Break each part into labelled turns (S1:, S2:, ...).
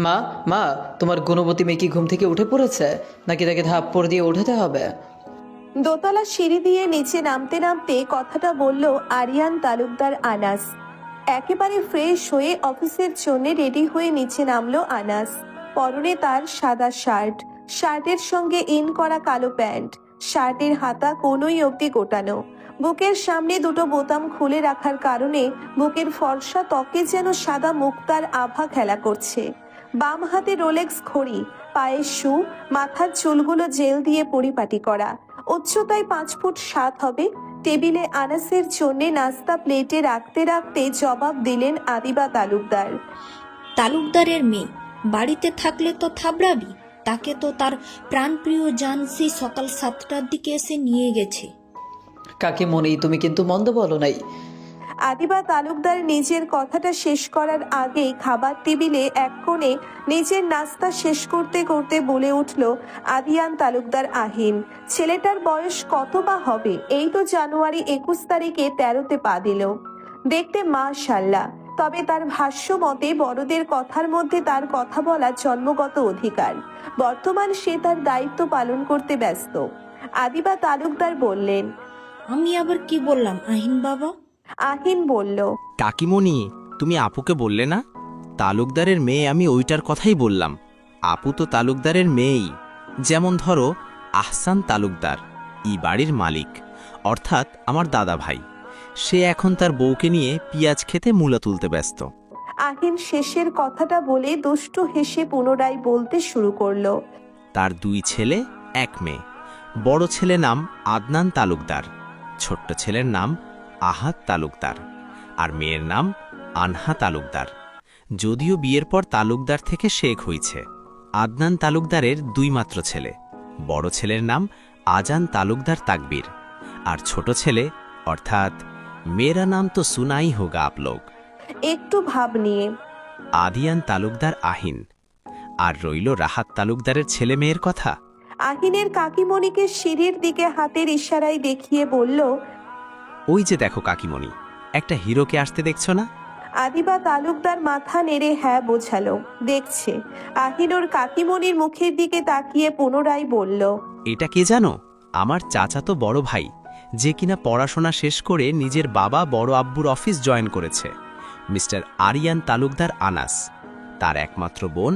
S1: মা, মা, তোমার গুণবতী মেয়ে কি ঘুম থেকে উঠে পড়েছে, নাকি তাকে থাপ্পড় দিয়ে উঠাতে হবে?
S2: দোতলা সিঁড়ি দিয়ে নিচে নামতে নামতে কথাটা বলল আরিয়ান তালুকদার আনাস। একেবারে ফ্রেশ হয়ে অফিসের জন্য রেডি হয়ে নিচে নামলো আনাস। পরনে তার সাদা শার্ট, শার্টের সঙ্গে ইন করা কালো প্যান্ট, শার্টের হাতা কোনোই অবধি গোটানো। বুকের সামনে দুটো বোতাম খুলে রাখার কারণে বুকের ফর্সা ত্বকে যেন সাদা মুক্তার আভা খেলা করছে। বাম হাতে রোলেক্স ঘড়ি, পায়ের শু, মাথার চুলগুলো জেল দিয়ে পরিপাটি করা। উচ্চতায় 5 ফুট 7 হবে। টেবিলে আনাসের জন্য নাস্তা প্লেটে রাখতে রাখতে জবাব দিলেন আদিবা তালুকদার।
S3: তালুকদারের মেয়ে বাড়িতে থাকলে তো থাবড়াবি। তাকে তো তার প্রাণপ্রিয় জানসি সকাল 7টার দিকে এসে নিয়ে গেছে।
S1: কাকিমণি, তুমি কিন্তু মন্দ বলো নাই।
S2: আদিবা তালুকদার নিজের কথাটা শেষ করার আগেই খাবার টেবিলে এক কোণে নিজের নাস্তা শেষ করতে করতে বলে উঠল আদিয়ান তালুকদার আহিন। ছেলেটার বয়স কত বা হবে? এই তো জানুয়ারি 21 তারিখে 13তে পা দিল। দেখতে মাশাআল্লাহ, তবে তার ভাষ্য মতে বড়দের কথার মধ্যে তার কথা বলার জন্মগত অধিকার। বর্তমান সে তার দায়িত্ব পালন করতে ব্যস্ত। আদিবা তালুকদার বললেন।
S3: আমি আবার কি বললাম আহিন বাবা?
S2: আহিন বলল,
S4: কাকিমণি, তুমি আপুকে বললে না তালুকদারের মেয়ে? আমি ওইটার কথাই বললাম। আপু তো তালুকদারের মেয়েই। যেমন ধরো আহসান তালুকদার, ই বাড়ির মালিক, অর্থাৎ আমার দাদা ভাই। সে এখন তার বউকে নিয়ে পিঁয়াজ খেতে মূলা তুলতে ব্যস্ত।
S2: আহিন শেষের কথাটা বলে দুষ্টু হেসে পুনরায় বলতে শুরু করলো।
S4: তার 2 ছেলে 1 মেয়ে। বড় ছেলে নাম আদনান তালুকদার, ছোট্ট ছেলের নাম আহাদ তালুকদার, আর মেয়ের নাম আনহা তালুকদার। যদিও বিয়ের পর তালুকদার থেকে শেখ হয়েছে। আদনান তালুকদারের 2 মাত্র ছেলে। বড় ছেলের নাম আজান তালুকদার তাকবীর, আর ছোট ছেলে অর্থাৎ মেরা নাম তো সুনাই হোগা আপ লোগ,
S2: একটু ভাব নিয়ে
S4: আদিয়ান তালুকদার আহিন। আর রইল রাহাত তালুকদারের ছেলে মেয়ের কথা।
S2: আহিনের কাকিমণিকে সিঁড়ির দিকে হাতের ইশারায় দেখিয়ে বলল,
S4: ওই যে দেখো কাকিমণি, একটা হিরোকে আসতে দেখছো না?
S2: আদিবা তালুকদার মাথা নেড়ে হ্যাঁ বোঝালো, দেখছে। আহিন ওর কাকিমণির মুখের দিকে তাকিয়ে পুনরায় বলল,
S4: এটা কে জানো? আমার চাচাতো বড় ভাই, যে কিনা পড়াশোনা শেষ করে নিজের বাবা বড় আব্বুর অফিস জয়েন করেছে, মিস্টার আরিয়ান তালুকদার আনাস। তার একমাত্র বোন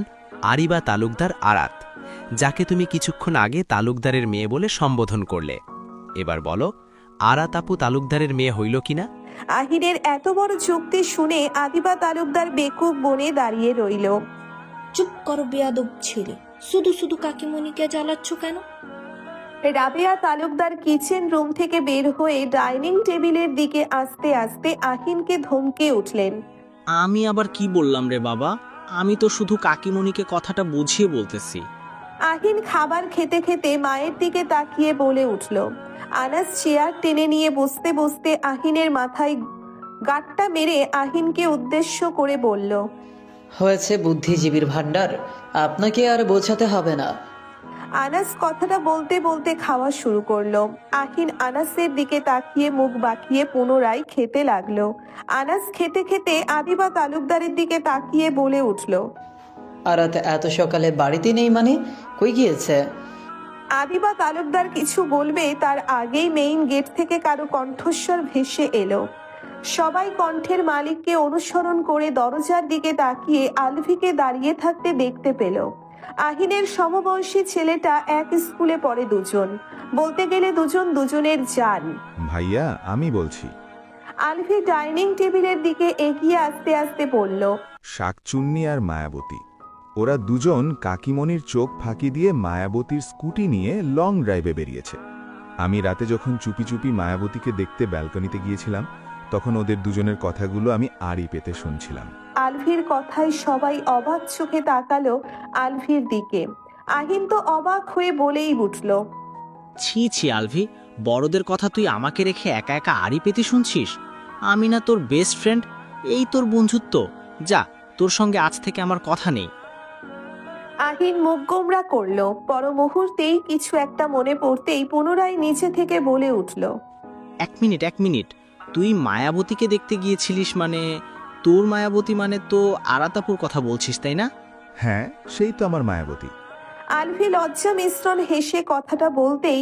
S4: আরিবা তালুকদার আরাত, যাকে তুমি কিছুক্ষণ আগে তালুকদারের মেয়ে বলে সম্বোধন করলে। এবার বলো, আরাত আপু তালুকদারের মেয়ে হইল কিনা?
S2: আহিনের এত বড় যুক্তি শুনে আদিবা তালুকদার বেকুব বনে দাঁড়িয়ে রইল।
S3: চুপ করো বেয়াদব ছেলে, শুধু শুধু কাকিমণিকে জ্বালাচ্ছ কেন?
S2: রাবেয়া তালুকদার কিচেন রুম থেকে বের হয়ে ডাইনিং টেবিলের দিকে আস্তে আস্তে আহিনকে ধমকে উঠলেন।
S5: আমি আবার কি বললাম রে বাবা? আমি তো শুধু কাকিমণিকে কথাটা বুঝিয়ে বলতেছি।
S2: আহিন খাবার খেতে খেতে মায়ের দিকে তাকিয়ে বলে উঠল। আনাস চেয়ার টেনে নিয়ে বসতে বসতে আহিনের মাথায় গাঁটটা মেরে আহিনকে উদ্দেশ্য করে বলল,
S1: হয়েছে বুদ্ধিজীবীর ভাণ্ডার, আপনাকে আর বোঝাতে হবে না।
S2: আনাস কথাটা বলতে বলতে খাওয়া শুরু করলো। আহিন আনাসের দিকে তাকিয়ে মুখ বাঁকিয়ে পুনরায় খেতে লাগলো। আনাস খেতে খেতে আদিবা তালুকদারের দিকে তাকিয়ে বলে উঠল।
S1: আর এত সকালে বাড়িতে নেই মানে? কই গিয়েছে?
S2: আদিবা তালুকদার কিছু বলবে তার আগেই মেইন গেট থেকে কারো কণ্ঠস্বর ভেসে এলো। সবাই কণ্ঠের মালিককে অনুসরণ করে দরজার দিকে তাকিয়ে আলভিকে দাঁড়িয়ে থাকতে দেখতে পেল। আহিনের সমবয়সী ছেলেটা এক স্কুলে পড়ে দুজন, বলতে গেলে দুজন দুজনের জান।
S6: ভাইয়া, আমি বলছি।
S2: আলভি ডাইনিং টেবিলের দিকে এগিয়ে আস্তে আস্তে বলল,
S6: শাকচুন্নি আর মায়াবতী, ওরা দুজন কাকিমণির চোখ ফাঁকি দিয়ে মায়াবতীর স্কুটি নিয়ে লং ড্রাইভে বেরিয়েছে। আমি রাতে যখন চুপি চুপি মায়াবতীকে দেখতে ব্যালকনিতে গিয়েছিলাম, তখন ওদের দুজনের কথাগুলো আমি আড়ি পেতে শুনছিলাম।
S2: আলভির কথায় সবাই অবাক চোখে তাকালো আলভির দিকে। আহিন তো অবাক হয়ে বলেই উঠল,
S5: ছি ছি আলভি, বড়দের কথা তুই আমাকে রেখে একা একা আড়ি পেতে শুনছিস? আমি না তোর বেস্ট ফ্রেন্ড? এই তোর বন্ধুত্ব? যা, তোর সঙ্গে আজ থেকে আমার কথা নেই।
S2: আহিন মুখ গোমরা করলো। পর মুহূর্তেই কিছু একটা মনে পড়তেই পুনরায় নিচে থেকে বলে উঠল,
S5: এক মিনিট, তুই মায়াবতীকে দেখতে গিয়েছিলিস মানে? তোর মায়াবতী মানে তো আরাতাপুর কথা বলছিস, তাই না?
S6: হ্যাঁ, সেই তো আমার মায়াবতী।
S2: আলভি লজ্জা মিশ্রণ হেসে কথাটা বলতেই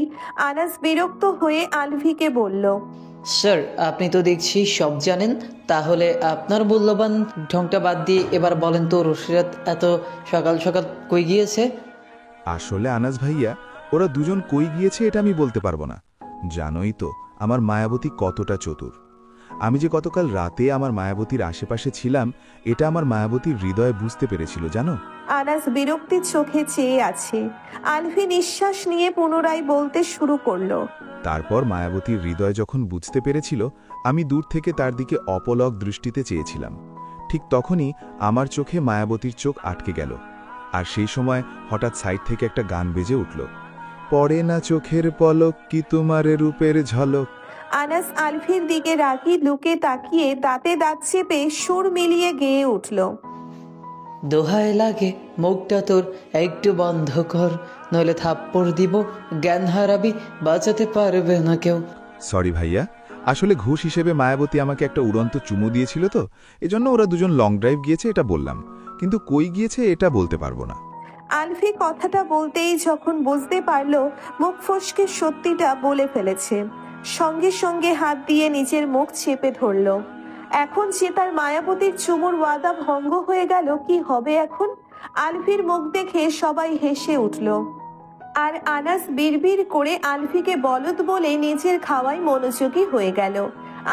S2: আনাস বিরক্ত হয়ে আলভিকে বলল,
S1: স্যার, আপনি তো দেখছি সব জানেন। তাহলে আপনার মূল্যবান ঢংটা বাদ দিয়ে এবার বলেন তো রশিরাত এত সকাল সকাল কই গিয়েছে?
S6: আসলে আনাস ভাইয়া, ওরা দুজন কই গিয়েছে এটা আমি বলতে পারবো না। জানোই তো আমার মায়াবতী কতটা চতুর। আমি যে গতকাল রাতে আমার মায়াবতীর আশেপাশে ছিলাম, এটা আমার মায়াবতীর হৃদয়ে বুঝতে পেরেছিল জানো।
S2: আনাস বিরক্তির চোখে চেয়ে আছে। আলভি নিঃশ্বাস নিয়ে পুনরায় বলতে শুরু করলো,
S6: তারপর মায়াবতীর হৃদয় যখন বুঝতে পেরেছিল, আমি দূর থেকে তার দিকে অপলক দৃষ্টিতে চেয়েছিলাম। ঠিক তখনই আমার চোখে মায়াবতীর চোখ আটকে গেল। আর সেই সময় হঠাৎ সাইড থেকে একটা গান বেজে উঠল, পড়ে না চোখের পলক কি তোমার রূপের ঝলক।
S2: আনাস আলভির দিকে রাগি লুকে তাকিয়ে দাঁতে দাঁত চেপে সুর মিলিয়ে গেয়ে উঠল,
S1: দোহায় লাগে মুখটা তোর একটু বন্ধ কর, নইলে থাপ্পড় দিব, জ্ঞান হারাবি, বাঁচাতে পারবে না কেউ।
S6: সরি ভাইয়া, আসলে ঘুষ হিসেবে মায়াবতী আমাকে একটা উড়ন্ত চুমু দিয়েছিল, তো এজন্য ওরা দুজন লং ড্রাইভ গিয়েছে এটা বললাম, কিন্তু কই গিয়েছে এটা বলতে পারবো না।
S2: আলভি কথাটা বলতেই যখন বুঝতে পারল মুখ ফসকে সত্যিটা বলে ফেলেছে, সঙ্গে সঙ্গে হাত দিয়ে নিজের মুখ চেপে ধরল। এখন যে তার মায়াবতীর চুমুর ওয়াদা ভঙ্গ হয়ে গেল, কি হবে এখন? আলভির মুখ দেখে সবাই হেসে উঠল। আর আনাস বিড়বিড় করে আলভিকে বলদ বলে নিজের খাওয়ায় মনোযোগী হয়ে গেল।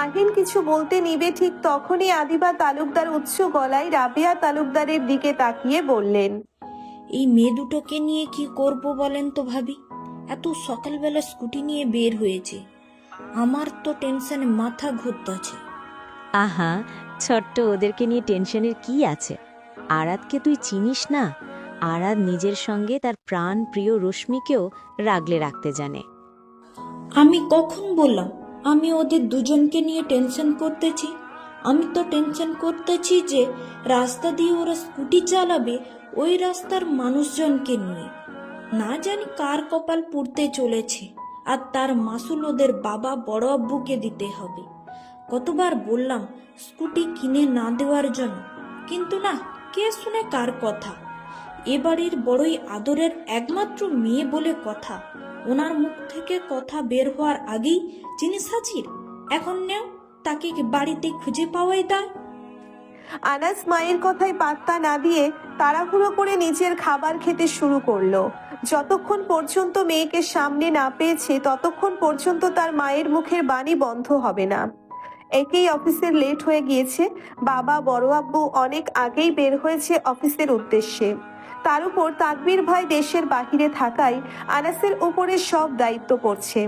S2: আহিন কিছু বলতে নিবে ঠিক তখনই আদিবা তালুকদার উচ্চ গলায় রাবেয়া তালুকদারের দিকে তাকিয়ে বললেন,
S3: এই মেয়ে দুটোকে নিয়ে কি করব বলেন তো ভাবি। এত সকালবেলা স্কুটি নিয়ে বের হয়েছে, আমার তো টেনশনে মাথা ঘুরতেছে।
S7: আহা, ছোট্ট ওদেরকে নিয়ে টেনশনের কি আছে? আরাতকে তুই চিনিস না? আরাত নিজের সঙ্গে তার প্রাণ প্রিয় রশ্মিকেও রাগলে রাখতে জানে।
S3: আমি কখন বললাম আমি ওদের দুজনকে নিয়ে টেনশন করতেছি? আমি তো টেনশন করতেছি যে রাস্তা দিয়ে ওরা স্কুটি চালাবে, ওই রাস্তার মানুষজনকে নিয়ে। না জানি কার কপাল পুড়তে চলেছে, আর তার মাসুল ওদের বাবা বড় আব্বুকে দিতে হবে। কতবার বললাম স্কুটি কিনে না দেওয়ার জন্য, কিন্তু না, কে শুনে কার কথা। এবাড়ির বড়ই আদরের একমাত্র মেয়ে বলে কথা, ওনার মুখ থেকে কথা বের হওয়ার আগেই জিনিস হাজির। এখন নেও, তাকে বাড়িতে খুঁজে পাওয়াই দায়।
S2: আনাস মায়ের কথায় পাত্তা না দিয়ে তাড়াহুড়ো করে নিজের খাবার খেতে শুরু করলো। যতক্ষণ পর্যন্ত মেয়েকে সামনে না পেয়েছে ততক্ষণ পর্যন্ত তার মায়ের মুখের বাণী বন্ধ হবে না। একেই অফিসের লেট হয়ে গিয়েছে, বাবা বড় আব্বু অনেক আগেই বের হয়েছে অফিসের উদ্দেশ্যে। তার উপর তাকবীর ভাই দেশের বাহিরে থাকায় আনাসের উপরে সব দায়িত্ব পড়ছে।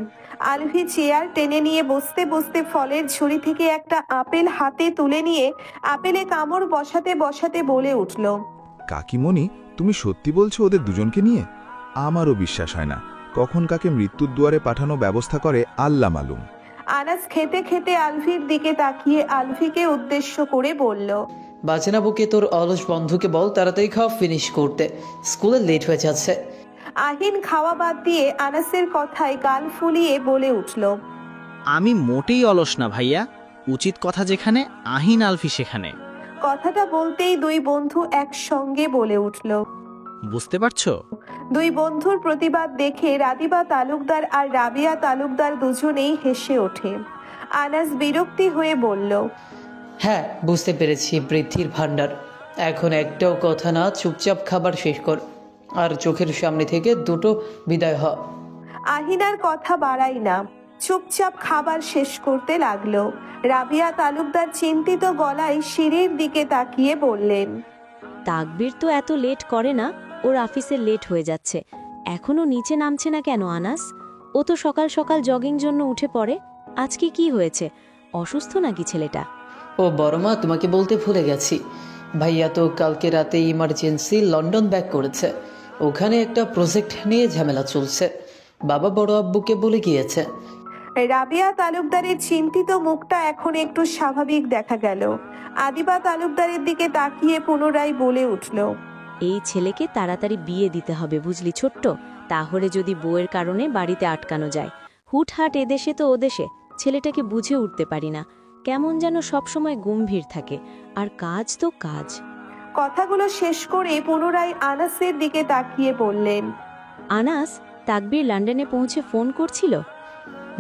S2: আলভি চেয়ার টেনে নিয়ে বসতে বসতে ফলের ঝুড়ি থেকে একটা আপেল হাতে তুলে নিয়ে আপেলে কামড় বসাতে বসাতে বলে উঠল,
S6: কাকিমণি, তুমি সত্যি বলছো ওদের দুজনকে নিয়ে? আমারও বিশ্বাস হয় না। কখন কাকে মৃত্যুর দুয়ারে পাঠানো ব্যবস্থা করে আল্লাহ মালুম।
S2: আনাস খেতে খেতে আলভির দিকে তাকিয়ে আলভিকে উদ্দেশ্য করে বলল,
S1: বাজেনা বুকে তোর অলস বন্ধুকে বল তাড়াতাড়ি খাওয়া ফিনিশ করতে, স্কুলে লেট হয়ে যাচ্ছে।
S2: আহিন খাওয়া বাদ দিয়ে আনাসের কথায় গাল ফুলিয়ে বলে উঠল,
S5: আমি মোটেই অলস না ভাইয়া, উচিত কথা যেখানে আহিন আলফি সেখানে।
S2: কথাটা বলতেই দুই বন্ধু একসঙ্গে বলে উঠল।
S5: বুঝতে পারছো?
S2: দুই বন্ধুর প্রতিবাদ দেখে রাদিবা তালুকদার আর রাবিয়া তালুকদার দুজনেই হেসে ওঠে। আনাস বিরক্তি হয়ে বলল,
S1: হ্যাঁ, বুঝতে পেরেছি বৃদ্ধির ভাণ্ডার। এখন একটাও কথা না, চুপচাপ খাবার শেষ কর আর চোখের সামনে থেকে দুটো বিদায় হ।
S2: আহিনার কথা বাড়াই না, চুপচাপ খাবার শেষ করতে লাগলো। রাবিয়া তালুকদার চিন্তিত গলায় সিঁড়ির দিকে তাকিয়ে বললেন,
S7: তাকবীর তো এত লেট করে না, ওর অফিসে লেট হয়ে যাচ্ছে। এখনো নিচে নামছে না কেন আনাস? ও তো সকাল সকাল জগিং জন্য উঠে পড়ে। আজকে কি হয়েছে? অসুস্থ নাকি ছেলেটা?
S1: ও বড়মা, তোমাকে বলতে ভুলে গেছি, ভাইয়া তো কালকে রাতে ইমার্জেন্সি লন্ডন ব্যাক করেছে। ওখানে একটা প্রজেক্ট নিয়ে ঝামেলা চলছে, বাবা বড় আব্বুকে বলে গিয়েছে।
S2: রাবিয়া তালুকদারের চিন্তিত মুখটা এখন একটু স্বাভাবিক দেখা গেল। আদিবা তালুকদারের দিকে তাকিয়ে পুনরায় বলে উঠল,
S7: এই ছেলেকে তাড়াতাড়ি বিয়ে দিতে হবে, বুঝলি ছোট্ট? তাহলে যদি বউয়ের কারণে বাড়িতে আটকানো যায়। হুটহাট এদেশে তো ওদেশে, ছেলেটাকে বুঝে উঠতে পারি না, কেমন যেন সবসময় গম্ভীর থাকে, আর কাজ তো কাজ।
S2: কথাগুলো শেষ করে পুনরায় আনাসের দিকে তাকিয়ে বললেন,
S7: আনাস, তাকবীর লন্ডনে পৌঁছে ফোন করছিল?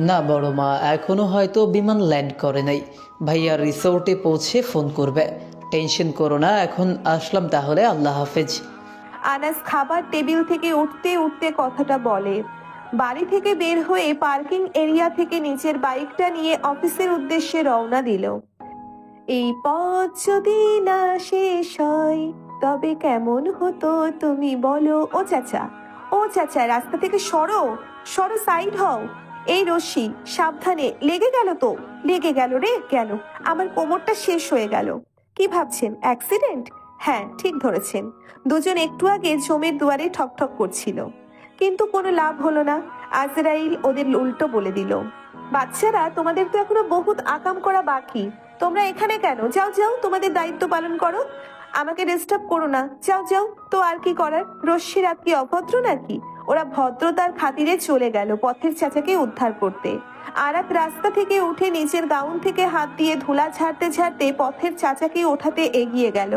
S1: না বড় মা, এখনো হয়তো বিমান ল্যান্ড করে নাই। ভাইয়া রিসোর্টে পৌঁছে ফোন করবে। টেনশন করো না, এখন আসলাম তাহলে, আল্লাহ হাফেজ।
S2: আনাস খাবার টেবিল থেকে উঠতে উঠতে কথাটা বলে। বাড়ি থেকে বের হয়ে পার্কিং এরিয়া থেকে নিজের বাইকটা নিয়ে অফিসের উদ্দেশ্যে রওনা দিল। এই পথ যদি না শেষ হয় তবে কেমন হতো তুমি বলো। ও চাচা রাস্তা থেকে সরো সাইড হও। এই রশ্মি সাবধানে, লেগে গেল রে গেল। আমার কোমরটা শেষ হয়ে গেল। কি ভাবছেন অ্যাক্সিডেন্ট? হ্যাঁ ঠিক ধরেছেন। দুজন একটু আগে জমির দুয়ারে ঠকঠক করছিল, কিন্তু কোনো লাভ হলো না। আজরাইল ওদের উল্টো বলে দিল, বাচ্চারা তোমাদের তো এখনো বহুত আকাম করা বাকি। তোমরা এখানে কেন? যাও তোমাদের দায়িত্ব পালন করো, আমাকে ডিস্টার্ব করো না। যাও তো আর কি করার। রশ্মি রাত কি অভদ্র নাকি? ওরা ভদ্রতার খাতিরে চলে গেল পথের চাচাকে উদ্ধার করতে। আরাত রাস্তা থেকে উঠে নিচের গাউন থেকে হাত দিয়ে ধুলা ঝাড়তে পথের চাচাকে ওঠাতে এগিয়ে গেল।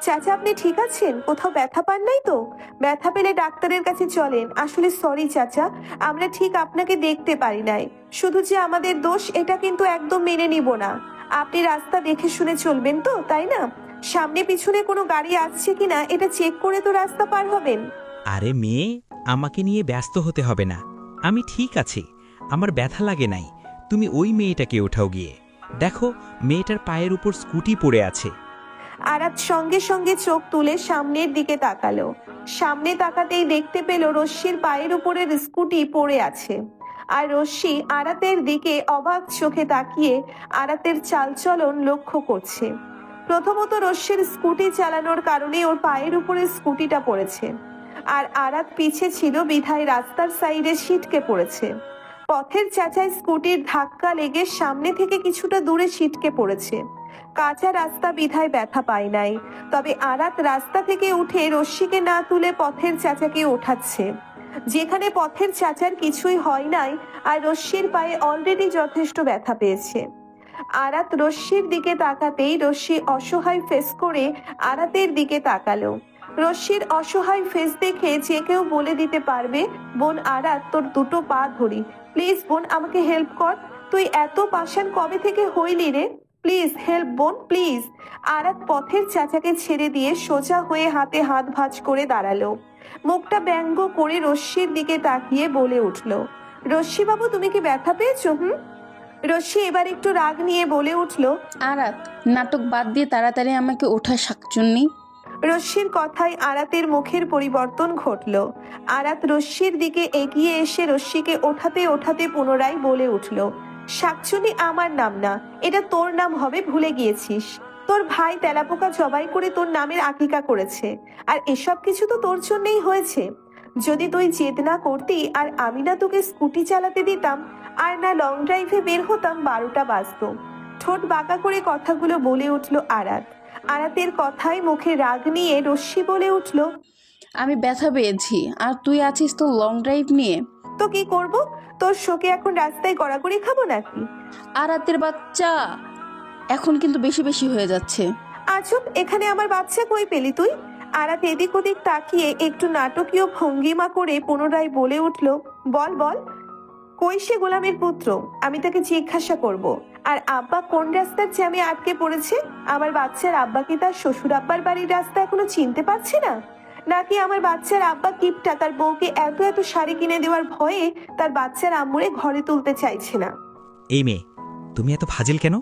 S2: চাচা আপনি ঠিক আছেন? কোথাও ব্যথা পান নাই তো? ব্যথা পেলে ডাক্তারের কাছে চলেন। আসলে সরি চাচা, আমরা ঠিক আপনাকে দেখতে পারি নাই। শুধু যে আমাদের দোষ এটা কিন্তু একদম মেনে নিব না। আপনি রাস্তা দেখে শুনে চলবেন তো, তাই না? সামনে পিছনে কোনো গাড়ি আসছে কিনা এটা চেক করে তো রাস্তা পার হবেন।
S8: আরে মেয়ে, আমাকে নিয়ে ব্যস্ত হতে হবে না, আমি ঠিক আছি, আমার ব্যথা লাগে নাই। তুমি ওই মেয়েটাকে ওঠাও গিয়ে। দেখো মেয়েটার পায়ের উপর স্কুটি পড়ে আছে।
S2: আরাত সঙ্গে সঙ্গে চোখ তুলে সামনের দিকে তাকালো। সামনে তাকাতেই দেখতে পেল রশ্মির পায়ের উপরের স্কুটি পড়ে আছে। আর রশ্মি আরাতের দিকে অবাক চোখে তাকিয়ে আরাতের চালচলন লক্ষ্য করছে। প্রথমত রশ্মির স্কুটি চালানোর কারণে ওর পায়ের উপরে স্কুটিটা পড়েছে, আর আরাত পিছে ছিল বিধায় রাস্তার সাইডে ছিটকে পড়েছে। পথের চাচায় স্কুটির ধাক্কা লেগে সামনে থেকে কিছুটা দূরে ছিটকে পড়েছে। কাঁচা রাস্তা বিধায় ব্যথা পায় নাই, তবে আরাত রাস্তা থেকে উঠে রশ্মিকে না তুলে পথের চাচাকে ওঠাচ্ছে, যেখানে পথের চাচার কিছুই হয় নাই আর রশ্মির পায়ে অলরেডি যথেষ্ট ব্যথা পেয়েছে। আরাত রশ্মির দিকে তাকাতেই রশ্মি অসহায় ফেস করে আরাতের দিকে তাকালো। রশ্মির অসহায় ফেস দেখে যে কেউ বলে দিতে পারবে, বোন আরাত তোর দুটো পা ধরি, প্লিজ বোন আমাকে হেল্প কর, তুই এত পাষাণ কবে থেকে হইলি রে, প্লিজ হেল্প বোন প্লিজ। আরাত পথের চাচাকে ছেড়ে দিয়ে সোজা হয়ে হাতে হাত ভাঁজ করে দাঁড়ালো। মুখটা ব্যঙ্গ করে রশ্মির দিকে তাকিয়ে বলে উঠল, রশ্মি বাবু তুমি কি ব্যথা পেয়েছো? রশ্মি এবার একটু রাগ নিয়ে বলে উঠল,
S9: আরাত নাটক বাদ দিয়ে তাড়াতাড়ি আমাকে ওঠা শাকচুন্নি।
S2: রশ্মির কথায় আরাতের মুখের পরিবর্তন ঘটল। আরাত রশ্মির দিকে এগিয়ে এসে রশ্মিকে ওঠাতে পুনরায় বলে উঠল, শাকচুনি আমার নাম না, এটা তোর নাম হবে, ভুলে গিয়েছিস? তোর ভাই তেলাপোকা জবাই করে তোর নামের আকিকা করেছে, আর এসব কিছু তো তোর জন্যই হয়েছে। যদি তুই জেদ না করতি আর আমি না তোকে স্কুটি চালাতে দিতাম আর না লং ড্রাইভে বের হতাম, 12টা বাজতো। ঠোঁট বাঁকা করে কথাগুলো বলে উঠল আরাত। আরাতের কথায় মুখে রাগ নিয়ে রশ্মি বলে উঠল,
S9: আমি ব্যথা পেয়েছি আর তুই আছিস তো লং ড্রাইভ নিয়ে।
S2: তো কি করব? তোর শোকে এখন রাস্তায় গড়াগড়ি খাবো নাকি?
S9: আরাতের বাচ্চা, এখন কিন্তু বেশি বেশি হয়ে যাচ্ছে।
S2: আজব, এখানে আমার বাচ্চা কই পেলি তুই? আরাত এদিক ওদিক তাকিয়ে একটু নাটকীয় ভঙ্গিমা করে পুনরায় বলে উঠল, বল কই সে গোলামের পুত্র? আমি তাকে জিজ্ঞাসা করব। আর আব্বা কোন রাস্তার জ্যামে আটকে পড়েছে? আমার বাচ্চার আব্বা কি তার শ্বশুর আব্বার বাড়ির রাস্তা এখনো চিনতে পারছে না? নাকি আমার বাচ্চার আব্বা কিপটা তার বউকে এত শাড়ি কিনে দেওয়ার ভয়ে তার বাচ্চার আম্মুরে ঘরে তুলতে চাইছে না?
S8: এই মেয়ে, তুমি এত ফাজিল কেন?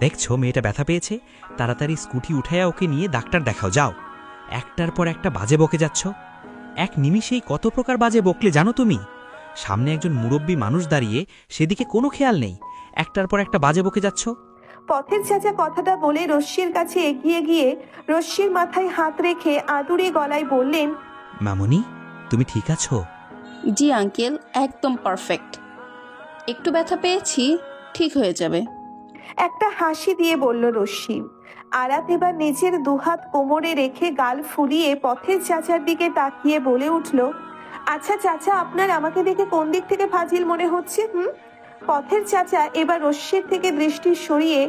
S8: দেখছো মেয়েটা ব্যথা পেয়েছে, তাড়াতাড়ি স্কুটি উঠাইয়া ওকে নিয়ে ডাক্তার দেখাও যাও। একটার পর একটা বাজে বকে যাচ্ছ। এক নিমিষেই কত প্রকার বাজে বকলে জানো তুমি? সামনে একজন মুরব্বী মানুষ দাঁড়িয়ে, সেদিকে কোনো খেয়াল নেই, একটার পর একটা বাজে বকে যাচ্ছ।
S2: পথের চাচা কথাটা বলে রশ্মির কাছে এগিয়ে গিয়ে রশ্মির মাথায় হাত রেখে আদুরে গলায় বললেন,
S8: মামনি তুমি ঠিক আছো?
S9: জি আঙ্কেল, একদম পারফেক্ট। একটু ব্যথা পেয়েছি, ঠিক হয়ে যাবে।
S2: একটা হাসি দিয়ে বলল রশ্মি। আরাত এবার নিজের দুহাত কোমরে রেখে গাল ফুলিয়ে পথের চাচার দিকে তাকিয়ে বলে উঠল, আচ্ছা চাচা, আপনার আমাকে দেখে কোন দিক থেকে ফাজিল মনে হচ্ছে? পথের চাচা এবার রশ্মির থেকে দৃষ্টি সরিয়ে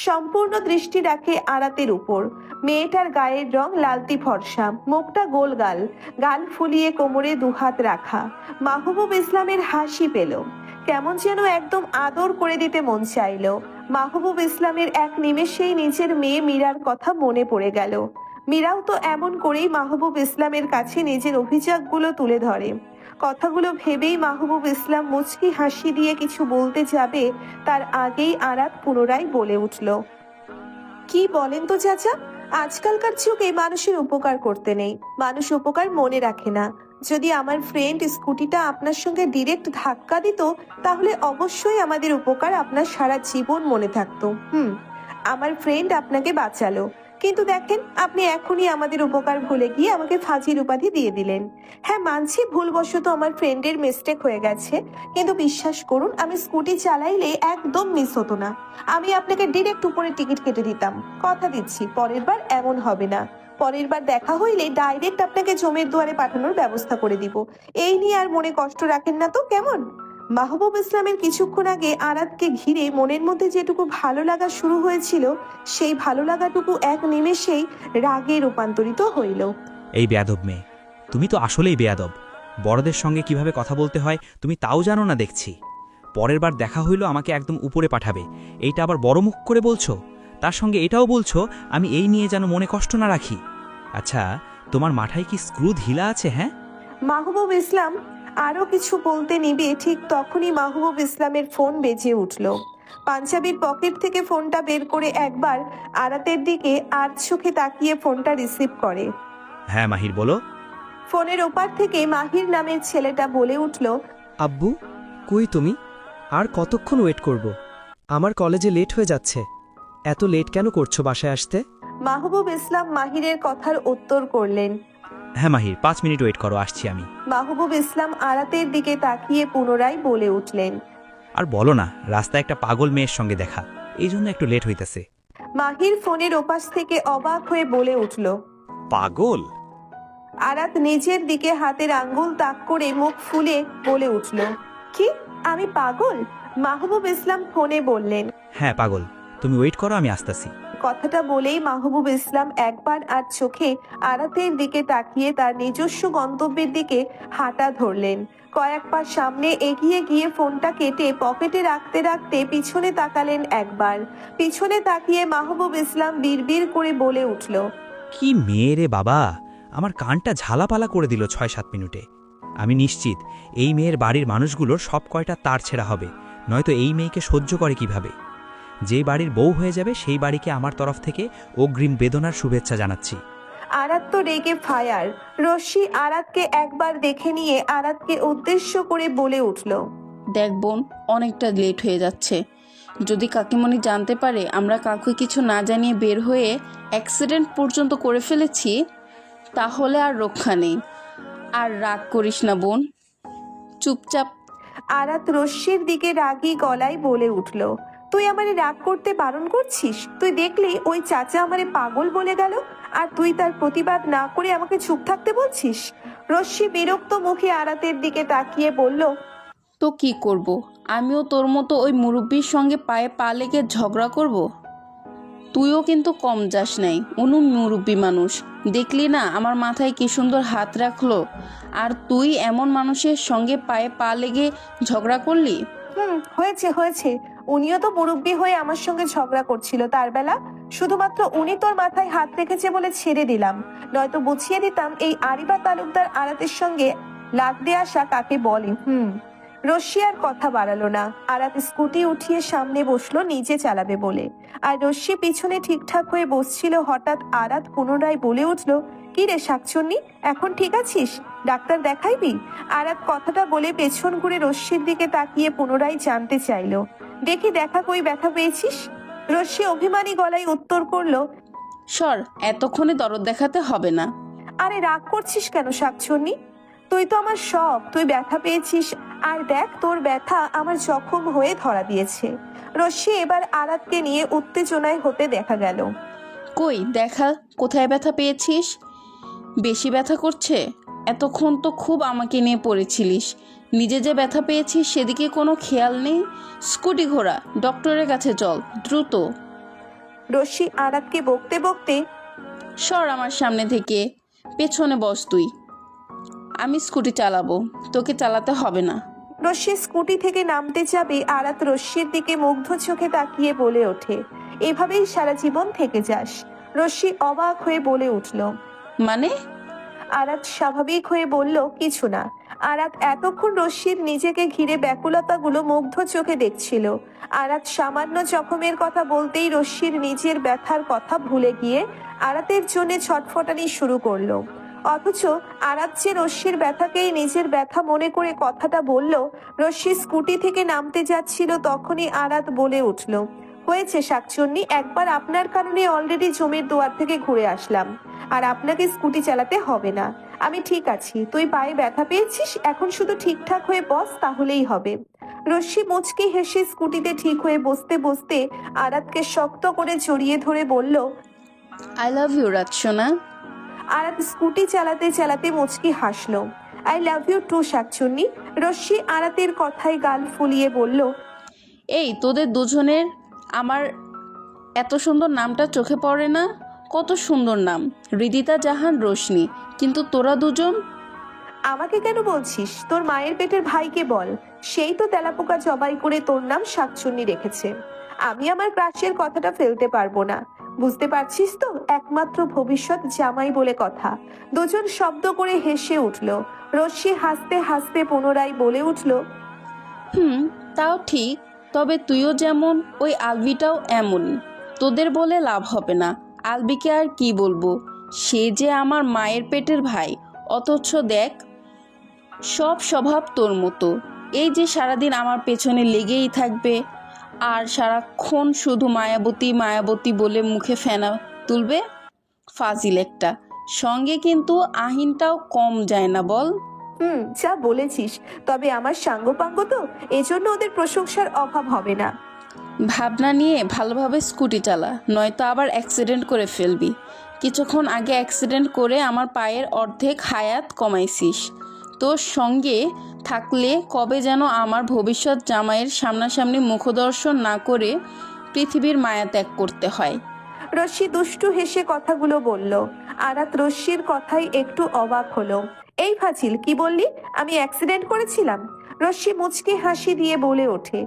S2: সম্পূর্ণ দৃষ্টি রাখে আরাতের উপর। মেয়েটার গায়ের রং লালতি ফর্সা, মুখটা গোলগাল, গাল ফুলিয়ে কোমরে দুহাত রাখা। মাহবুব ইসলামের হাসি পেল, কেমন যেন একদম আদর করে দিতে মন চাইল। মাহবুব ইসলামের এক নিমেষেই নিজের মেয়ে মীরার কথা মনে পড়ে গেল। মীরাও তো এমন করেই মাহবুব ইসলামের কাছে নিজের অভিযোগগুলো তুলে ধরে। কথাগুলো ভেবেই মাহবুব ইসলাম মুচকি হাসি দিয়ে কিছু বলতে যাবে, তার আগেই আরাত পুনরায় বলে উঠল, কি বলেন তো চাচা? আজকালকার যুগে মানুষের উপকার করতে নেই, মানুষ উপকার মনে রাখে না। যদি আমার ফ্রেন্ড স্কুটিটা আপনার সঙ্গে ডিরেক্ট ধাক্কা দিত, তাহলে অবশ্যই আমাদের উপকার আপনার সারা জীবন মনে থাকতো। আমার ফ্রেন্ড আপনাকে বাঁচালো, কিন্তু দেখেন আপনি এখনই আমাদের উপকার ভুলে গিয়ে আমাকে ফাজিল উপাধি দিয়ে দিলেন। হ্যাঁ মানছি ভুলবশত আমার ফ্রেন্ডের মিস্টেক হয়ে গেছে, কিন্তু বিশ্বাস করুন আমি স্কুটি চালাইলে একদম মিস হতো না। আমি আপনাকে ডিরেক্ট উপরে টিকিট কেটে দিতাম। কথা দিচ্ছি পরের বার এমন হবে না। পরের বার দেখা হইলে ডাইরেক্ট আপনাকে জমের দুয়ারে পাঠানোর ব্যবস্থা করে দিব। এই নিয়ে আর মনে কষ্ট রাখেন না তো, কেমন? মাহবুব ইসলামের কিছুক্ষণ আগে আরাতকে ঘিরে মনের মধ্যে যেটুকু ভালো লাগা শুরু হয়েছিল, সেই ভালো লাগাটুকু এক নিমেষেই রাগে রূপান্তরিত হইল।
S8: এই বেয়াদব মেয়ে, তুমি তো আসলেই বেয়াদব। বড়দের সঙ্গে কিভাবে কথা বলতে হয় তুমি তাও জানো না দেখছি। পরের বার দেখা হইল আমাকে একদম উপরে পাঠাবে, এইটা আবার বড় মুখ করে বলছো। তার সঙ্গে এটাও বলছো আমি এই নিয়ে যেন মনে কষ্ট না রাখি। আচ্ছা, তোমার মাথায় কি স্ক্রু ঢিলা আছে? হ্যাঁ।
S2: মাহবুব ইসলাম আরো কিছু বলতে নিবে, ঠিক তখনই মাহবুব ইসলামের ফোন বেজে উঠল। পাঞ্জাবির পকেট থেকে ফোনটা বের করে একবার আরাতের দিকে আর চোখে তাকিয়ে ফোনটা রিসিভ করে।
S8: হ্যাঁ মাহির, বলো।
S2: ফোনের ওপার থেকে মাহির নামের ছেলেটা বলে উঠল,
S10: আব্বু কই তুমি? আর কতক্ষণ ওয়েট করব? আমার কলেজে লেট হয়ে যাচ্ছে। এত লেট কেন করছো বাসায় আসতে?
S2: মাহবুব ইসলাম মাহিরের কথার উত্তর করলেন,
S8: হ্যাঁ মাহির, 5 মিনিট ওয়েট করো, আসছি আমি।
S2: মাহবুব ইসলাম আরাতের দিকে তাকিয়ে পুনরায় বলে উঠলেন,
S8: আর বলো না, রাস্তায় একটা পাগল মেয়ের সঙ্গে দেখা, এই জন্য একটু লেট হইতেছে।
S2: মাহির ফোনের ওপাশ থেকে অবাক হয়ে বলে উঠল,
S4: পাগল?
S2: আরাত নিজের দিকে হাতের আঙ্গুল তাক করে মুখ ফুলে বলে উঠল, কি আমি পাগল? মাহবুব ইসলাম ফোনে বললেন,
S8: হ্যাঁ পাগল, তুমি ওয়েট করো, আমি আসতেছি।
S2: কথাটা বলেই মাহবুব ইসলাম একবার আর চোখে আরাতের দিকে তাকিয়ে তার নিজস্ব গন্তব্যের দিকে হাঁটা ধরলেন। কয়েক পা সামনে এগিয়ে গিয়ে ফোনটা কেটে পকেটে রাখতে রাখতে পিছনে তাকালেন একবার। পিছনে তাকিয়ে মাহবুব ইসলাম বিড়বিড় করে বলে উঠল,
S8: কি মেয়ে রে বাবা, আমার কানটা ঝালাপালা করে দিল 6-7 মিনিটে। আমি নিশ্চিত এই মেয়ের বাড়ির মানুষগুলোর সব কয়টা তার ছেঁড়া হবে, নয়তো এই মেয়েকে সহ্য করে কিভাবে। যেই বাড়ির বউ হয়ে যাবে সেই বাড়িকে আমার তরফ থেকে অগ্রিম বেদনার শুভেচ্ছা জানাচ্ছি।
S2: আরাত তো রেগে ফায়ার। রশ্মি আরাতকে একবার দেখে নিয়ে আরাতকে উদ্দেশ্য করে বলে উঠল,
S9: দেখ বোন, অনেকটা লেট হয়ে যাচ্ছে। যদি কাকিমণি জানতে পারে আমরা কাউকে কিছু না জানিয়ে বের হয়ে অ্যাক্সিডেন্ট পর্যন্ত করে ফেলেছি, তাহলে আর রক্ষা নেই। আর রাগ করিস না বোন, চুপচাপ।
S2: আরাত রশ্মির দিকে রাগী গলায় বলে উঠল, তুই আমারে রাগ করতে বারণ করছিস? তুই দেখলি ওই চাচা আমারে পাগল বলে গেল, আর তুই তার প্রতিবাদ না করে আমাকে চুপ থাকতে বলছিস? রশ্মি বিরক্ত মুখে আরাতের দিকে তাকিয়ে বলল,
S9: তো কি করব? আমিও তোর মতো ওই মুরব্বির সঙ্গে পায়ে পা লেগে ঝগড়া করব? তুইও কিন্তু কম যাস নাই, অনু মুরব্বি মানুষ। দেখলি না আমার মাথায় কি সুন্দর হাত রাখলো, আর তুই এমন মানুষের সঙ্গে পায়ে পা লেগে ঝগড়া করলি?
S2: হয়েছে হয়েছে, উনিও তো মুরব্বি হয়ে আমার সঙ্গে ঝগড়া করছিল তার বেলা। শুধুমাত্র উনি তোর মাথায় হাত রেখেছে বলে ছেড়ে দিলাম, নয়তো বুঝিয়ে দিতাম এই আরিবা তালুকদার আরাতের সঙ্গে লাগতে আসা কাকে বলে। রশ্মি আর কথা বাড়ালো না। আরাত স্কুটি উঠিয়ে সামনে বসলো নিজে চালাবে বলে, আর রশ্মি পিছনে ঠিকঠাক হয়ে বসছিল। হঠাৎ আরাত পুনরায় বলে উঠলো, কি রে শাকচুন্নি, এখন ঠিক আছিস? ডাক্তার দেখাইবি? আরাত কথাটা বলে পেছন ঘুরে রশ্মির দিকে তাকিয়ে পুনরায় জানতে চাইলো, দেখি দেখা কই ব্যথা পেয়েছিস? রশ্মি অভিমানী গলায় উত্তর করলো,
S9: সর, এতক্ষণে দরদ দেখাতে হবে না।
S2: আরে রাগ করছিস কেন শাকচুন্নি? তুই তো আমার সব। তুই ব্যথা পেয়েছিস, আর দেখ তোর ব্যথা আমার জখম হয়ে ধরা দিয়েছে। রশ্মি এবার আরাতকে নিয়ে উত্তেজনায় হতে দেখা গেল।
S9: কই দেখা, কোথায় ব্যথা পেয়েছিস? বেশি ব্যথা করছে? এতক্ষণ তো খুব আমাকে নিয়ে পড়েছিলিস, নিজে যে ব্যথা পেয়েছিস সেদিকে কোনো খেয়াল নেই। স্কুটি ঘোড়া, ডক্টরের কাছে চল দ্রুত।
S2: রশ্মি আরাতকে বকতে বকতে,
S9: সর আমার সামনে থেকে, পেছনে বস তুই, আমি স্কুটি চালাবো, তোকে চালাতে হবে না।
S2: রশ্মি স্কুটি থেকে নামতে যাবে, আরাত রশ্মির দিকে মুগ্ধ চোখে তাকিয়ে বলে ওঠে, এভাবেই সারা জীবন থেকে যাস। রশ্মি অবাক হয়ে বলে উঠল,
S9: মানে?
S2: আরাত স্বাভাবিক হয়ে বলল, কিছু না। আরাত এতক্ষণ রশ্মির নিজেকে ঘিরে ব্যাকুলতাগুলো মুগ্ধ চোখে দেখছিল। আরাত সামান্য জখমের কথা বলতেই রশ্মির নিজের ব্যথার কথা ভুলে গিয়ে আরাতের জন্য ছটফটানি শুরু করলো। অথচ আরাত যে রশ্মির ব্যথাকেই নিজের ব্যথা মনে করে কথাটা বলল। রশ্মি স্কুটি থেকে নামতে যাচ্ছিল, তখনই আরাত বলে উঠল, হয়েছে শাকচুন্নি, একবার আপনার কারণে অলরেডি জমির দুয়ার থেকে ঘুরে আসলাম, আর আপনাকে স্কুটি চালাতে হবে না। আমি ঠিক আছি, তুই পায়ে ব্যথা পেয়েছিস, এখন শুধু ঠিকঠাক হয়ে বস, তাহলেই হবে। রশ্মি মুচকি হেসে স্কুটিতে ঠিক হয়ে বসতে বসতে আরাতকে শক্ত করে জড়িয়ে ধরে বলল,
S9: আই লাভ ইউ রাত সোনা।
S2: আরাত স্কুটি চালাতে চালাতে মুচকি হাসলো, আই লাভ ইউ টু শাকচুন্নি। রশ্মি আরাতের কথায় গাল ফুলিয়ে বলল,
S9: এই তোদের দুজনের আমার এত সুন্দর নামটা চোখে পড়ে না? কত সুন্দর নাম, হৃদিতা জাহান রোশনি, কিন্তু তোরা দুজন।
S2: আমাকে কেন বলছিস? তোর মায়ের পেটের ভাইকে বল, সেই তো তেলাপোকা জবাই করে তোর নাম শাকচুন্নি রেখেছে। আমি আমার ক্রাশের কথাটা ফেলতে পারবো না, বুঝতে পারছিস তো? একমাত্র ভবিষ্যৎ জামাই বলে কথা। দুজন শব্দ করে হেসে উঠল। রশ্মি হাসতে হাসতে পুনরায় বলে উঠল,
S9: তাও ঠিক, তবে তুইও যেমন, ওই আলবিটাও এমন। তোদের বলে লাভ হবে না, আলবিকে আর কি বলবো, সে যে আমার মায়ের পেটের ভাই, অথচ দেখ সব স্বভাব তোর মতো। এই যে সারাদিন আমার পেছনে লেগেই থাকবে, আর সারাক্ষণ শুধু মায়াবতী মায়াবতী বলে মুখে ফেনা তুলবে, ফাজিল একটা। সঙ্গে কিন্তু আহিনটাও কম যায় না বল।
S2: যা বলেছিস, তবে আমার সাঙ্গপাঙ্গ তো, এজন্য ওদের প্রশংসার অভাব হবে না।
S9: ভাবনা নিয়ে ভালোভাবে স্কুটি চালা, নয়তো আবার অ্যাক্সিডেন্ট করে ফেলবি। কিছুক্ষণ আগে অ্যাক্সিডেন্ট করে আমার পায়ের অর্ধেক হায়াত কমাইছিস। তোর সঙ্গে থাকলে কবে যেন আমার ভবিষ্যৎ জামাইয়ের সামনাসামনি মুখদর্শন না করে পৃথিবীর মায়া ত্যাগ করতে হয়।
S2: রশ্মি দুষ্টু হেসে কথাগুলো বলল। আরাত রশ্মির কথাই একটু অবাক হলো। এই ফাজিল, কি বললি? আমি অ্যাক্সিডেন্ট করেছিলাম? রশ্মি মুচকি হাসি দিয়ে বলে ওঠে,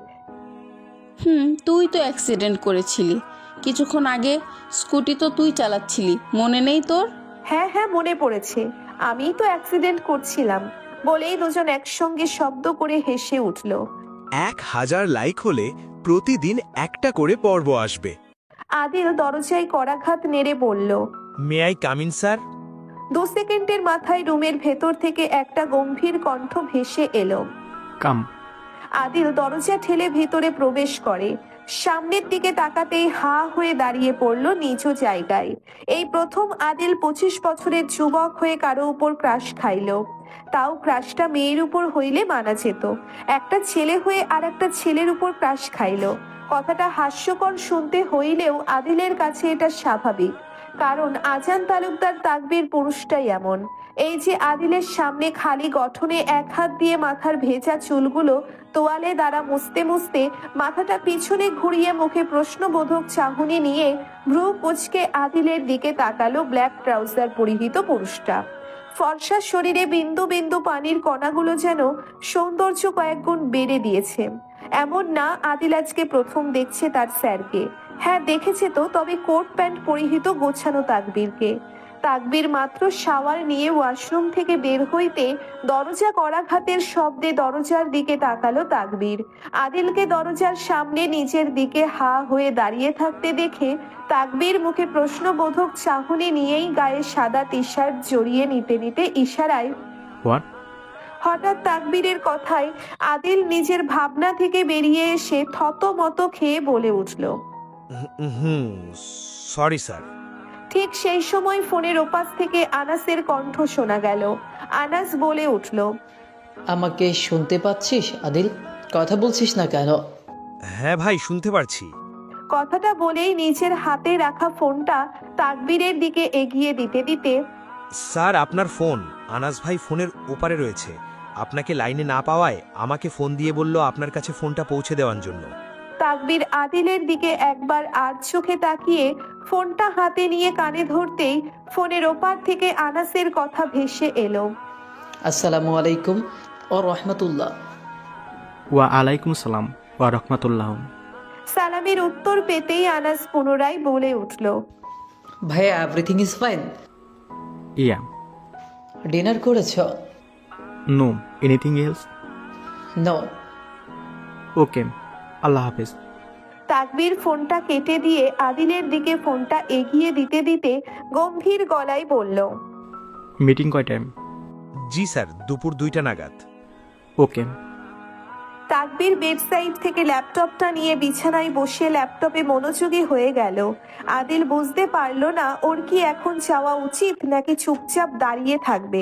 S9: তুই তো অ্যাক্সিডেন্ট করেছিলি কিছুক্ষণ আগে, স্কুটি তো তুই চালাচ্ছিলি, মনে নেই তোর?
S2: হ্যাঁ হ্যাঁ, মনে পড়েছে, আমিই তো অ্যাক্সিডেন্ট করছিলাম। বলেই দুজন একসঙ্গে শব্দ করে হেসে উঠল।
S11: 1000 লাইক হলে প্রতিদিন একটা করে পর্ব আসবে।
S2: আদিল দরজায় করাঘাত নেড়ে বলল,
S11: may I come in sir?
S2: 2 সেকেন্ডের মাথায় রুমের ভেতর থেকে একটা গম্ভীর কণ্ঠ ভেসে এলো,
S5: কাম।
S2: আদিল দরজা ঠেলে ভেতরে প্রবেশ করে। সামনের দিকে তাকাতেই হা হয়ে দাঁড়িয়ে পড়ল নিজ জায়গায়। এই প্রথম আদিল 25 বছরের যুবক হয়ে কারো উপর ক্রাশ খাইল, তাও ক্রাশটা মেয়ের উপর হইলে মানা যেত। একটা ছেলে হয়ে আর একটা ছেলের উপর ক্রাশ খাইল। কথাটা হাস্যকর শুনতে হইলেও আদিলের কাছে এটা স্বাভাবিক, কারণ আজান তালুকদার তাকবীর পুরুষটাই এমন। এই যে আদিলের সামনে খালি গঠনে এক হাত দিয়ে মাথার ভেজা চুলগুলো তোয়ালে দ্বারা মুছতে মুছতে মাথাটা পিছনে ঘুরিয়ে মুখে প্রশ্নবোধক চাহনি নিয়ে ভ্রু কুঁচকে আদিলের দিকে তাকালো ব্ল্যাক ট্রাউজার পরিহিত পুরুষটা। ফর্সা শরীরে বিন্দু বিন্দু পানির কণাগুলো যেন সৌন্দর্য কয়েক গুণ বেড়ে দিয়েছে। এমন না আদিল আজকে প্রথম দেখছে তার স্যারকে। হ্যাঁ দেখেছে তো, তবে কোট প্যান্ট পরিহিত গোছানো তাকবীরকে। তাকবীর মাত্র শাওয়ার নিয়ে ওয়াশরুম থেকে বের হইতে দরজা করাঘাতের শব্দে দরজার দিকে তাকালো তাকবীর। আদিলকে দরজার সামনে নিজের দিকে হা হয়ে দাঁড়িয়ে থাকতে দেখে তাকবীর মুখে প্রশ্নবোধক চাহনি নিয়েই গায়ে সাদা টি শার্ট জড়িয়ে নিতে নিতে ইশারায় হঠাৎ তাকবীরের কথায় আদিল নিজের ভাবনা থেকে বেরিয়ে এসে থতমত খেয়ে বলে উঠল,
S11: সরি স্যার।
S2: ঠিক সেই সময় ফোনের ওপাশ থেকে আনাসের কণ্ঠ শোনা গেল। আনাস বলে উঠল,
S1: আমাকে শুনতে পাচ্ছিস আদিল? কথা বলছিস না কেন?
S11: হ্যাঁ ভাই, শুনতে পারছি।
S2: কথাটা বলেই নিজের হাতে রাখা ফোনটা তাকবীরের দিকে এগিয়ে দিতে দিতে
S11: স্যার আপনার ফোন। আনাস ভাই ফোনের ওপারে রয়েছে। আপনাকে লাইনে না পাওয়ায় আমাকে ফোন দিয়ে বলল আপনার কাছে ফোনটা পৌঁছে দেওয়ার জন্য।
S2: তাকবীর আদিলের দিকে একবার আধ চোখে তাকিয়ে ফোনটা হাতে নিয়ে কানে ধরতেই ফোনের ওপার থেকে আনাসের কথা ভেসে এলো।
S1: আসসালামু আলাইকুম ও রহমতুল্লাহ।
S12: ওয়া আলাইকুম সালাম ওয়া রহমাতুল্লাহ।
S2: সালামের উত্তর পেতেই আনাস পুনরায় বলে উঠল,
S1: ভাইয়া everything is fine?
S12: Yeah.
S1: Dinner করেছ?
S12: No, anything else?
S1: No.
S12: Okay, আল্লাহ হাফেজ।
S2: তাকবীর ফোনটা কেটে দিয়ে আদিলের দিকে ফোনটা এগিয়ে দিতে দিতে গম্ভীর গলায় বলল,
S12: মিটিং কয় টাইম?
S11: জি স্যার, দুপুর 2টা নাগাদ।
S12: ওকে।
S2: তাকবীর বেডসাইড থেকে ল্যাপটপটা নিয়ে বিছানায় বসে ল্যাপটপে মনোযোগী হয়ে গেল। আদিল বুঝতে পারলো না ওর কি এখন যাওয়া উচিত নাকি চুপচাপ দাঁড়িয়ে থাকবে।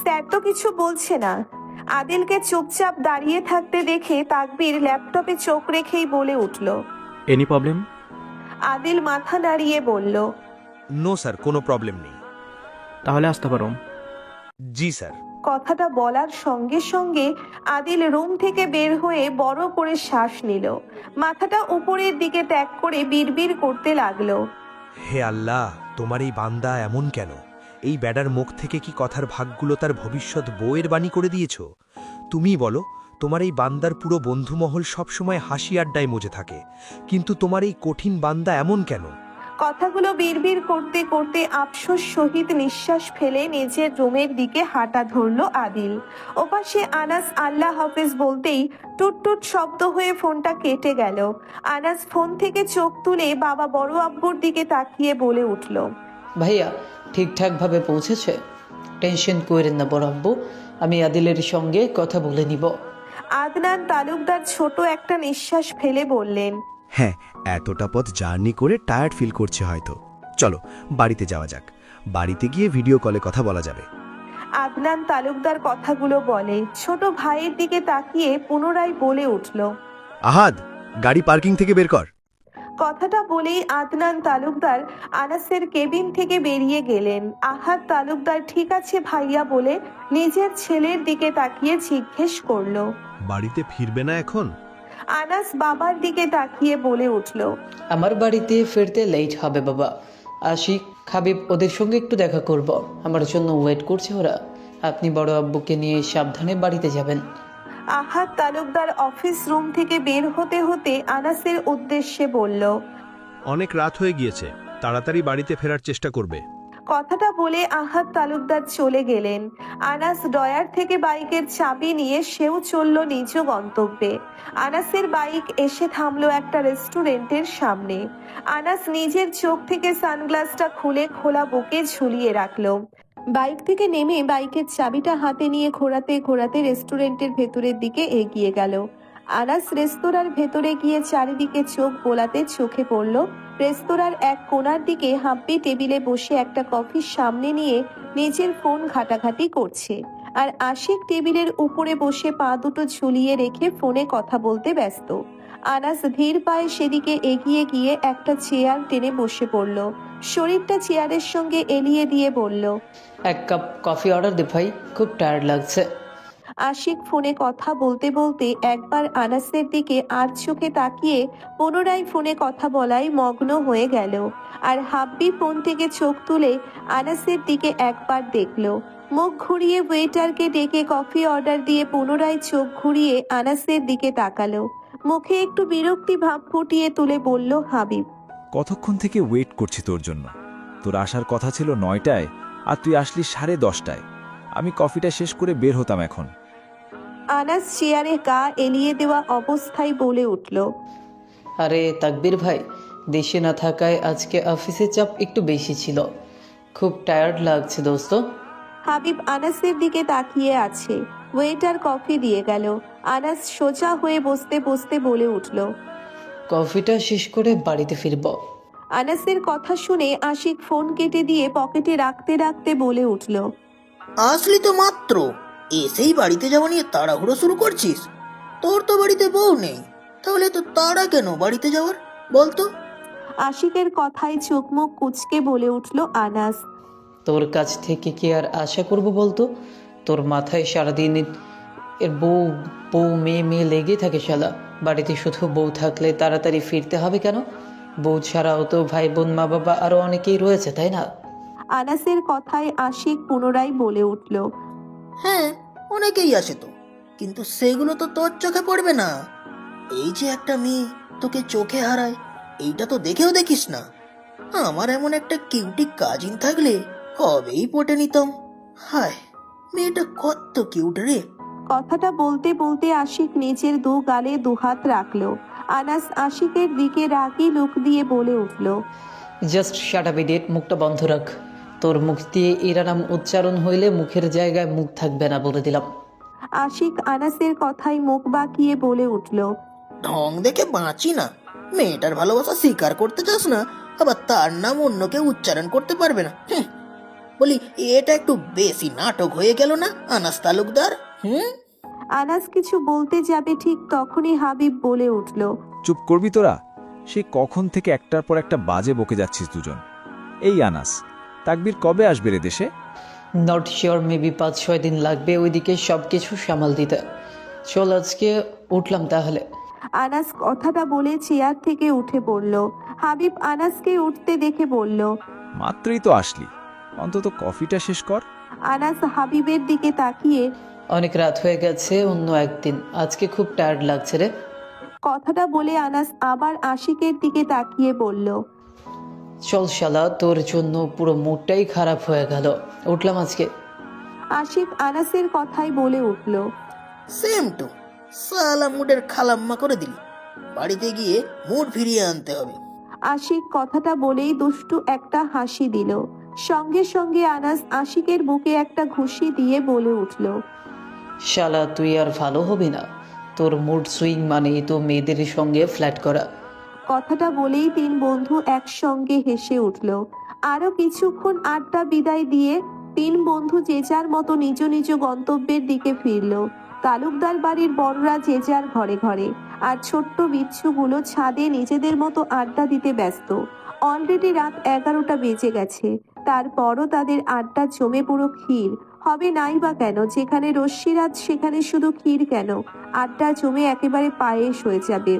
S2: স্যার তো কিছু বলছে না। আদিলকে চুপচাপ দাঁড়িয়ে থাকতে দেখে তাকবীর ল্যাপটপে চোখ রেখেই বলে উঠল।
S12: Any problem?
S2: আদিল মাথা নাড়িয়ে বলল,
S11: নো স্যার, কোনো প্রবলেম নেই।
S12: তাহলে আসতে পারো।
S11: জি স্যার।
S2: কথাটা বলার সঙ্গে সঙ্গে আদিল রুম থেকে বের হয়ে বড় করে শ্বাস নিল। মাথাটা উপরের দিকে ত্যাগ করে বিড়বিড় করতে লাগলো,
S11: হে আল্লাহ, তোমার এই বান্দা এমন কেন? এই ব্যাডার মুখ থেকে কি কথার ভাগগুলো তার ভবিষ্যৎ বউয়ের বাণী করে দিয়েছ? তুমিই বলো, তোমার এই বান্দার পুরো বন্ধুমহল সবসময় হাসি আড্ডায় মজে থাকে, কিন্তু তোমার এই কঠিন বান্দা এমন কেন?
S2: কথাগুলো বিড়বিড় করতে করতে আফসোস সহিত নিঃশ্বাস ফেলে নিজের রুমের দিকে হাঁটা ধরলো আদিল। ওপাশে আনাস আল্লাহ হাফেজ বলতেই টুটটুট শব্দ হয়ে ফোনটা কেটে গেল। আনাস ফোন থেকে চোখ তুলে বাবা বড় আব্বুর দিকে তাকিয়ে বলে উঠল,
S1: ভাইয়া ঠিকঠাকভাবে পৌঁছেছে? টেনশন করেন না বড় আব্বু, আমি আদিলের সঙ্গে কথা বলে নিব।
S2: আদনান তালুকদার ছোট একটা নিঃশ্বাস ফেলে বললেন,
S11: হ্যাঁ, এতটা পথ জার্নি করে টায়ার্ড ফিল করছে হয়তো। চলো বাড়িতে যাওয়া যাক, বাড়িতে গিয়ে ভিডিও কলে কথা বলা যাবে।
S2: আদনান তালুকদার কথাগুলো বলে ছোট ভাইয়ের দিকে তাকিয়ে পুনরায় বলে উঠল,
S11: আহাদ, গাড়ি পার্কিং থেকে বের কর।
S2: কথাটা বলেই আদনান তালুকদার আনাসের কেবিন থেকে বেরিয়ে গেলেন। আহাদ তালুকদার ঠিক আছে ভাইয়া বলে নিজের ছেলের দিকে তাকিয়ে জিজ্ঞেস করলো,
S11: বাড়িতে ফিরবে না এখন?
S2: আনাস বাবার দিকে তাকিয়ে বলে উঠল,
S1: আমার বাড়িতে ফিরতে লেট হবে বাবা। আশিক, হাবিব ওদের সঙ্গে একটু দেখা করব, আমার জন্য ওয়েট করছে ওরা। আপনি বড় আব্বুকে নিয়ে সাবধানে বাড়িতে যাবেন।
S2: আহাদ তালুকদার অফিস রুম থেকে বের হতে হতে আনাসের উদ্দেশ্যে বলল,
S11: অনেক রাত হয়ে গিয়েছে, তাড়াতাড়ি বাড়িতে ফেরার চেষ্টা করবে।
S2: কথাটা বলে আহাদ তালুকদার চলে গেলেন। আনাস ডয়ার থেকে বাইকের চাবি নিয়ে সেও চলল নিজ গন্তব্যে। আনাসের বাইক এসে থামলো একটা রেস্টুরেন্টের সামনে। আনাস নিজের চোখ থেকে সানগ্লাসটা খুলে খোলা বুকে ঝুলিয়ে রাখলো। বাইক থেকে নেমে বাইকের চাবিটা হাতে নিয়ে ঘোরাতে ঘোরাতে রেস্টুরেন্টের ভেতরের দিকে এগিয়ে গেল। আনাস রেস্তোরাঁর ভেতরে গিয়ে চারিদিকে চোখ বোলাতে চোখে পড়ল রেস্তোরাঁর এক কোণার দিকে হাব্বি টেবিলে বসে একটা কফির সামনে নিয়ে নিজের ফোন ঘাটাঘাটি করছে, আর আশিক টেবিলের উপরে বসে পা দুটো ঝুলিয়ে রেখে ফোনে কথা বলতে ব্যস্ত। আনাস ধীর পায়ে সেদিকে এগিয়ে গিয়ে একটা চেয়ার টেনে বসে পড়ল। শরীরটা চেয়ারের সঙ্গে এলিয়ে দিয়ে বলল,
S1: এক কাপ কফি অর্ডার দে ভাই, খুব টায়ার্ড লাগছে।
S2: আশিক ফোনে কথা বলতে বলতে একবার আনাসের দিকে আর চোখে তাকিয়ে পুনরায় ফোনে কথা বলায় মগ্ন হয়ে গেল। আর হাব্বি ফোন থেকে চোখ তুলে আনাসের দিকে একবার দেখল, মুখ ঘুরিয়ে ওয়েটারকে ডেকে কফি অর্ডার দিয়ে পুনরায় চোখ ঘুরিয়ে আনাসের দিকে তাকালো। মুখে একটু বিরক্তি ভাব ফুটিয়ে তুলে বলল হাবিব,
S6: কতক্ষণ থেকে ওয়েট করছি তোর জন্য। তোর আসার কথা ছিল 9টায়, আর তুই আসলি 10:30টায়। আমি কফিটা শেষ করে বের হতাম এখন।
S2: আনাস চেয়ারে গা এলিয়ে দেওয়া অবস্থায় বলে উঠল,
S1: আরে তাকবীর ভাই, দেশে না থাকায় আজকে অফিসের চাপ একটু বেশি ছিল, খুব টায়ার্ড লাগছে দোস্ত।
S2: হাবিব আনাসের দিকে তাকিয়ে আছে। ওয়েটার কফি দিয়ে গেল। আনাস সোজা হয়ে বসতে বসতে বলে উঠল,
S1: কফিটা শেষ করে বাড়িতে ফিরব।
S2: আনাসের কথা শুনে আশিক ফোন কেটে দিয়ে পকেটে রাখতে রাখতে বলে উঠল,
S13: আসলি তো মাত্র, এসেই বাড়িতে যাওয়া নিয়ে তাড়াহুড়ো শুরু করছিস? তোর তো বাড়িতে বউ নেই, তাহলে তো তাড়া কেন বাড়িতে যাওয়ার বলতো?
S2: আশিকের কথায় চোখ মুখ কুচকে বলে উঠল আনাস,
S1: তোর কাছ থেকে কি আর আশা করব বলতো? তোর মাথায় সারাদিন এর বউ বউ মেয়ে মেয়ে লেগে থাকে শালা। বাড়িতে শুধু বউ থাকলে তাড়াতাড়ি ফিরতে হবে কেন? বউ ছাড়াও তো ভাই বোন মা বাবা আরও অনেকেই রয়েছে, তাই না?
S2: আনাসের কথায় আশিক পুনরায় বলে উঠল,
S13: হ্যাঁ, অনেকেই আসে তো, কিন্তু সেগুলো তো তোর চোখে পড়বে না। এই যে একটা মেয়ে তোকে চোখে হারায়, এইটা তো দেখেও দেখিস না। আমার এমন একটা কিউটি কাজিন থাকলে কবেই পটে নিতাম। হায়, মেয়েটা কত কিউট রে।
S2: কথাটা বলতে বলতে আশিক নিজের দু গালে দুহাত রাখলো। আনাস আশিকের দিকে রাগী লুক দিয়ে বলে উঠল,
S1: জাস্ট শাট আপ ইডিয়েট, মুখটা বন্ধ রাখ। তোর মুখ দিয়ে এরা নাম উচ্চারণ হইলে মুখের জায়গায় মুখ থাকবে না, বলে দিলাম।
S2: আশিক আনাসের কথায় মুখ বাঁকিয়ে বলে উঠল,
S13: ঢং দেখে বাঁচি না। মেয়েটার ভালোবাসা স্বীকার করতে চাস না, আবার তার নাম অন্য কেউ উচ্চারণ করতে পারবে না। বলি, এটা একটু বেশি নাটক হয়ে গেল না আনাস তালুকদার?
S2: আনাস কিছু বলতে যাবে ঠিক তখনই হাবিব বলে উঠল,
S6: চুপ করবি তোরা? সে কখন থেকে একটার পর একটা বাজে বকে যাচ্ছিস দুজন। এই আনাস, তাকবীর কবে আসবে রে দেশে?
S1: নট শিওর, মেবি 5-6 দিন লাগবে ওইদিকে সব কিছু সামাল দিতে। চল আজকে উঠলাম তাহলে।
S2: আনাস কথাটা বলে চেয়ার থেকে উঠে পড়ল। হাবিব আনাসকে উঠতে দেখে বলল,
S6: মাত্রই তো আসলি, অন্তত কফিটা শেষ কর।
S2: আনাস হাবিবের দিকে তাকিয়ে,
S1: অনেক রাত হয়ে গেছে, অন্য একদিন, আজকে খুব টায়ার্ড লাগছে রে।
S2: কথাটা বলে আনাস আবার আশিকের দিকে তাকিয়ে বলল,
S1: চল শালা, তোর জন্য পুরো মুডটাই খারাপ হয়ে গেল, উঠলাম আজকে।
S2: আশিক আনাসের কথাই বলে উঠল,
S13: সেম টু, সালা মুডের খালাম্মা করে দিলি। বাড়িতে গিয়ে মুড ফিরিয়ে আনতে হবে।
S2: আশিক কথাটা বলেই দুষ্টু একটা হাসি দিল। সঙ্গে সঙ্গে আনাস আশিকের বুকে একটা ঘুষি দিয়ে বলে উঠল,
S1: শালা তুই আর ভালো হবি না, তোর মুড সুইং মানেই তো মেয়েদের সঙ্গে ফ্ল্যাট করা।
S2: কথাটা বলেই তিন বন্ধু একসঙ্গে হেসে উঠল। আরো কিছুক্ষণ আড্ডা বিদায় দিয়ে তিন বন্ধু যে যার মতো নিজ নিজ গন্তব্যের দিকে ফিরল। তালুকদার বাড়ির বড়রা যে যার ঘরে ঘরে, আর ছোট্ট বিচ্ছুগুলো ছাদে নিজেদের মতো আড্ডা দিতে ব্যস্ত। অলরেডি রাত 11টা বেজে গেছে, তারপরও তাদের আড্ডা জমে পুরো ক্ষীর হবে নাই বা কেন। যেখানে রশ্মিরাত সেখানে শুধু ক্ষীর কেন, আড্ডা জমে একেবারে পায়েস হয়ে যাবে।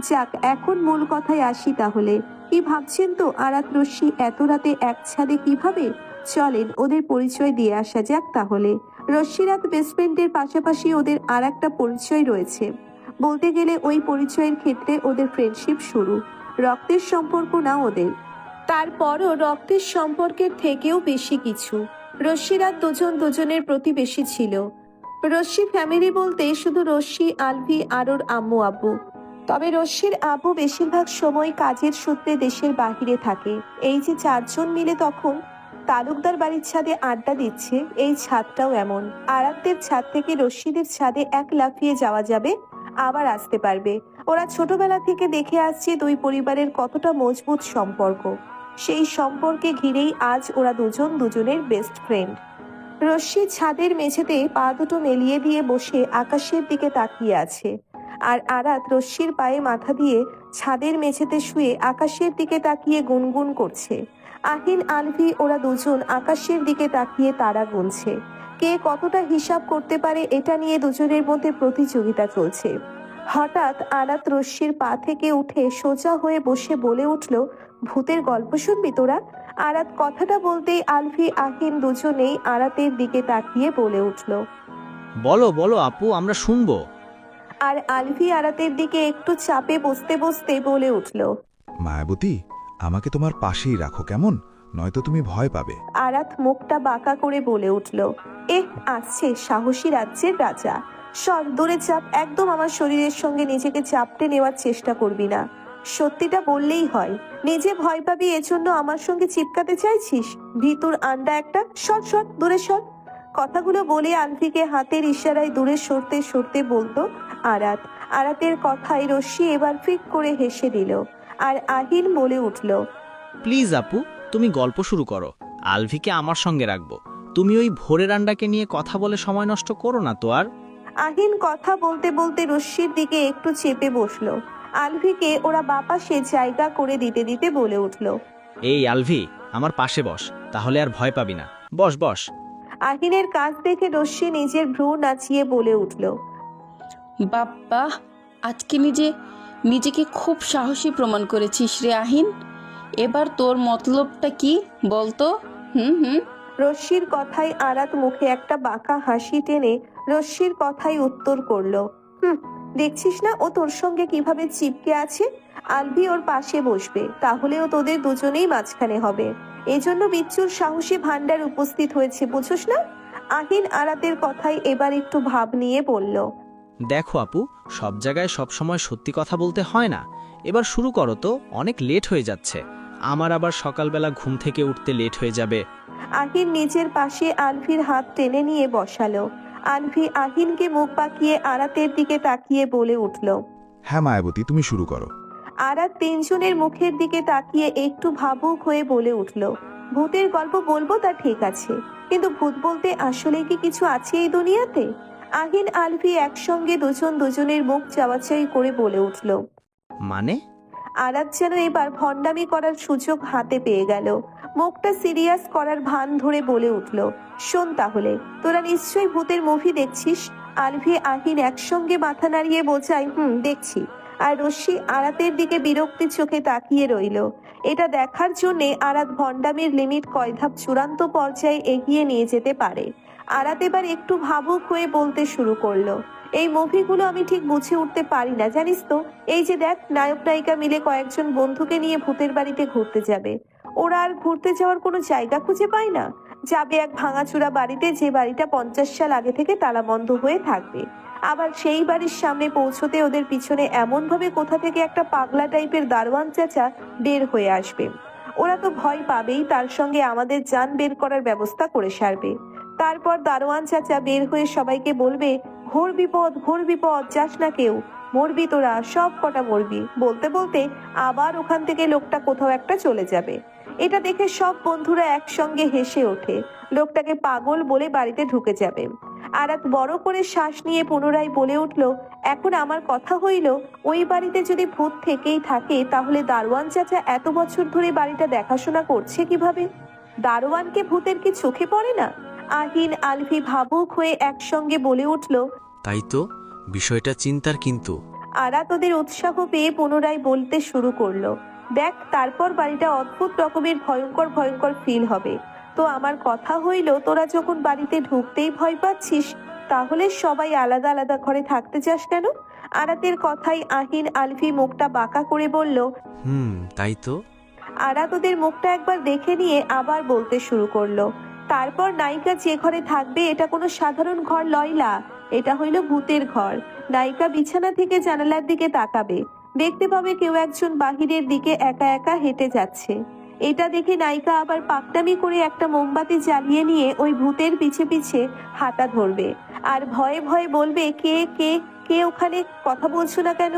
S2: যাক, এখন মূল কথায় আসি তাহলে। কি ভাবছেন তো আরাত রশ্মি এত রাতে এক ছাদে কিভাবে? চলেন ওদের পরিচয় দিয়ে আসা যাক তাহলে। রশ্মিরাত বেস্টফ্রেন্ডের পাশাপাশি ওদের আর একটা পরিচয় রয়েছে। বলতে গেলে ওই পরিচয়ের ক্ষেত্রে ওদের ফ্রেন্ডশিপ শুরু। রক্তের সম্পর্ক না ওদের, তারপরও রক্তের সম্পর্কের থেকেও বেশি কিছু। রশ্মিরাত দুজন দুজনের প্রতিবেশী ছিল। রশ্মি ফ্যামিলি বলতে শুধু রশ্মি, আলভি আর ওর আম্মু আব্বু। তবে রশ্মির আব্বু বেশিরভাগ সময় কাজের সূত্রে দেশের বাহিরে থাকে। এই যে চারজন মিলে তখন তালুকদার বাড়ির ছাদে আড্ডা দিচ্ছে, এই ছাদটাও এমন। আরাতদের ছাদ থেকে রশ্মিদের ছাদে এক লাফিয়ে যাওয়া যাবে, আবার আসতে পারবে। ওরা ছোটবেলা থেকে দেখে আসছে দুই পরিবারের কতটা মজবুত সম্পর্ক। সেই সম্পর্কে ঘিরেই আজ ওরা দুজন দুজনের বেস্ট ফ্রেন্ড। রশ্মি ছাদের মেঝেতে পা দুটো মেলিয়ে দিয়ে বসে আকাশের দিকে তাকিয়ে আছে, আর আরাত রশ্মির পায়ে মাথা দিয়ে ছাদের মেঝেতে শুয়ে আকাশের দিকে তাকিয়ে গুনগুন করছে। আহিন, আলভি ওরা দুজন আকাশের দিকে তাকিয়ে তারা গুনছে। কে কতটা হিসাব করতে পারে এটা নিয়ে দুজনের মধ্যে প্রতিযোগিতা চলছে। হঠাৎ আরাত রশ্মির পা থেকে উঠে সোজা হয়ে বসে বলে উঠল, ভূতের গল্প শুনবি তোরা? আরাত কথাটা বলতেই আলভি, আহিন দুজনেই আরাতের দিকে তাকিয়ে বলে উঠল,
S5: বলো বলো আপু, আমরা শুনবো।
S2: আর আলভি আরাতের দিকে একটু চাপে বসতে বসতে বলে উঠল,
S6: মায়াবতী, আমাকে তোমার পাশেই রাখো কেমন, নয়তো তুমি ভয় পাবে।
S2: আরাত মুখটা বাঁকা করে বলে উঠল, আসছে সাহসী রাজ্যের রাজা। সর, দূরে চাপ, একদম আমার শরীরের সঙ্গে নিজেকে চাপটে নেওয়ার চেষ্টা করবি না। সত্যিটা বললেই হয়। নিজে ভয় পাবি এজন্য আমার সঙ্গে চিপকাতে চাইছিস? ভিতুর আন্ডা একটা, সর সর, দূরে সর। কথাগুলো বলে আলভিকে হাতের ইশারায় দূরে সরতে সরতে বলতো আরাত। আরাতের কথায় রশ্মি এবার ফিক করে হেসে দিল, আর আহিন বলে উঠল,
S5: প্লিজ আপু, তুমি গল্প শুরু করো, আলভিকে আমার সঙ্গে রাখবো। তুমি ওই ভোরের আন্ডাকে নিয়ে কথা বলে সময় নষ্ট করো না তো আর।
S2: আহিন কথা বলতে বলতে রশ্মির দিকে একটু চেপে বসলো। আলভিকে ওরা বাপাসে জায়গা করে দিতে দিতে বলে উঠল,
S5: এই আলভি, আমার পাশে বস, তাহলে আর ভয় পাবি না। বস বস।
S2: আহিনের কাজ দেখে রশ্মি নিজের ভ্রু নাচিয়ে বলে উঠল,
S9: বাপ্পা, আজকে নিজেকে খুব সাহসী প্রমাণ করেছিস রে আহিন। এবার তোর মতলবটা কি বলতো? হুম।
S2: রশ্মির কথায় আরাত মুখে একটা বাঁকা হাসি টেনে রশ্মির কথাই উত্তর করলো, দেখছিস না ও তোর সঙ্গে কিভাবে চিপকে আছে? আলভি ওর পাশে বসবে, তাহলেও তোদের দুজনেই মাঝখানে হবে। এজন্য বিচ্ছুর সাহসী ভান্ডার উপস্থিত হয়েছে, বুঝোস না? আহিন আরাতের কথাই এবার একটু ভাব নিয়ে বলল,
S5: দেখো আপু, সব জায়গায় সব সময় সত্যি কথা বলতে হয় না। এবার শুরু করো তো, অনেক লেট হয়ে যাচ্ছে। আমার আবার সকালবেলা ঘুম থেকে উঠতে লেট হয়ে যাবে।
S2: আহিন নিজের পাশে আলভির হাত টেনে নিয়ে বসালো। আলভি আহিনকে মুখ বাঁকিয়ে আরাতের দিকে তাকিয়ে বলে উঠল,
S6: হ্যাঁ মায়াবতী, তুমি শুরু করো।
S2: আরাত তিনজনের মুখের দিকে তাকিয়ে একটু ভাবুক হয়ে বলে উঠল, ভূতের গল্প বলবো তা ঠিক আছে, কিন্তু ভূত বলতে আসলে কি কিছু আছে এই দুনিয়াতে? আহিন আলভি একসঙ্গে দুজনের মুখ চাওয়াচাই করে বলে উঠল।
S5: মানে?
S2: আরাত যেন এবার ভণ্ডামি করার সুযোগ হাতে পেয়ে গেল। মুখটা সিরিয়াস করার ভান ধরে বলে উঠল, শোন তাহলে, তোরা নিশ্চয়ই ভূতের মুভি দেখছিস। আলভি আহিন একসঙ্গে মাথা নাড়িয়ে বোঝায়, দেখছি। আর রশ্মি আরাতের দিকে বিরক্তি চোখে তাকিয়ে রইল। এটা দেখার জন্যে আরাত ভণ্ডামির লিমিট কয় ধাপ চূড়ান্ত পর্যায়ে এগিয়ে নিয়ে যেতে পারে। আরাত এবার একটু ভাবুক হয়ে বলতে শুরু করলো, এই মুভিগুলো আমি ঠিক বুঝে উঠতে পারি না, জানিস তো। এই যে দেখ, নায়ক নায়িকা মিলে কয়েকজন বন্ধুকে নিয়ে ভূতের বাড়িতে ঘুরতে যাবে। ওরা আর ঘুরতে যাওয়ার কোনো জায়গা খুঁজে পায় না। যাবে এক ভাঙাচুরা বাড়িতে, যে বাড়িটা 50 সাল আগে থেকে তালাবন্ধ হয়ে থাকবে। আবার সেই বাড়ির সামনে পৌঁছতে ওদের পিছনে এমন ভাবে কোথা থেকে একটা পাগলা টাইপের দারোয়ান চাচা বের হয়ে আসবে। ওরা তো ভয় পাবেই, তার সঙ্গে আমাদের জান বের করার ব্যবস্থা করে সারবে। তারপর দারোয়ান চাচা বের হয়ে সবাইকে বলবে, ঘোর বিপদ, যাস না কেউ, মরবি তোরা, সব কটা মরবি। বলতে বলতে আবার ওখান থেকে লোকটা কোথাও একটা চলে যাবে। এটা দেখে সব বন্ধুরা একসঙ্গে হেসে ওঠে। লোকটাকে পাগল বলে বাড়িতে ঢুকে যাবে। আরাত বড় করে শ্বাস নিয়ে পুনরায় বলে উঠল, এখন আমার কথা হইল, ওই বাড়িতে যদি ভূত থেকেই থাকে, তাহলে দারোয়ান চাচা এত বছর ধরে বাড়িটা দেখাশোনা করছে কিভাবে? দারোয়ানকে ভূতের কি চোখে পড়ে না? আহিন আলভি ভাবুক হয়ে একসঙ্গে বলে উঠল,
S4: তাই তো, বিষয়টা চিন্তার। কিন্তু
S2: আরাত ওদের উৎসাহ পেয়ে পুনরায় বলতে শুরু করলো, দেখ, তারপর বাড়িটা অদ্ভুত রকমের ভয়ঙ্কর ফিল হবে। তো আমার কথা হইল, তোরা যখন বাড়িতে ঢুকতেই ভয় পাচ্ছিস, তাহলে সবাই আলাদা আলাদা ঘরে থাকতে চাস কেন? আরাতের কথাই আহিন আলভি মুখটা বাঁকা করে বলল,
S4: তাই তো।
S2: আরাত ওদের মুখটা একবার দেখে নিয়ে আবার বলতে শুরু করলো, তারপর নায়িকা যে ঘরে থাকবে, এটা কোনো সাধারণ ঘর লয়লা, এটা হইল ভূতের ঘর। নায়িকা বিছানা থেকে জানালার দিকে তাকাবে, দেখতে পাবে কেউ একজন বাহিরের দিকে একা একা হেঁটে যাচ্ছে। এটা দেখে নায়িকা আবার পাকনামি করে একটা মোমবাতি জ্বালিয়ে নিয়ে ওই ভূতের পিছে পিছে হাঁটা ধরবে, আর ভয়ে ভয়ে বলবে, কে কে কে ওখানে, কথা বলছো না কেন?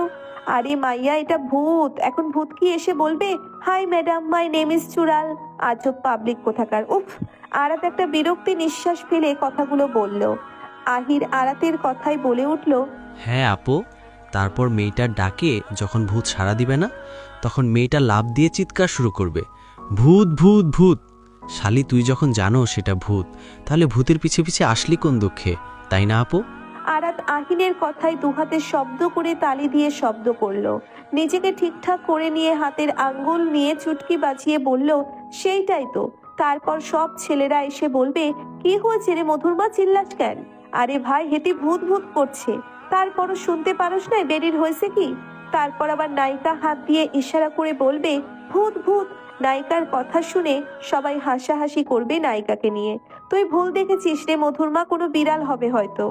S2: আরে মাইয়া, এটা ভূত। এখন ভূত কি এসে বলবে, hi madam, my name is Chural? আজব পাবলিক কোথাকার। উফ! আরাত একটা বিরক্তি নিঃশ্বাস ফেলে কথাগুলো বলল। আহির আরাতের কথাই বলে উঠল,
S4: হ্যাঁ আপু, তারপর মেয়েটার ডাকে যখন ভূত সাড়া দিবে না, তখন মেয়েটা লাফ দিয়ে চিৎকার শুরু করবে, ভূত ভূত ভূত। শালি, তুই যখন জানো সেটা ভূত, তাহলে ভূতের পিছে পিছে আসলি কোন দুঃখে, তাই না আপু?
S2: আরাত আহিনের কথায় দুহাতে শব্দ করে তালি দিয়ে শব্দ করলো। নিজেকে ঠিকঠাক করে নিয়ে হাতের আঙ্গুল নিয়ে চুটকি বাজিয়ে বলল, সেইটাই তো। তারপর সব ছেলেরা এসে বলবে, কি হয়েছে রে মধুরমা, চিল্লাস কেন? আরে ভাই, হেঁটে ভূত ভূত করছে। তারপরও শুনতে পারস না বেরির হয়েছে কি? তারপর আবার নায়িকা হাত দিয়ে ইশারা করে বলবে, ভূত ভূত। নায়িকার কথা শুনে সবাই হাসাহাসি করবে নায়িকাকে নিয়ে। তুই ভুল দেখেছিস রে মধুরমা, কোনো বিড়াল হবে হয়তো।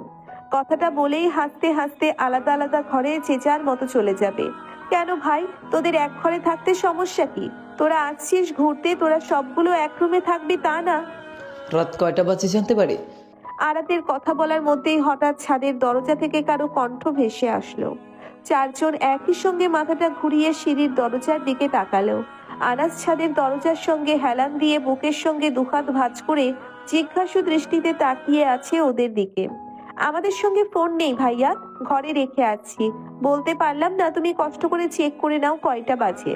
S2: কথাটা বলেই হাসতে হাসতে আলাদা আলাদা ঘরে যে যার মতো চলে যাবে। কেন ভাই, তোদের এক ঘরে থাকতে সমস্যা কি? তোরা আসছিস ঘুরতে, তোরা সবগুলো এক রুমে থাকবি তা না?
S1: রাত কয়টা বাজে জানতে পারি?
S2: আরাতের কথা বলার মধ্যেই হঠাৎ ছাদের দরজা থেকে কারো কণ্ঠ ভেসে আসলো। চারজন একই সঙ্গে মাথাটা ঘুরিয়ে সিঁড়ির দরজার দিকে তাকালো। আনাস ছাদের দরজার সঙ্গে হেলান দিয়ে বুকের সঙ্গে দুহাত ভাঁজ করে জিজ্ঞাসু দৃষ্টিতে তাকিয়ে আছে ওদের দিকে। আমাদের সঙ্গে ফোন নেই ভাইয়া, ঘরে রেখে আছি, বলতে পারলাম না, তুমি কষ্ট করে চেক করে নাও কয়টা বাজে।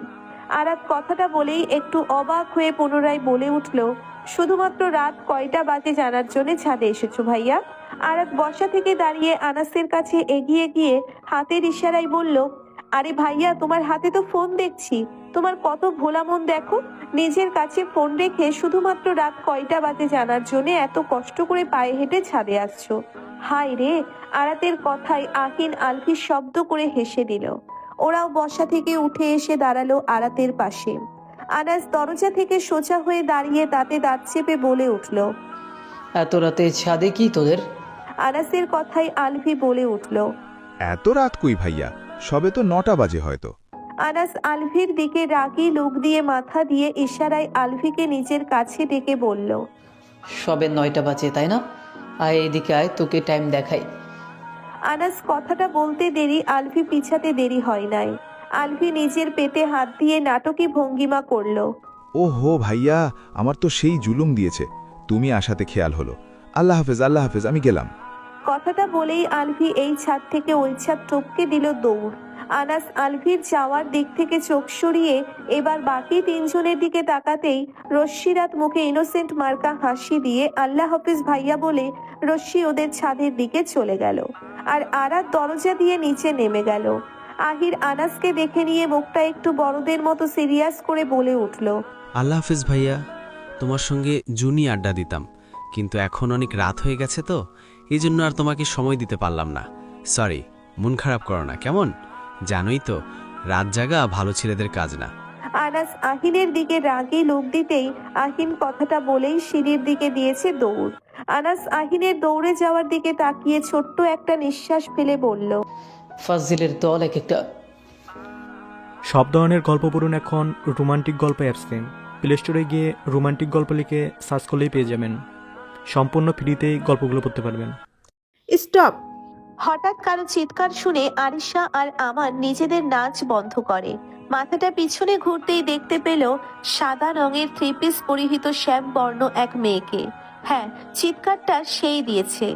S2: আরাত কথাটা বলেই একটু অবাক হয়ে পুনরায় বলে উঠল, শুধুমাত্র রাত কয়টা বাজে জানার জন্য ছাদে এসেছো ভাইয়া? আরাত বসা থেকে দাঁড়িয়ে আনাসের কাছে এগিয়ে গিয়ে হাতের ইশারায় বলল, আরে ভাইয়া, তোমার হাতে তো ফোন দেখছি, তোমার কত ভোলা মন দেখো। নিজের কাছে ফোন রেখে শুধুমাত্র রাত কয়টা বাজে জানার জন্য এত কষ্ট করে পায়ে হেঁটে ছাদে আসছো। হায় রে! আরাতের কথায় আহিন আলফি শব্দ করে হেসে দিল। ওরাও বসা থেকে উঠে এসে দাঁড়ালো আরাতের পাশে। আনাস দরজা থেকে সোজা হয়ে দাঁড়িয়ে দাঁতে দাঁত চেপে বলে উঠল,
S1: এত রাতে ছাদে কি তোদের?
S2: আনাসের কথায় আলফি বলে উঠল।
S6: এত রাত কই ভাইয়া, সবে তো 9টা বাজে হয়তো।
S2: আনাস আলভির দিকে রাগী লুক দিয়ে মাথা দিয়ে ইশারায় আলভিকে নিজের কাছে ডেকে বলল,
S1: সবে 9টা বাজে তাই না? আয় এদিকে আয়, তোকে টাইম দেখাই।
S2: আনাস কথাটা বলতে দেরি আলভি পিছাতে দেরি হয় নাই। আলভি নিজের পেটে হাত দিয়ে নাটকী ভঙ্গিমা করল।
S6: ও হো ভাইয়া, আমার তো সেই জুলুম দিয়েছে, তুমি আসাতে খেয়াল হলো। আল্লাহ হাফেজ, আল্লাহ হাফেজ, আমি গেলাম।
S2: কথাটা বলেই আলভি এই ছাদ থেকে ওই ছাদ টপকে দিল দৌড়। আনাস আলভির যাওয়ার দিক থেকে চোখ সরিয়ে এবার বাকি তিনজনের দিকে তাকাতেই রশ্মিরাত মুখে ইনোসেন্ট মার্কা হাসি দিয়ে আল্লাহ হাফিজ ভাইয়া বলে রশ্মি ওদের ছাদের দিকে চলে গেল, আর আরাত দরজা দিয়ে নিচে নেমে গেল। আহির আনাসকে দেখে নিয়ে মুখটা একটু বড়দের মতো সিরিয়াস করে বলে উঠল,
S4: আল্লাহ হাফেজ ভাইয়া, তোমার সঙ্গে জুনি আড্ডা দিতাম, কিন্তু এখন অনেক রাত হয়ে গেছে তো, এই জন্য আর তোমাকে সময় দিতে পারলাম না। সরি, মন খারাপ করো না কেমন? জানোই তো রাত জাগা ভালো ছেলেদের কাজ না।
S2: আনাস আহিনের দিকে রাগে লোক দিতেই আহিন কথাটা বলেই সিঁড়ির দিকে দিয়েছে দৌড়। আনাস আহিনের দৌড়ে যাওয়ার দিকে তাকিয়ে ছোট্ট একটা নিঃশ্বাস ফেলে বলল,
S1: ফাজিলের দল এক একটা।
S12: সব ধরনের গল্প পড়ুন এখন রোমান্টিক গল্প অ্যাপসে। প্লে স্টোরে গিয়ে রোমান্টিক গল্প লিখে সার্চ করলেই পেয়ে যাবেন। সম্পূর্ণ ফ্রিতেই গল্পগুলো পড়তে পারবেন।
S2: স্টপ! হঠাৎ কারো চিৎকার শুনে আরিশা আর আমান নিজেদের নাচ বন্ধ করে। মাথাটা পিছনে ঘুরতেই দেখতে পেল সাদা রঙের থ্রি পিস পরিহিত শ্যাম বর্ণ এক মেয়েকে। হ্যাঁ, চিৎকারটা সেই দিয়েছে।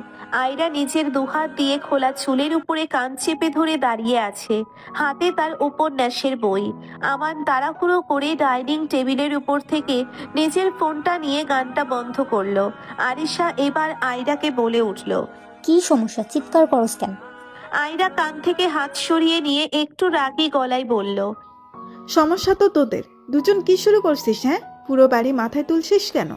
S2: আয়রা নিজের দুহাত দিয়ে খোলা চুলের উপরে কান চেপে ধরে দাঁড়িয়ে আছে, হাতে তার উপন্যাসের বই। আমান তাড়াহুড়ো করে ডাইনিং টেবিলের উপর থেকে নিজের ফোনটা নিয়ে গানটা বন্ধ করলো। আরিশা এবার আয়রাকে বলে উঠল,
S14: কি সমস্যা, চিৎকার করস কেন?
S2: আয়রা কান থেকে হাত সরিয়ে নিয়ে একটু রাগী গলায় বলল,
S15: সমস্যা তো তোদের দুজন, কি শুরু করছিস? হ্যাঁ, পুরো বাড়ি মাথায় তুলছিস কেন?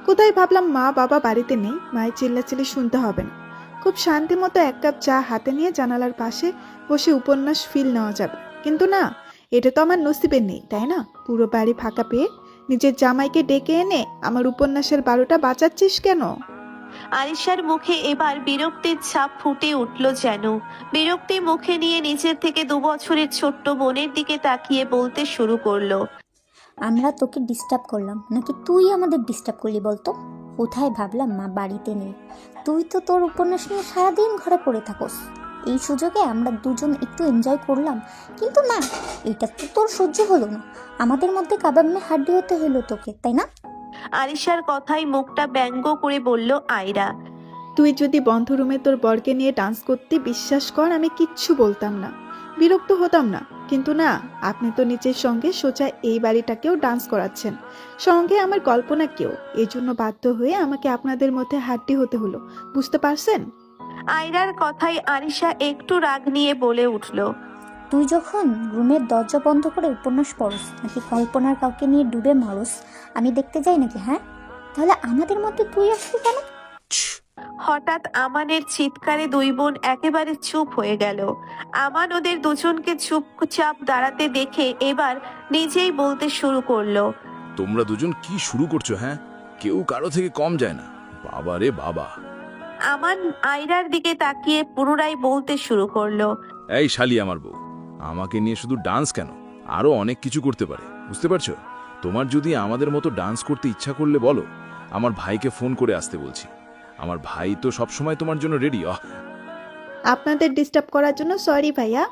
S15: কোথায় ভাবলাম মা বাবা বাড়িতে নেই, মায়ের চিল্লাচিল্লি শুনতে হবে না, খুব শান্তি মতো এক কাপ চা হাতে নিয়ে জানালার পাশে বসে উপন্যাস ফিল নেওয়া যাবে। কিন্তু না, এটা তো আমার নসিবে নেই, তাই না? পুরো বাড়ি ফাঁকা পেয়ে নিজের জামাইকে ডেকে এনে আমার উপন্যাসের 12টা বাঁচাচ্ছিস কেন?
S2: আরিশার মুখে এবার বিরক্তির ছাপ ফুটে উঠল যেন। বিরক্তি মুখে নিয়ে নিজের থেকে 2 বছরের ছোট্ট বোনের দিকে তাকিয়ে বলতে শুরু করলো,
S14: আমরা তোকে ডিস্টার্ব করলাম নাকি তুই আমাদের ডিস্টার্ব করলি বলতো? কোথায় ভাবলাম মা বাড়িতে নেই, তুই তো তোর উপন্যাস নিয়ে সারাদিন ঘরে পড়ে থাকোস। এই সুযোগে আমরা দুজন একটু এনজয় করলাম, কিন্তু না, এটা তো তোর সহ্য হলো না। আমাদের মধ্যে কাবাব মে হাড্ডি হতে হলো তোকে, তাই না?
S2: আরিশার কথায় মুখটা ব্যঙ্গ করে বলল আয়রা,
S15: তুই যদি বন্ধ রুমে তোর বরকে নিয়ে ডান্স করতে, বিশ্বাস কর আমি কিচ্ছু বলতাম না, বিরক্ত হতাম না। কিন্তু না, আপনি তো নিজের সঙ্গে সোজা এই বাড়িটাকেও ডান্স করাচ্ছেন, সঙ্গে আমার কল্পনা কেউ। এই জন্য বাধ্য হয়ে আমাকে আপনাদের মধ্যে হাড্ডি হতে হলো, বুঝতে পারছেন?
S2: আয়রার কথায় আরিশা একটু রাগ নিয়ে বলে উঠল,
S14: তুই যখন রুমের দরজা বন্ধ করে উপন্যাস পড়স নাকি কল্পনার কাউকে নিয়ে ডুবে মারস, আমি দেখতে যাই নাকি? হ্যাঁ, তাহলে আমাদের মধ্যে তুই আসবি কেন?
S2: হঠাৎ আমানের চিৎকারে 2 বোন একেবারে চুপ হয়ে গেল। আমান ওদের দুজনকে চুপচাপ দাঁড়াতে দেখে এবার নিজেই বলতে শুরু করলো,
S16: তোমরা দুজন কি শুরু করছো? হ্যাঁ, কেউ কারো থেকে কম যায় না। বাবা রে বাবা!
S2: আমান আয়রার দিকে তাকিয়ে পুনরায় বলতে শুরু করলো,
S16: এই শালি আমার বউ, আমাকে নিয়ে শুধু ডান্স কেন, আরো অনেক কিছু করতে পারে, বুঝতে পারছো? তোমার যদি আমাদের মতো ডান্স করতে ইচ্ছা করলে বলো, আমার ভাইকে ফোন করে আসতে বলছি। আমার ভাই তো সবসময় তোমার জন্য রেডি।
S15: আপনাদের ডিস্টার্ব করার জন্য সরি ভাইয়া।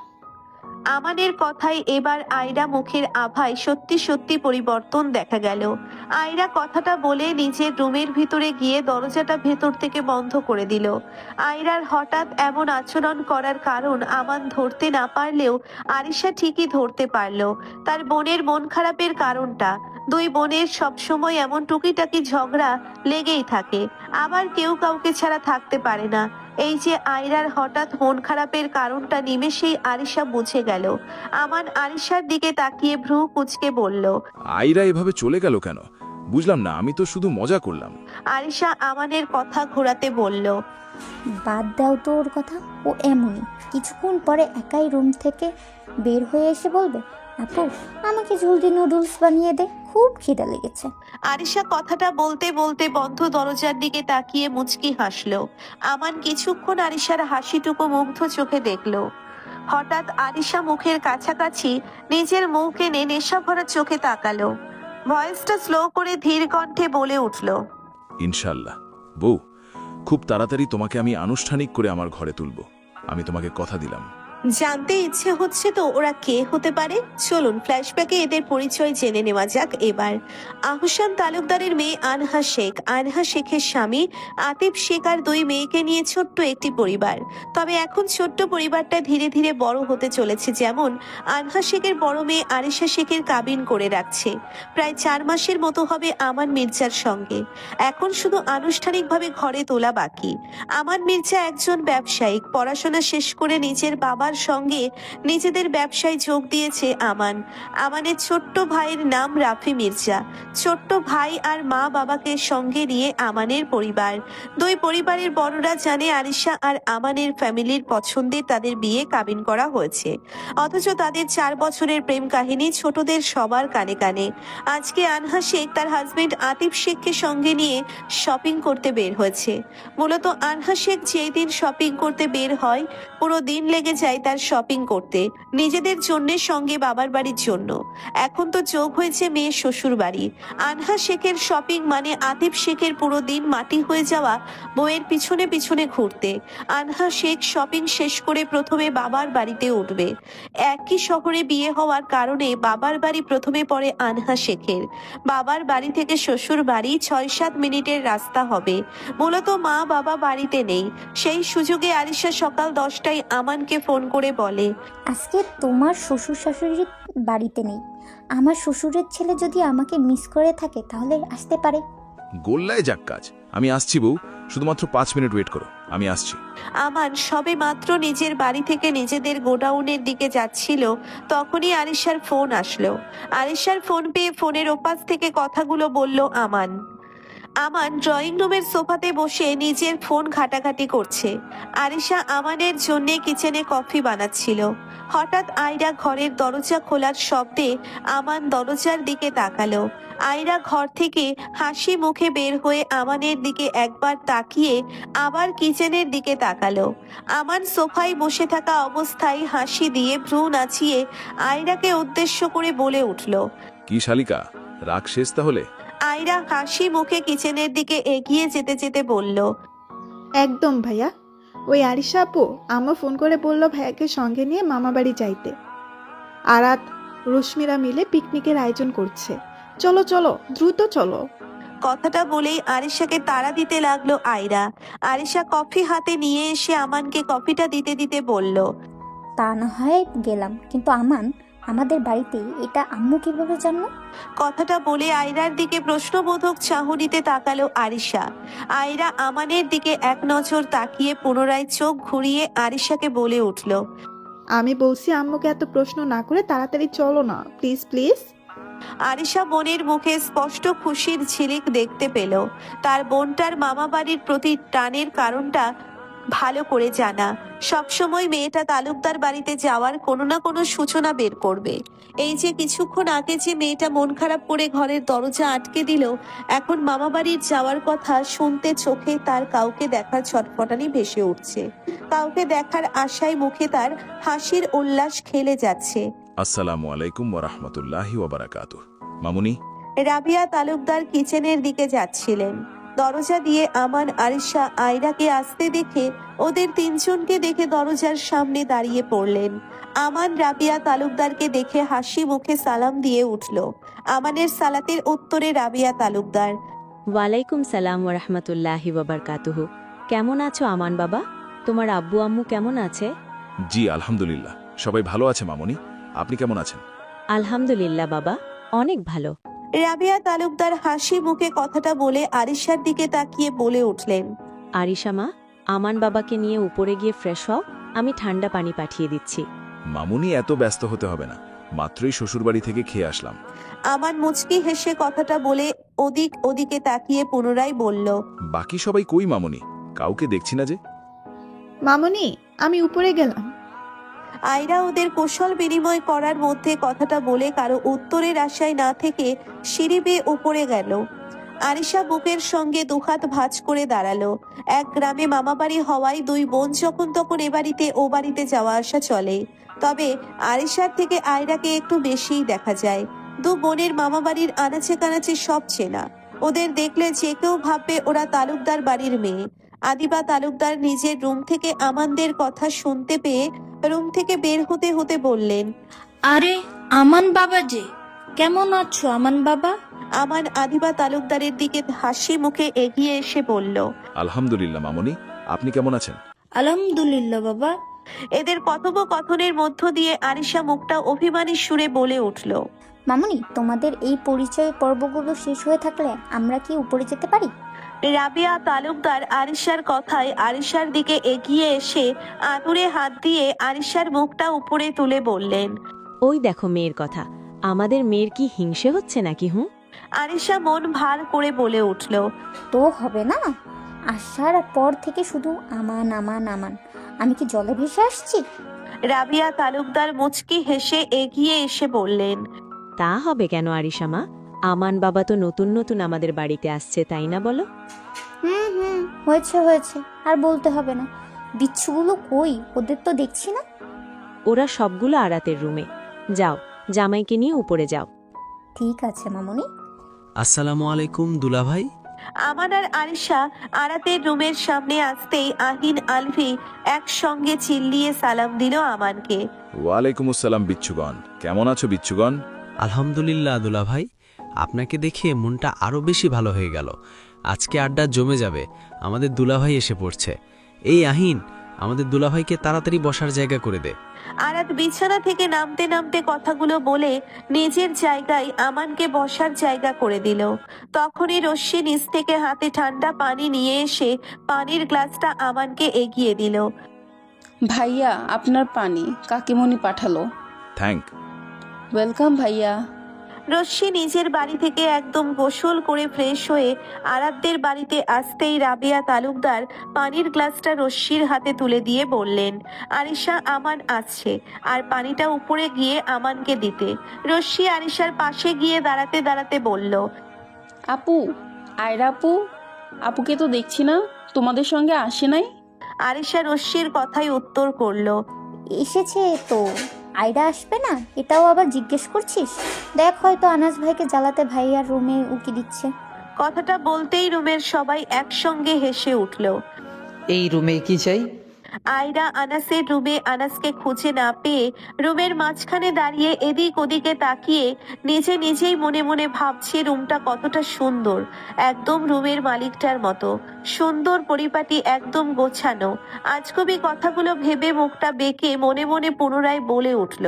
S2: আমানের কথায় এবার আয়রা মুখের আভায় সত্যি সত্যি পরিবর্তন দেখা গেল। আয়রা কথাটা বলে নিজের রুমের ভিতরে গিয়ে দরজাটা ভেতর থেকে বন্ধ করে দিল। আয়রার হঠাৎ এমন আচরণ করার কারণ আমান ধরতে না পারলেও আরিশা ঠিকই ধরতে পারল। তার বোনের মন খারাপের কারণটা। দুই বোনের সবসময় এমন টুকিটাকি ঝগড়া লেগেই থাকে, আবার কেউ কাউকে ছাড়া থাকতে পারে না। এই যে আয়রার হঠাৎ মন খারাপের কারণটা নিমেষেই আরিশা বুঝে গেল। আমান আরিশার দিকে তাকিয়ে ভ্রু কুঁচকে বলল,
S16: আইরা এভাবে চলে গেল কেন? বুঝলাম না, আমি তো শুধু মজা করলাম।
S2: আরিশা আমানের কথা ঘোরাতে বলল,
S14: বাদ দাও তো ওর কথা, ও এমনই। কিছুক্ষণ পরে একাই রুম থেকে বের হয়ে এসে বলবে, আপু আমাকে জলদি নুডলস বানিয়ে দে, খুব খিদে লেগেছে।
S2: আরিশা কথাটা বলতে বলতে বন্ধ দরজার দিকে তাকিয়ে মুচকি হাসলো। আমান কিছুক্ষণ আরিশার হাসিটুকু মুগ্ধ চোখে দেখলো। হঠাৎ আরিশা মুখের কাছাকাছি নিজের মুখ এনে নেশা ভরা চোখে তাকালো। ভয়েসটা স্লো করে ধীর কণ্ঠে বলে উঠল,
S16: ইনশাল্লাহ বউ, খুব তাড়াতাড়ি তোমাকে আমি আনুষ্ঠানিক করে আমার ঘরে তুলব। আমি তোমাকে কথা দিলাম।
S2: জানতে ইচ্ছে হচ্ছে তো ওরা কে হতে পারে? চলুন ফ্ল্যাশব্যাকে এদের পরিচয় জেনে নেওয়া যাক এবার। আহসান তালুকদারের মেয়ে আনহা শেখ, আনহা শেখের স্বামী আতিফ শেখ আর দুই মেয়েকে নিয়ে ছোট্ট একটি পরিবার। তবে এখন ছোট্ট পরিবারটা ধীরে ধীরে বড় হতে চলেছে। যেমন আনহা শেখের বড় মেয়ে আরিশা শেখের কাবিন করে রাখছে, প্রায় 4 মাসের মতো হবে আমান মির্জার সঙ্গে। এখন শুধু আনুষ্ঠানিকভাবে ঘরে তোলা বাকি। আমান মির্জা একজন ব্যবসায়িক, পড়াশোনা শেষ করে নিজের বাবার সঙ্গে নিজেদের ব্যবসায় যোগ দিয়েছে আমান। আমানের ছোট্ট ভাইয়ের নাম রাফি মির্জা। ছোট্ট ভাই আর মা বাবাকে সঙ্গে নিয়ে আমানের পরিবার। দুই পরিবারের বড়রা জানে আরিশা আর আমানের ফ্যামিলির পছন্দে তাদের বিয়ে কাবিন করা হয়েছে, অথচ তাদের 4 বছরের প্রেম কাহিনী ছোটদের সবার কানে কানে। আজকে আনহা শেখ তার হাজবেন্ড আতিফ শেখকে সঙ্গে নিয়ে শপিং করতে বের হয়েছে। মূলত আনহা শেখ যেই দিন শপিং করতে বের হয় পুরো দিন লেগে যায় তার শপিং করতে, নিজেদের জন্য সঙ্গে বাবার বাড়ির জন্য। এখন তো যোগ হয়েছে মেয়ের শ্বশুর বাড়ি। আনহা শেখের শপিং মানে আতিফ শেখের পুরো দিন মাটি হয়ে যাওয়া বউয়ের পিছনে পিছনে ঘুরতে। আনহা শেখ শপিং শেষ করে প্রথমে বাবার বাড়িতে উঠবে। একই শহরে বিয়ে হওয়ার কারণে বাবার বাড়ি প্রথমে পড়ে আনহা শেখের। বাবার বাড়ি থেকে শ্বশুর বাড়ি 6-7 মিনিটের রাস্তা হবে। মূলত মা বাবা বাড়িতে নেই, সেই সুযোগে আরিশা সকাল 10টায় আমানকে ফোন করে বলে,
S14: আজকে তোমার শ্বশুর শাশুড়ি বাড়িতে নেই, আমার শ্বশুরের ছেলে যদি আমাকে মিস করে থাকে তাহলে আসতে পারে।
S16: গোল্লায় যাক কাজ। আমি আসছি বউ, শুধুমাত্র 5 মিনিট ওয়েট করো, আমি আসছি।
S2: আমান সবে মাত্র নিজের বাড়ি থেকে নিজেদের গোডাউনের দিকে যাচ্ছিল, তখনই আরিশার ফোন আসলো। আরিশার ফোন পেয়ে ফোনের ওপাশ থেকে কথাগুলো বলল আমান। আমান ড্রয়িং রুমের সোফাতে বসে নিজের ফোন ঘাটাঘাটি করছে। আরিশা আমানের জন্য কিচেনে কফি বানাচ্ছিল। হঠাৎ আয়রা ঘরের দরজা খোলার শব্দে আমান দরজার দিকে তাকালো। আয়রা ঘর থেকে হাসি মুখে বের হয়ে আমানের দিকে একবার তাকিয়ে আবার কিচেনের দিকে তাকালো। আমান সোফায় বসে থাকা অবস্থায় হাসি দিয়ে ভ্রু নাচিয়ে আয়রাকে উদ্দেশ্য করে বলে উঠল,
S16: কি শালিকা, রাগ শেষ তাহলে?
S2: আয়রা হাসি মুখে কিচেনের দিকে এগিয়ে যেতে যেতে বলল,
S15: একদম ভাইয়া। ওই আরিশা আপু আমা ফোন করে বলল ভাইয়াকে সঙ্গে নিয়ে মামা বাড়ি যাইতে। আরাত রশ্মিরা মিলে পিকনিকের আয়োজন করছে, চলো চলো দ্রুত চলো।
S2: কথাটা বলেই আরিশাকে তাড়া দিতে লাগলো আয়রা। আরিশা কফি হাতে নিয়ে এসে আমানকে কফিটা দিতে দিতে বলল,
S14: তা না হয় গেলাম, কিন্তু আমান আমাদের বাড়িতে এটা আম্মু কিভাবে জানলো?
S2: কথাটা বলে আয়রার দিকে প্রশ্নবোধক চাহনিতে তাকালো আরিশা। আয়রা আমানের দিকে এক নজর তাকিয়ে পুনরায় চোখ ঘুরিয়ে আরিশাকে বলে উঠল,
S15: আমি বলছি আম্মুকে এত প্রশ্ন না করে তাড়াতাড়ি চলো না, প্লিজ প্লিজ।
S2: আরিশা বোনের মুখে স্পষ্ট খুশির ঝিলিক দেখতে পেল। তার বোনটার মামা বাড়ির প্রতি টানের কারণটা ভালো করে জানা। সবসময় মেয়েটা তালুকদার বাড়িতে যাওয়ার কোনো না কোনো সূচনা বের করবে। এই যে কিছুক্ষণ আগে যে মেয়েটা মন খারাপ করে ঘরের দরজা আটকে দিল, এখন মামা বাড়ির যাওয়ার কথা শুনতে চোখে তার কাউকে দেখার ছটফটানি ভেসে উঠছে। কাউকে দেখার আশায় মুখে তার হাসির উল্লাস খেলে যাচ্ছে।
S16: আসসালামু আলাইকুম ওয়া রাহমাতুল্লাহি ওয়া বারাকাতুহু। মামুনি।
S2: রাবিয়া তালুকদার কিচেনের দিকে যাচ্ছিলেন। দরজা দিয়ে আমান, আরিশা, আয়রাকে আসতে দেখে ওদের তিনজনকে দেখে দরজার সামনে দাঁড়িয়ে পড়লেন। আমান রাবিয়া তালুকদারকে দেখে হাসি মুখে সালাম দিয়ে উঠল। আমানের সালাতের উত্তরে রাবিয়া তালুকদার,
S7: ওয়ালাইকুম সালাম ওয়া রাহমাতুল্লাহি ওয়া বারাকাতুহু। কেমন আছো আমান বাবা? তোমার আব্বু আম্মু কেমন আছে?
S16: জি আলহামদুলিল্লাহ, সবাই ভালো আছে মামনি। আপনি কেমন আছেন?
S7: আলহামদুলিল্লাহ বাবা, অনেক ভালো।
S2: রাবিয়া তালুকদার হাসি মুখে কথাটা বলে আরিশার দিকে তাকিয়ে বলে উঠলেন,
S7: আরিশা মা, আমান বাবাকে নিয়ে উপরে গিয়ে ফ্রেশ হও, আমি ঠান্ডা পানি পাঠিয়ে দিচ্ছি।
S16: মামুনি এত ব্যস্ত হতে হবে না, মাত্রই শ্বশুরবাড়ি থেকে খেয়ে আসলাম।
S2: আমান মুচকি হেসে কথাটা বলে ওদিকে তাকিয়ে পুনরায় বলল,
S16: বাকি সবাই কই মামুনি? কাউকে দেখছি না যে।
S15: মামুনি, আমি উপরে গেলাম।
S2: আয়রা ওদের কৌশল বিনিময় করার মধ্যে কথাটা বলে কারো উত্তরের আশায় না থেকে সিঁড়ি বেয়ে উপরে গেল। আরিশা বুকের সঙ্গে দুহাত ভাঁজ করে দাঁড়ালো। এক গ্রামে মামাবাড়ি হওয়ায় দুই বোন যখন তখন এ বাড়িতে ও বাড়িতে যাওয়া আসা চলে। তবে আরিশার থেকে আয়রাকে একটু বেশিই দেখা যায়। দু বোনের মামাবাড়ির আনাচে কানাচে সব চেনা। ওদের দেখলে যে কেউ ভাববে ওরা তালুকদার বাড়ির মেয়ে। আদিবা তালুকদার নিজের রুম থেকে আমানদের কথা শুনতে পেয়ে রুম থেকে বের হতে হতে বললেন,
S3: আরে আমান বাবা যে, কেমন আছো আমান বাবা?
S2: আমান আদিবা তালুকদারের দিকে হাসি মুখে এগিয়ে এসে বলল,
S16: আলহামদুলিল্লাহ মামনি, আপনি কেমন আছেন?
S3: আলহামদুলিল্লাহ বাবা।
S2: এদের কথোপকথনের মধ্য দিয়ে আরিশা মুখটা অভিমানী সুরে বলে উঠল,
S14: মামুনি, তোমাদের এই পরিচয় পর্বগুলো শেষ হয়ে থাকলে আমরা কি উপরে যেতে পারি?
S2: রাবিয়া তালুকদার আরিশার কথায় আরিশার দিকে এগিয়ে এসে আদুরে হাত দিয়ে আরিশার মুখটা উপরে তুলে বললেন,
S7: ওই দেখো মেয়ের কথা, আমাদের মেয়ের কি হিংসে হচ্ছে নাকি?
S2: আরিশা মন ভার করে বলে উঠল,
S14: তো হবে না, আসার পর থেকে শুধু আমান আমান আমান। আমি কি জলে ভেসে আসছি?
S2: রাবিয়া তালুকদার মুচকি হেসে এগিয়ে এসে বললেন,
S7: তা হবে কেন আরিশা মা? আমান বাবা তো নতুন নতুন আমাদের বাড়িতে আসছে, তাই না বলো?
S14: হুম, হয়েছে, আর বলতে হবে না। বিচ্ছুগুলো কই? ওদের তো দেখছি না।
S7: ওরা সবগুলো আরাতের রুমে। যাও, জামাইকে নিয়ে উপরে যাও।
S14: ঠিক আছে মামুনি।
S5: আসসালামু আলাইকুম দুলাভাই।
S2: আমান আর আরিশা আরাতের রুমের সামনে আসতেই আহিন আলভি একসঙ্গে চিল্লিয়ে সালাম দিল আমানকে।
S16: ওয়ালাইকুম আসসালাম বিচ্ছুগণ, কেমন আছো বিচ্ছুগণ?
S5: আলহামদুলিল্লাহ দুলাভাই, আপনাকে দেখে মনটা আরো বেশি ভালো হয়ে গেল। আজকে আড্ডা জমে যাবে, আমাদের দুলাভাই এসে পড়ছে। এই আহিন, আমাদের দুলাভাইকে তাড়াতাড়ি বসার জায়গা করে দে।
S2: আরাত বিছানা থেকে নামতে নামতে কথাগুলো বলে নিজের জায়গায় আমানকে বসার জায়গা করে দিল। তখনই রশ্মি নিচ থেকে হাতে ঠান্ডা পানি নিয়ে এসে পানির গ্লাসটা আমানকে এগিয়ে দিল।
S9: ভাইয়া, আপনার পানি কাকিমণি পাঠালো।
S16: থ্যাংক।
S9: ওয়েলকাম ভাইয়া।
S2: রশ্মি নিজের বাড়ি থেকে একদম গোসল করে ফ্রেশ হয়ে আরাতদের বাড়িতে আসতেই রাবিয়া তালুকদার পানির গ্লাসটা রশ্মির হাতে তুলে দিয়ে বললেন, আরিশা, আমান আসছে, আর পানিটা উপরে গিয়ে আমানকে দিতে। রশ্মি আরিশার পাশে গিয়ে দাঁড়াতে দাঁড়াতে বলল,
S9: আপু, আয়রা আপু, আপুকে তো দেখছি না, তোমাদের সঙ্গে আসে নাই?
S2: আরিশা রশ্মির কথাই উত্তর করলো,
S14: এসেছে তো। আয়রা আসবে না এটাও আবার জিজ্ঞেস করছিস? দেখ, হয়তো আনাস ভাইকে জ্বালাতে ভাইয়ার রুমে উকি দিচ্ছে।
S2: কথাটা বলতেই রুমের সবাই একসঙ্গে হেসে উঠল।
S1: এই রুমে কি চাই?
S2: আয়রা আনাসের রুমে আনাসকে খুঁজে না পেয়ে রুমের মাঝখানে দাঁড়িয়ে এদিক ওদিকে তাকিয়ে নিজেই মনে মনে ভাবছে রুমটা কতটা সুন্দর, একদম রুমের মালিকটার মতো সুন্দর, পরিপাটি, একদম গোছানো। আজকবি কথাগুলো ভেবে মুখটা বেঁকে মনে মনে পুনরায় বলে উঠল,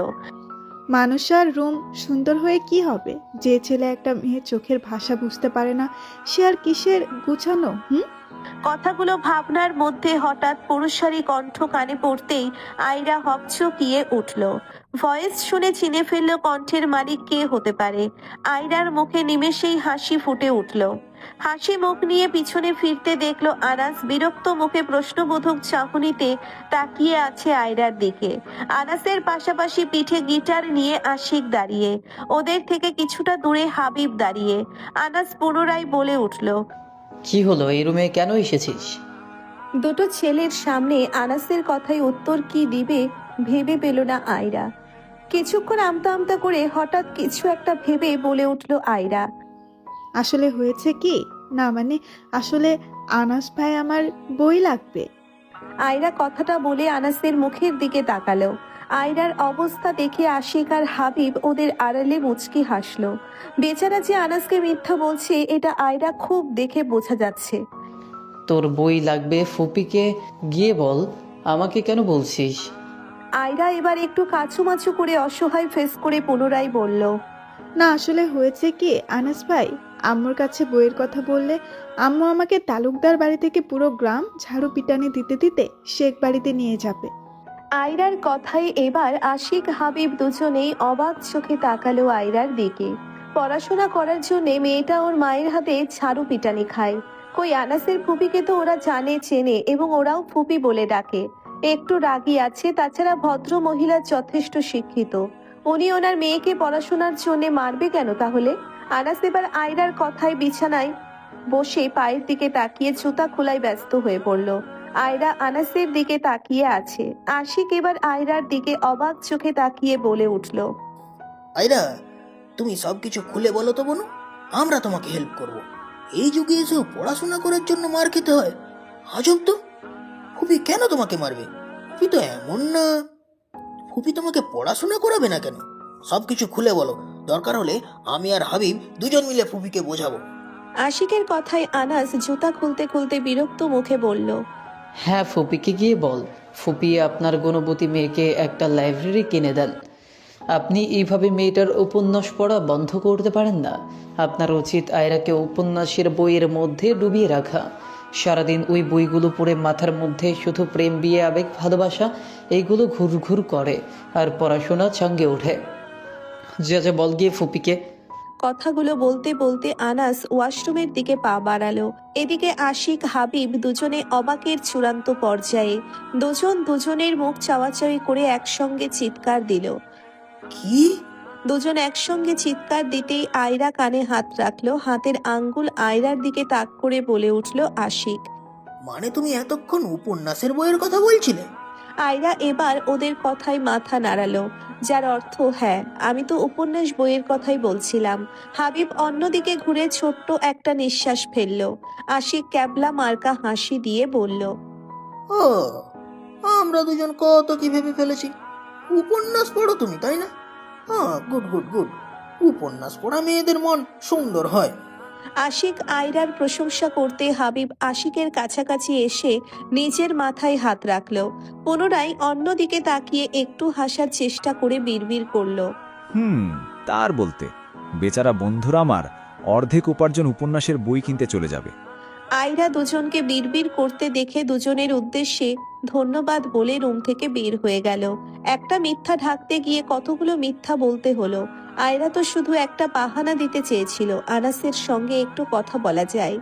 S15: মানুষের রুম সুন্দর হয়ে কি হবে? যে ছেলে একটা মেয়ের চোখের ভাষা বুঝতে পারে না, সে আর কিসের গুছানো?
S2: কথাগুলো ভাবনার মধ্যে হঠাৎ পুরুষালী কণ্ঠ কানে পড়তেই আয়রা হকচকিয়ে উঠল। ভয়েস শুনে চিনে ফেলল কণ্ঠের মালিক কে হতে পারে। আয়রার মুখে নিমেষেই হাসি ফুটে উঠল। হাসি মুখ নিয়ে পিছনে ফিরতে দেখলো আনাস বিরক্ত মুখে প্রশ্নবোধক চাহনিতে তাকিয়ে আছে আয়রার দিকে। আনাসের পাশাপাশি পিঠে গিটার নিয়ে আশিক দাঁড়িয়ে, ওদের থেকে কিছুটা দূরে হাবিব দাঁড়িয়ে। আনাস পুনরায় বলে উঠল,
S1: কি হলো, এই রুমে কেন এসেছিস?
S2: দুটো ছেলের সামনে আনাসের কথায় উত্তর কি দিবে ভেবে পেল না আয়রা। কিছুক্ষণ আমতা করে হঠাৎ কিছু একটা ভেবে বলে উঠল আয়রা,
S15: আসলে হয়েছে কি, না মানে আসলে আনাস ভাই আমার বই লাগবে।
S2: আয়রা কথাটা বলে আনাসের মুখের দিকে তাকালো। আয়রার অবস্থা দেখে আশিক আর হাবিব ওদের আড়ালে মুচকি হাসলো। বেচারা যে আনাসকে মিথ্যা বলছে এটা আয়রা খুব দেখে বোঝা যাচ্ছে।
S1: তোর বই লাগবে ফুপিকে গিয়ে বল, আমাকে কেন বলছিস?
S2: আয়রা এবার একটু কাছুমাছু করে অসহায় ফেস করে পুনরায় বলল,
S15: না আসলে হয়েছে কি আনাস ভাই, আম্মুর কাছে বইয়ের কথা বললে আম্মু আমাকে তালুকদার বাড়ি থেকে পুরো গ্রাম ঝাড়ু পিটানি দিতে দিতে শেখ বাড়িতে নিয়ে যাবে।
S2: আয়রার কথায় এবার আশিক হাবিব দুজনেই অবাক চোখে তাকালো আয়রার দিকে। পড়াশোনা করার জন্য মেয়েটা ওর মায়ের হাতে ঝাড়ু পিটানি খায়। কই আনাসের ফুপিকে তো ওরা জানে চেনে এবং ওরাও ফুপি বলে ডাকে। একটু রাগী আছে, তাছাড়া ভদ্র মহিলা যথেষ্ট শিক্ষিত। উনি ওনার মেয়েকে পড়াশোনার জন্য মারবে কেন তাহলে? আনাস এবার আয়রার কথায় বিছানায় বসে পায়ের দিকে তাকিয়ে জুতা খোলায় ব্যস্ত হয়ে পড়ল। আয়রা আনাসের দিকে তাকিয়ে আছে। আশিক এবার আয়রার দিকে অবাক চোখে তাকিয়ে বলে উঠল,
S13: আয়রা, তুমি সবকিছু খুলে বলো তো বোন, আমরা তোমাকে হেল্প করব। এই যুগে এসেও পড়াশোনা করার জন্য মার খেতে হয়, আজব তো। ফুপি কেন তোমাকে মারবে? ফুপি তো এমন না। ফুপি তোমাকে পড়াশোনা করাবে না কেন? সবকিছু খুলে বলো, দরকার হলে আমি আর হাবিব দুজন মিলে ফুপিকে বোঝাবো।
S2: আশিকের কথায় আনাস জুতা খুলতে খুলতে বিরক্ত মুখে বলল,
S1: হ্যাঁ, ফুপিকে গিয়ে বল, ফুপি আপনার গুণবতী মেয়েকে একটা লাইব্রেরি কিনে দেন। আপনি এইভাবে মেয়েটার উপন্যাস পড়া বন্ধ করতে পারেন না? আপনার উচিত আয়রাকে উপন্যাসের বইয়ের মধ্যে ডুবিয়ে রাখা। সারাদিন ওই বইগুলো পড়ে মাথার মধ্যে শুধু প্রেম, বিয়ে, আবেগ, ভালোবাসা এইগুলো ঘুরঘুর করে আর পড়াশোনা চাঙ্গে ওঠে। যা বল গিয়ে ফুপিকে।
S2: কথাগুলো বলতে বলতে আনাস ওয়াশরুমের দিকে পা বাড়ালো। এদিকে আশিক হাবিব দুজনে অবাকের চূড়ান্ত পর্যায়ে। দুজনের মুখ চাওয়াচাওয়ি করে একসঙ্গে চিৎকার দিল।
S13: কি?
S2: দুজন একসঙ্গে চিৎকার দিতেই আয়রা কানে হাত রাখলো। হাতের আঙ্গুল আয়রার দিকে তাক করে বলে উঠল আশিক,
S13: মানে তুমি এতক্ষণ উপন্যাসের বইয়ের কথা বলছিলে?
S2: আয়রা এবার ওদের কথায় মাথা নাড়ালো, যার অর্থ হ্যাঁ, আমি তো উপন্যাস বইয়ের কথাই বলছিলাম। হাবিব অন্যদিকে ঘুরে ছোট্ট একটা নিঃশ্বাস ফেলল। আশিক ক্যাবলা মার্কা হাসি দিয়ে বলল,
S13: ও, আমরা দুজন কত কি ভেবে ফেলেছি। উপন্যাস পড়ো তুমি, তাই না? হ্যাঁ, গুড গুড গুড। উপন্যাস পড়া মেয়েদের মন সুন্দর হয়।
S2: আশিক আয়রার প্রশংসা করতে হাবিব আশিকের কাছাকাছি এসে নিজের মাথায় হাত রাখলো। পুনরায় অন্যদিকে তাকিয়ে একটু হাসার চেষ্টা করে বিড়বিড় করলো,
S17: তার বলতে বেচারা বন্ধুরা আমার অর্ধেক উপার্জন উপন্যাসের বই কিনতে চলে যাবে।
S2: আয়রা দুজনকে বিড়বিড় করতে দেখে দুজনের উদ্দেশ্যে ধন্যবাদ বলে রুম থেকে বের হয়ে গেল। একটা মিথ্যা ঢাকতে গিয়ে কতগুলো মিথ্যা বলতে হলো। আয়রা তো শুধু একটা বাহানা দিতে চেয়েছিল আনাসের সঙ্গে একটু কথা বলা যায়।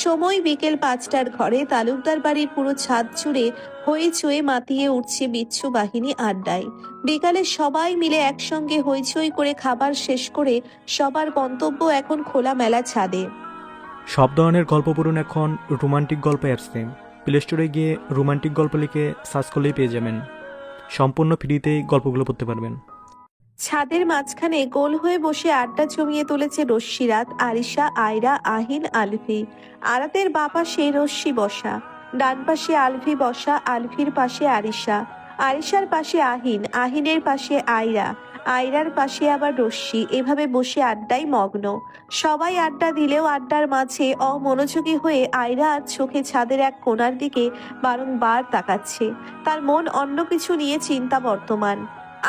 S2: সময় বিকেল 5টার। ঘরে তালুকদার বাড়ির পুরো ছাদ জুড়ে হইচই মাতিয়ে উঠছে বিচ্ছু বাহিনী আড্ডায়। বিকালে সবাই মিলে একসঙ্গে হইচই করে খাবার শেষ করে সবার গন্তব্য এখন খোলামেলা ছাদে।
S12: সব ধরনের গল্প পড়ুন এখন রোমান্টিক গল্প অ্যাপসে। প্লে স্টোরে গিয়ে রোমান্টিক গল্প লিখে সার্চ করলেই পেয়ে যাবেন। সম্পূর্ণ ফ্রিতেই গল্পগুলো পড়তে পারবেন।
S2: ছাদের মাঝখানে গোল হয়ে বসে আড্ডা জমিয়ে তুলেছে রশ্মিরাত, আরিশা, আয়রা, আহিন, আলভি। আরাতের বাঁ পাশে রশ্মি বসা, ডান পাশে আলভি বসা, আলভির পাশে আরিশা, আরিশার পাশে আহিন, আহিনের পাশে আয়রা, আয়রার পাশে আবার রশ্মি। এভাবে বসে আড্ডায় মগ্ন। সবাই আড্ডা দিলেও আড্ডার মাঝে অমনোযোগী হয়ে আয়রা আর চোখে ছাদের এক কোণার দিকে বারংবার তাকাচ্ছে। তার মন অন্য কিছু নিয়ে চিন্তা বর্তমান।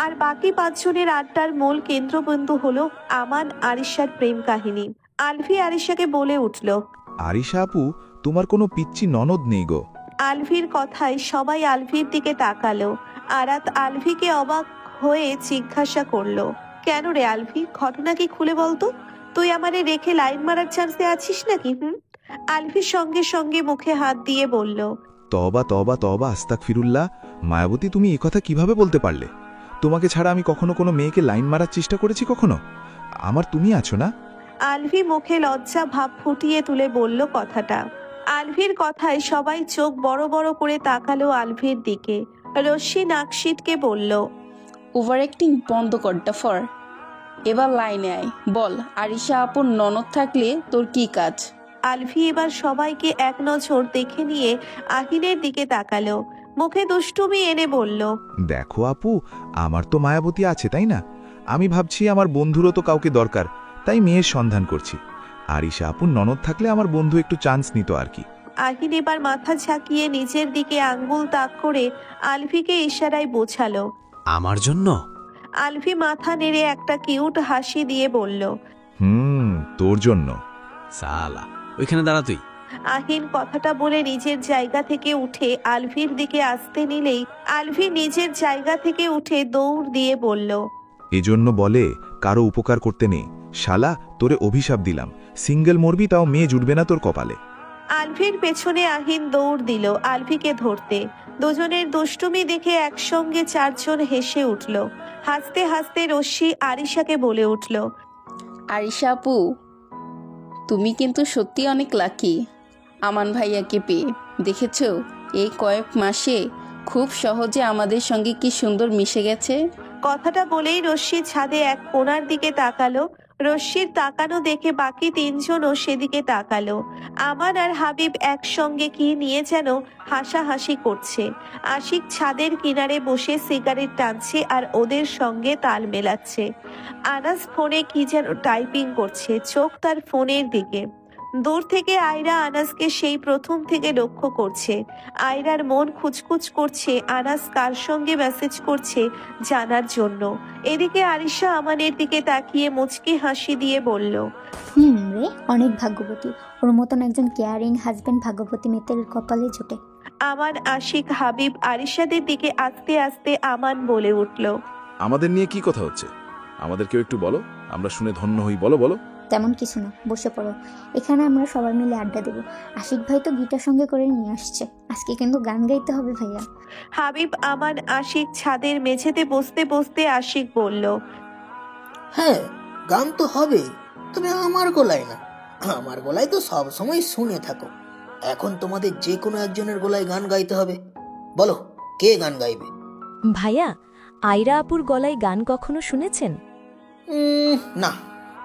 S2: আর বাকি 5 জনের আড্ডার মূল কেন্দ্রবিন্দু হলো আমান আরিশার প্রেম কাহিনী। আলভি আরিশাকে বলে উঠল,
S6: আরিশা আপু, তোমার কোনো পিচ্চি ননদ নেই গো।
S2: আলভির কথায় সবাই আলভির দিকে তাকালো। আরাত আলভিকে অবাক হয়ে জিজ্ঞাসা করলো, কেন রে আলভি, ঘটনা কি খুলে বলতো? তুই আমারে রেখে লাইন মারার চান্সে আছিস নাকি? আলভির সঙ্গে সঙ্গে মুখে হাত দিয়ে বলল,
S6: তবা তবা তবা আস্তাগফিরুল্লাহ। মায়াবতী, তুমি এ কথা কিভাবে বলতে পারলে? তোমাকে ছাড়া আমি কখনো কোনো মেয়েকে লাইন মারার চেষ্টা করেছি কখনো? আমার তুমি আছো না?
S2: আলভি মুখে লজ্জা ভাব ফুটিয়ে তুলে বলল কথাটা। আলভির কথায় সবাই চোখ বড় বড় করে তাকালো আলভির দিকে। রশ্মি নাকশিটকে বলল,
S9: ওভার অ্যাক্টিং বন্ধ কর ডাফার। এবার লাইনে আয়, বল আরিশা আপুর ননদ থাকলে তোর কি কাজ?
S2: আলফি এবার সবাইকে এক নজর দেখে নিয়ে আহিনের দিকে তাকালো, মুখে দুষ্টুমি এনে বলল,
S6: দেখো আপু, আমার তো মায়াবতী আছে তাই না? আমি ভাবছি আমার বন্ধুরও তো কাউকে দরকার, তাই মেয়ের সন্ধান করছি। আরিশা আপুর ননদ থাকলে আমার বন্ধু একটু চান্স নিত আর কি।
S2: আহিন এবার মাথা ঝাঁকিয়ে নিচের দিকে আঙ্গুল তাক করে আলফিকে ইশারায় বোঝালো।
S5: আমার জন্য?
S2: আলফি মাথা নেড়ে একটা কিউট হাসি দিয়ে বলল,
S6: তোর জন্য।
S5: সালা, ওইখানে দাঁড়া তুই।
S2: আহিন কথাটা বলে নিজের জায়গা থেকে উঠে আলফির দিকে আসতে নিলেই আলফি নিজের জায়গা থেকে উঠে দৌড় দিয়ে বলল,
S6: এজন্য বলে কারো উপকার করতে নেই। শালা, তোরে অভিশাপ দিলাম, সিঙ্গেল মরবি তাও মেয়ে জুটবে না তোর কপালে।
S2: আলফির পেছনে আহিন দৌড় দিল আলফিকে ধরতে। দুজনের দুষ্টুমি দেখে একসঙ্গে চারজন হেসে উঠল। হাসতে হাসতে রশ্মি আরিশাকে বলে উঠল,
S9: আরিশা আপু, তুমি কিন্তু সত্যি অনেক লাকি আমান ভাইয়াকে পেয়ে। দেখেছো এই কয়েক মাসে খুব সহজে আমাদের সঙ্গে কি সুন্দর মিশে গেছে।
S2: কথাটা বলেই রশ্মি ছাদে এক কোণার দিকে তাকালো। রশ্মির তাকানো দেখে বাকি তিনজনও সেদিকে তাকালো। আমান আর হাবিব একসঙ্গে কি নিয়ে যেন হাসাহাসি করছে। আশিক ছাদের কিনারে বসে সিগারেট টানছে আর ওদের সঙ্গে তাল মেলাচ্ছে। আনাস ফোনে কি যেন টাইপিং করছে, চোখ তার ফোনের দিকে। দূর থেকে আয়রা আনাসকে সেই প্রথম থেকে লক্ষ্য করছে। আয়রার মন খুচখুচ করছে আনাস কার সঙ্গে মেসেজ করছে জানার জন্য। এদিকে আরিশা আমানের দিকে তাকিয়ে মুচকি হাসি দিয়ে বলল,
S14: রে, অনেক ভাগ্যবতী। ওর মতন একজন কেয়ারিং হাজবেন্ড ভাগ্যবতী মেয়েদের কপালে জোটে।
S2: আমান, আশিক, হাবিব আরিশাদের দিকে আস্তে আস্তে আমান বলে উঠল,
S16: আমাদের নিয়ে কি কথা হচ্ছে? আমাদেরকেও একটু বলো, আমরা শুনে ধন্য হই। বলো বলো।
S14: তেমন কিছু না, বসে পড়ো। এখানে আমরা সবাই মিলে আড্ডা দেবো। আশিক ভাই তো গিটার সঙ্গে করে নিয়ে আসছে, আজকে কিন্তু গান গাইতে হবে ভাইয়া।
S2: হাবিব, আমান, আশিক ছাদের মেঝেতে বসতে বসতে আশিক বলল,
S13: হ্যাঁ, গান তো হবে, তবে আমার গলায় না। আমার গলায় তো সব সময় শুনে থাকো। এখন তোমাদের যে কোনো একজনের গলায় গান গাইতে হবে। বলো, কে গান গাইবে?
S7: ভাইয়া, আয়রা আপুর গলায় গান কখনো শুনেছেন?
S13: না।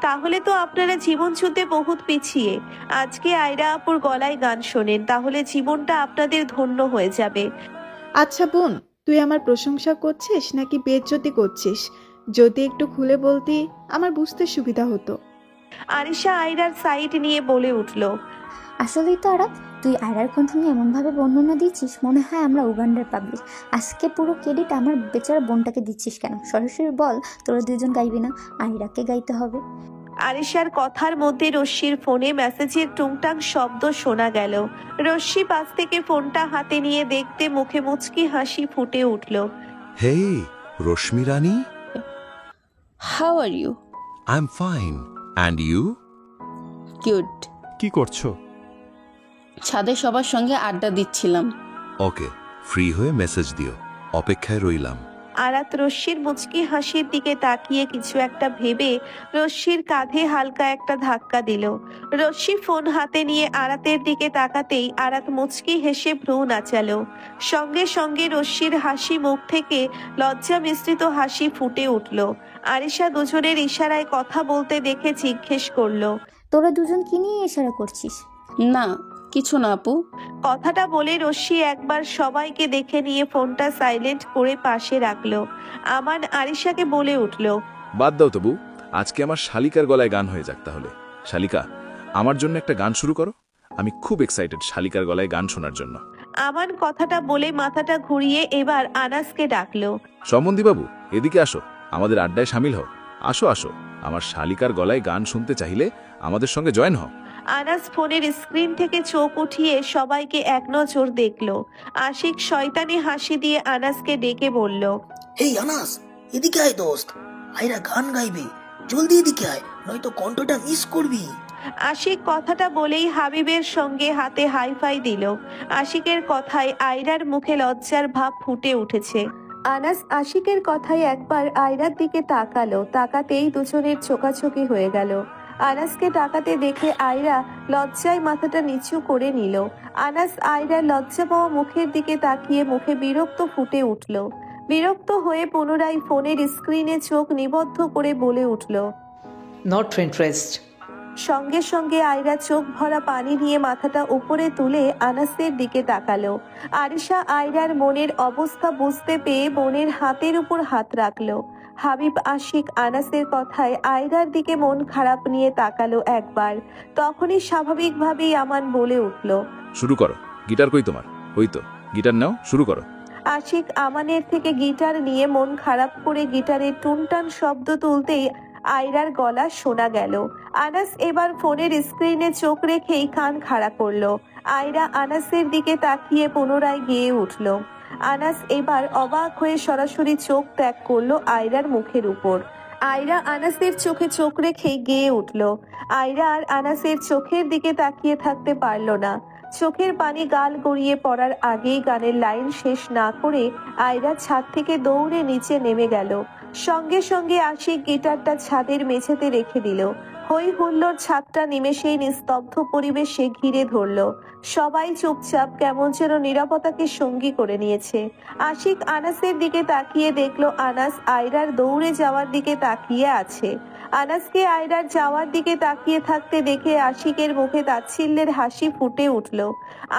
S2: তাহলে তো আপনারা জীবন যুদ্ধে বহুত পিছিয়ে। আজকে আয়রা আপুর গলায় গান শোনেন, তাহলে জীবনটা আপনাদের ধন্য হয়ে যাবে।
S15: আচ্ছা বোন, তুই আমার প্রশংসা করছিস নাকি বেইজ্জতি করছিস? যদি একটু খুলে বলতি আমার বুঝতে সুবিধা হতো।
S2: আরিশা আয়রার সাইড নিয়ে বলে উঠল,
S14: আসলেই তো আরাত, তুই আয়রার কণ্ঠ নিয়ে এমনভাবে বর্ণনা দিচ্ছিস মনে হয় আমরা উগান্ডার পাবলিক। আজকে পুরো ক্রেডিট আমার বেচারা বোনটাকে দিচ্ছিস কেন? সরাসরি বল, তোরা দুজন গাইবি না, আয়রাকে গাইতে হবে।
S2: আরিশার কথার মধ্যে রশ্মির ফোনে মেসেজের টুংটাং শব্দ শোনা গেল। রশ্মি পাশ থেকে ফোনটা হাতে নিয়ে দেখতে মুখে মুচকি হাসি ফুটে উঠল।
S18: Hey, Roshmi Rani?
S9: How are you?
S18: I'm fine. And you?
S9: Good.
S18: কি করছো?
S9: ছাদে সবার সঙ্গে আড্ডা দিচ্ছিলাম।
S18: ওকে, ফ্রি হয়ে মেসেজ দিও, অপেক্ষায় রইলাম।
S2: আরাত রশ্মির মুচকি হাসির দিকে তাকিয়ে কিছু একটা ভেবে রশ্মির কাঁধে হালকা একটা ধাক্কা দিল। রশ্মি ফোন হাতে নিয়ে আরাতের দিকে তাকাতেই আরাত মুচকি হেসে ভ্রু নাচালো। সঙ্গে সঙ্গে রশ্মির হাসি মুখ থেকে লজ্জা মিশ্রিত হাসি ফুটে উঠল। আরিশা দুজনের ইশারায় কথা বলতে দেখে জিজ্ঞেস করলো,
S14: তোরা দুজন কি নিয়ে ইশারা করছিস?
S9: না, কিছু না আপু।
S2: কথাটা বলে রশ্মি একবার সবাইকে দেখে নিয়ে ফোনটা সাইলেন্ট করে পাশে রাখলো। আমান আরিশাকে বলে উঠল,
S16: বাদ দাও তবু, আজকে আমার শালিকার গলায় গান হয়ে যাক তাহলে। শালিকা, আমার জন্য একটা গান শুরু করো। আমি খুব এক্সাইটেড শালিকার গলায় গান শোনার জন্য।
S2: আমান কথাটা বলে মাথাটা ঘুরিয়ে এবার আনাসকে ডাকলো।
S16: সম্বন্ধী বাবু, এদিকে আসো, আমাদের আড্ডায় সামিল হও। আসো আসো, আমার শালিকার গলায় গান শুনতে চাইলে আমাদের সঙ্গে জয়েন হও।
S2: আনাস ফোনের স্ক্রিন থেকে চোখ উঠিয়ে সবাইকে এক নজর দেখলো। আশিক শয়তানি হাসি দিয়ে আনাসকে ডেকে বলল,
S13: হেই আনাস, এদিকে আয় দোস্ত, আয়রা গান গাইবে, জলদি এদিকে আয়, নয়তো কণ্ঠটা মিস করবি।
S2: আশিক কথাটা বলেই হাবিবের সঙ্গে হাতে হাইফাই দিল। আশিকের কথায় আয়রার মুখে লজ্জার ভাব ফুটে উঠেছে। আনাস আশিকের কথায় একবার আয়রার দিকে তাকালো, তাকাতেই দুজনের চোখাচোখি হয়ে গেল। আনাসকে তাকাতে দেখে আয়রা লজ্জায় মাথাটা নিচু করে নিল। আনাস আয়রার লজ্জা পাওয়া মুখের দিকে তাকিয়ে মুখে বিরক্ত ফুটে উঠল। বিরক্ত হয়ে পুনরায় ফোনের স্ক্রিনে চোখ নিবদ্ধ করে বলে উঠল,
S1: নট ইন্টারেস্ট।
S2: সঙ্গে সঙ্গে আয়রা চোখ ভরা পানি নিয়ে মাথাটা উপরে তুলে আনাসের দিকে তাকালো। আরিশা আয়রার মনের অবস্থা বুঝতে পেয়ে বোনের হাতের উপর হাত রাখলো। হাবিব আশিক আনাসের কথায় আয়রার দিকে মন খারাপ নিয়ে তাকালো একবার, তখনই স্বাভাবিকভাবেই আমান বলে উঠল,
S16: শুরু করো। গিটার কই তোমার? ওই তো, গিটার নাও, শুরু করো।
S2: আশিক আমানের থেকে গিটার নিয়ে মন খারাপ করে গিটারের টুনটান শব্দ তুলতেই আয়রার গলা শোনা গেল। আনাস এবার ফোনের স্ক্রিনে চোখ রেখেই কান খাড়া করলো। আয়রা আনাসের দিকে তাকিয়ে পুনরায় গেয়ে উঠল। আনাস এবার অবাক হয়ে সরাসরি চোখ ত্যাগ করলো আয়রার মুখের উপর। আয়রা আনাসের চোখে চোখ রেখেই গেয়ে উঠল। আয়রা আর আনাসের চোখের দিকে তাকিয়ে থাকতে পারল না। চোখের পানি গাল গড়িয়ে পড়ার আগেই গানের লাইন শেষ না করে আয়রা ছাদ থেকে দৌড়ে নিচে নেমে গেল। সঙ্গে সঙ্গে আশিক গিটারটা ছাদের মেঝেতে রেখে দিল। হই হুল্লোড় ছাদটা নিমেষেই নিস্তব্ধ পরিবেশে ঘিরে ধরল। সবাই চুপচাপ, কেমন যেন নীরবতাকে সঙ্গী করে নিয়েছে। আশিক আনাসের দিকে তাকিয়ে দেখলো আনাস আয়রার দৌড়ে যাওয়ার দিকে তাকিয়ে আছে। আনাসকে আয়রার যাওয়ার দিকে তাকিয়ে থাকতে দেখে আশিকের মুখে তাচ্ছিল্যের হাসি ফুটে উঠল।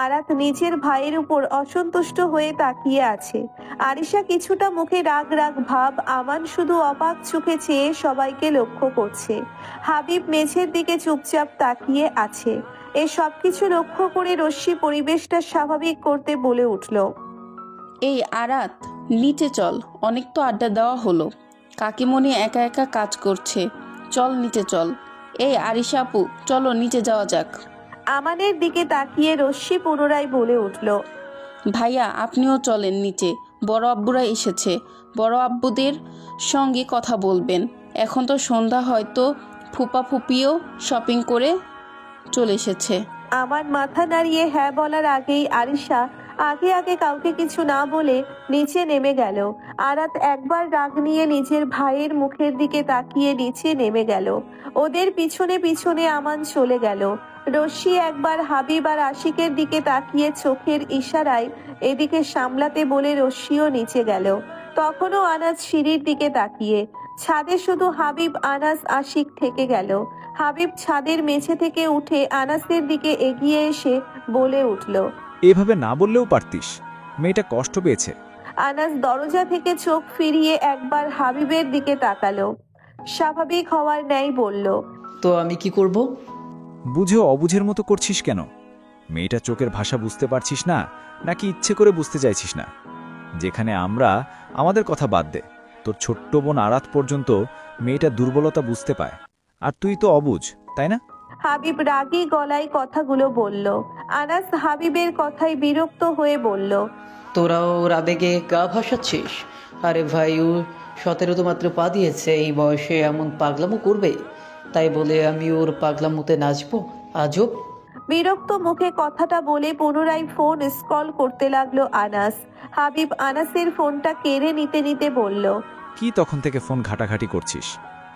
S2: আরাত নিজের ভাইয়ের উপর অসন্তুষ্ট হয়ে তাকিয়ে আছে। আরিশা কিছুটা মুখে রাগ রাগ ভাব, আমান শুধু অবাক চোখে চেয়ে সবাইকে লক্ষ্য করছে। হাবিব মেঝের দিকে চুপচাপ তাকিয়ে আছে। এ সবকিছু লক্ষ্য করে রশ্মি পরিবেশটা স্বাভাবিক করতে বলে উঠল,
S9: এই আরাত, নিচে চল, অনেক তো আড্ডা দেওয়া হলো। কাকিমণি একা একা কাজ করছে, চল নিচে চল। এই আরিশা আপু, চলো নিচে যাওয়া যাক।
S2: আমানের দিকে তাকিয়ে রশ্মি পুনরায় বলে উঠল,
S9: ভাইয়া আপনিও চলেন নিচে, বড় আব্বুরা এসেছে, বড় আব্বুদের সঙ্গে কথা বলবেন। এখন তো সন্ধ্যা, হয়তো ফুপা ফুপিও শপিং করে চলে এসেছে।
S2: আমার মাথা নাড়িয়ে হ্যাঁ বলার আগেই আরিশা আগে আগে কাউকে কিছু না বলে নিচে নেমে গেল। আরাত একবার রাগ নিয়ে নিজের ভাইয়ের মুখের দিকে তাকিয়ে নিচে নেমে গেল। ওদের পিছনে পিছনে আমান চলে গেল। রশ্মি একবার হাবিব আর আশিকের দিকে তাকিয়ে চোখের ইশারায় এদিকে সামলাতে বলে রশ্মিও নিচে গেল। তখনও আনাস সিঁড়ির দিকে তাকিয়ে। ছাদে শুধু হাবিব, আনাস, আশিক থেকে গেল। হাবিব ছাদের মেঝে থেকে উঠে আনাসের দিকে এগিয়ে এসে বলে উঠল,
S17: এভাবে না বললেও পারতিস, মেয়েটা কষ্ট পেয়েছে।
S2: আনাস দরজা থেকে চোখ ফিরিয়ে একবার হাবিবের দিকে তাকালো। স্বাভাবিক হওয়ার ন্যায় বলল,
S1: তো আমি কি করব?
S17: বুঝে অবুঝের মতো করছিস কেন? মেয়েটা চোখের ভাষা বুঝতে পারছিস না, নাকি ইচ্ছে করে বুঝতে চাইছিস না? যেখানে আমরা, আমাদের কথা বাদ দে, তোর ছোট্ট বোন আরাত পর্যন্ত মেয়েটা দুর্বলতা বুঝতে পায়, আর তুই তো অবুঝ, তাই না?
S2: হাবিব রাগী গলায় কথাগুলো বলল। আনাস হাবিবের কথায় বিরক্ত হয়ে বলল,
S1: তোরাও ওর আবেগে গা ভাসাচ্ছিস? আরে ভাই, ও 17 তো মাত্র পা দিয়েছে, এই বয়সে এমন পাগলামো করবে? তাই বলে আমি ওর পাগলামোতে নাচবো? আজব।
S2: বিরক্ত মুখে কথাটা বলে পুনরায় ফোন স্ক্রল করতে লাগলো আনাস। হাবিব আনাসের ফোনটা কেড়ে নিতে নিতে বলল,
S17: কি তখন থেকে ফোন ঘাটাঘাটি করছিস?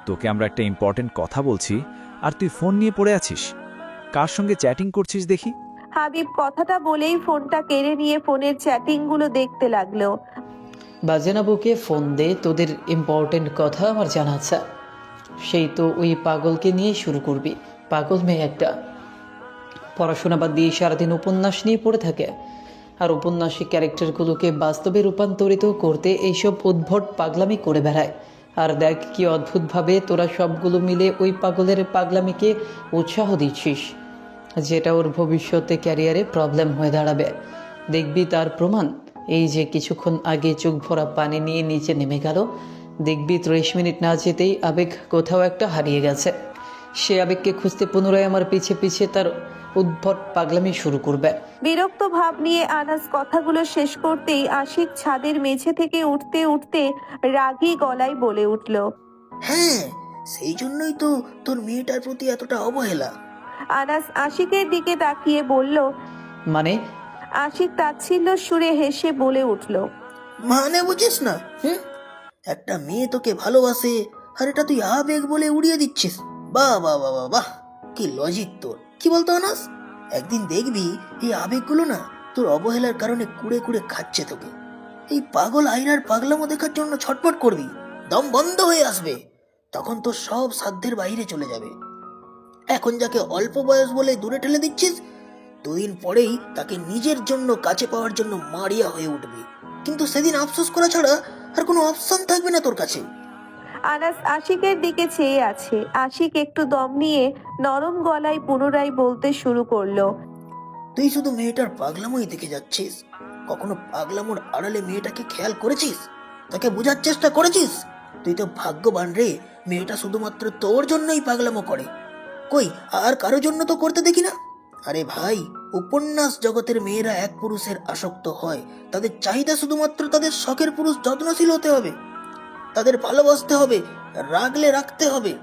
S17: তোকে আমরা একটা ইম্পর্টেন্ট কথা বলছি, আর তুই ফোন নিয়ে পড়ে আছিস। কার সঙ্গে চ্যাটিং করছিস দেখি?
S2: হাবিব কথাটা বলেই ফোনটা কেড়ে নিয়ে ফোনের চ্যাটিংগুলো দেখতে লাগলো।
S1: বাজেনাবুকে ফোন দে, তোদের ইম্পর্টেন্ট কথা আমার জানা আছে। সেই তো ওই পাগলকে নিয়ে শুরু করবি। পাগল মেয়ে একটা, পড়াশোনা বাদ দিয়ে সারাদিন উপন্যাস নিয়ে পড়ে থাকে, আর উপন্যাসিক ক্যারেক্টারগুলোকে বাস্তবে রূপান্তরিত করতে এইসব উদ্ভট পাগলামি করে বেড়ায়। আর দেখ কি অদ্ভুতভাবে তোরা সবগুলো মিলে ওই পাগলের পাগলামিকে উৎসাহ দিচ্ছিস, যেটা ওর ভবিষ্যতে ক্যারিয়ারে প্রবলেম হয়ে দাঁড়াবে। দেখবি তার প্রমাণ। এই যে কিছুক্ষণ আগে চোখ ভরা পানি নিয়ে নিচে নেমে গেল, দেখবি 30 মিনিট না যেতেই আবেগ কোথাও একটা হারিয়ে গেছে। সে আবেগকে খুঁজতে পুনরায় আমার পিছে পিছে তার উদ্ভট পাগলামি শুরু করবে।
S2: বিরক্ত ভাব নিয়ে আনাস কথাগুলো শেষ করতেই আশিক ছাদের মেঝে থেকে উঠতে উঠতে রাগী গলায় বলে উঠল,
S13: হ্যাঁ, সেই জন্যই তো তোর মেয়েটার প্রতি এতটা অবহেলা।
S2: আনাস আশিকের দিকে তাকিয়ে বলল,
S1: মানে?
S2: আশিক তাচ্ছিল্য সুরে হেসে বলে উঠল,
S13: মানে বুঝিস না? একটা মেয়ে তোকে ভালোবাসে, আর এটা তুই আবেগ বলে উড়িয়ে দিচ্ছিস। বাহ বাহ বাহ বাহ বাহ, কি লজিক তোর! কি বলতো আনাস, একদিন দেখবি এই আবেগগুলো না তোর অবহেলার কারণে কুড়ে কুড়ে খাচ্ছে তোকে। এই পাগল আয়রার পাগলামো দেখার জন্য ছটফট করবি, দম বন্ধ হয়ে আসবে, তখন তোর সব সাধ্যের বাইরে চলে যাবে। এখন যাকে অল্প বয়স বলে দূরে ঠেলে দিচ্ছিস, দুদিন পরেই তাকে নিজের জন্য কাছে পাওয়ার জন্য মারিয়া হয়ে উঠবে, কিন্তু সেদিন আফসোস করা ছাড়া আর কোনো অপশন থাকবে না তোর কাছে।
S2: আনাস আশিকের দিকে চেয়ে আছে। আশিক একটু দম নিয়ে নরম গলায় পুনরায় বলতে শুরু করলো,
S13: তুই শুধু মেয়েটার পাগলামোই দেখে যাচ্ছিস, কখনো পাগলামোর আড়ালে মেয়েটাকে খেয়াল করেছিস? তাকে বোঝার চেষ্টা করেছিস? তুই তো ভাগ্যবান রে, মেয়েটা শুধুমাত্র তোর জন্যই পাগলামো করে, কই আর কারোর জন্য তো করতে দেখি না। আরে ভাই, উপন্যাস জগতের মেয়েরা এক পুরুষের আসক্ত হয়, তাদের চাহিদা শুধুমাত্র তাদের শখের পুরুষ যত্নশীল হতে হবে, তাদের ভালোবাসতে হবে, রাগলে রাখতে হবে,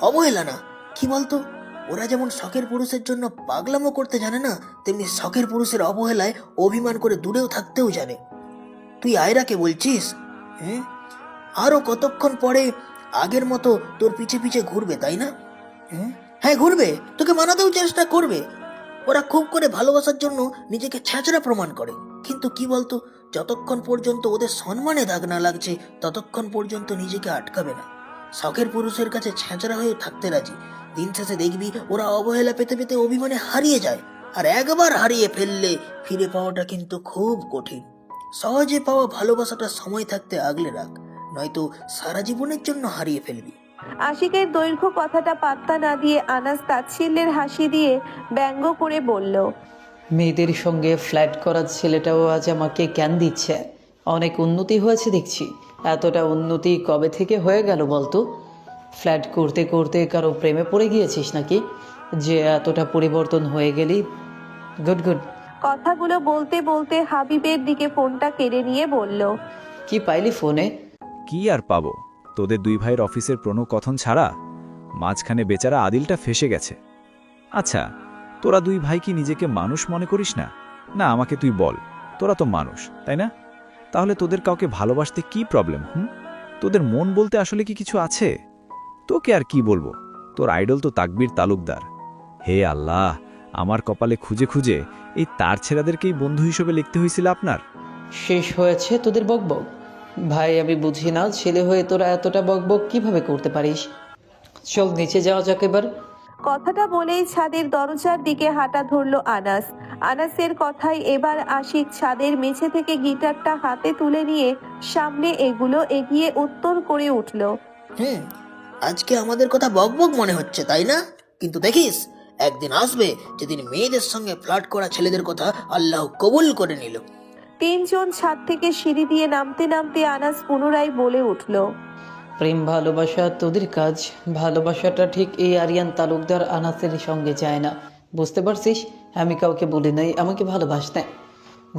S13: অবহেলা না। কি বলতো, ওরা যেমন শখের পুরুষের জন্য পাগলামো করতে জানে না, তেমনি শখের পুরুষের অবহেলায় অভিমান করে দূরেও থাকতেও জানে। তুই আয়রাকে বলছিস? আরো কতক্ষণ পরে আগের মতো তোর পিছে পিছে ঘুরবে, তাই না? হ্যাঁ ঘুরবে, তোকে মানাতেও চেষ্টা করবে। ওরা খুব করে ভালোবাসার জন্য নিজেকে ছ্যাঁচড়া প্রমাণ করে, কিন্তু কি বলতো, যতক্ষণ পর্যন্ত ওদের সম্মানে দাগ না লাগছে ততক্ষণ পর্যন্ত নিজেকে আটকাবে না। শখের পুরুষের কাছে ছ্যাঁচড়া হয়ে থাকতে রাজি, দিন শেষে দেখবি ওরা অবহেলা পেতে পেতে অভিমানে হারিয়ে যায়, আর একবার হারিয়ে ফেললে ফিরে পাওয়াটা কিন্তু খুব কঠিন। সহজে পাওয়া ভালোবাসাটা সময় থাকতে আগলে রাখ, নয়তো সারা জীবনের জন্য হারিয়ে ফেলবি।
S2: আশিকের দৈর্ঘ্য কথাটা পাত্তা না দিয়ে আনাস তাচ্ছিল্যের হাসি দিয়ে ব্যঙ্গ করে বলল,
S1: মেয়েদের সঙ্গে ফ্ল্যাট করা ছেলেটাও আজ আমাকে জ্ঞান দিচ্ছে। অনেক উন্নতি হয়েছে দেখছি। এতটা উন্নতি কবে থেকে হয়ে গেল বলতো? ফ্ল্যাট করতে করতে কারো প্রেমে পড়ে গিয়েছিস নাকি যে এতটা পরিবর্তন হয়ে গেলি? Good good.
S2: কথাগুলো বলতে বলতে হাবিবের দিকে ফোনটা কেড়ে নিয়ে বলল,
S1: কি পাইলি ফোনে?
S17: কি আর পাবো, তোদের দুই ভাইয়ের অফিসের প্রণকথন ছাড়া। মাঝখানে বেচারা আদিলটা ফেসে গেছে। আচ্ছা, তোরা দুই ভাই কি নিজেকে মানুষ মনে করিস না? না আমাকে তুই বল, তোরা তো মানুষ, তাই না? তাহলে তোদের কাউকে ভালোবাসতে কি প্রবলেম? তোদের মন বলতে আসলে কি কিছু আছে? তোকে আর কি বলবো, তোর আইডল তো তাকবীর তালুকদার। হে আল্লাহ, আমার কপালে খুঁজে খুঁজে এই তার ছেলেদেরকেই বন্ধু হিসেবে লিখতে হয়েছিল আপনার।
S1: শেষ হয়েছে তোদের বকবক। ভাই আমি বুঝি না, ছেলে হয়ে তোরা এতটা বকবক কিভাবে করতে পারিস? চল নিচে যাওয়া যাক এবার।
S2: কথাটা বলেই ছাদের দরজার দিকে হাঁটা ধরলো আনাস। আনাসের কথায় এবার আশিক ছাদের মেঝে থেকে গিটারটা হাতে তুলে নিয়ে সামনে এগিয়ে উত্তর করে উঠল,
S13: আজকে আমাদের কথা বকবক মনে হচ্ছে তাই না? কিন্তু দেখিস, একদিন আসবে যেদিন মেয়েদের সঙ্গে ফ্লার্ট করা ছেলেদের কথা আল্লাহ কবুল করে নিল।
S2: তিনজন ছাদ থেকে সিঁড়ি দিয়ে নামতে নামতে আনাস পুনরায় বলে উঠল,
S1: প্রেম ভালোবাসা তোদের কাজ, ভালোবাসাটা ঠিক এই আরিয়ান তালুকদার আনাসের সঙ্গে যায় না, বুঝতে পারছিস? আমি কাউকে বলি নাই আমাকে ভালোবাসতে।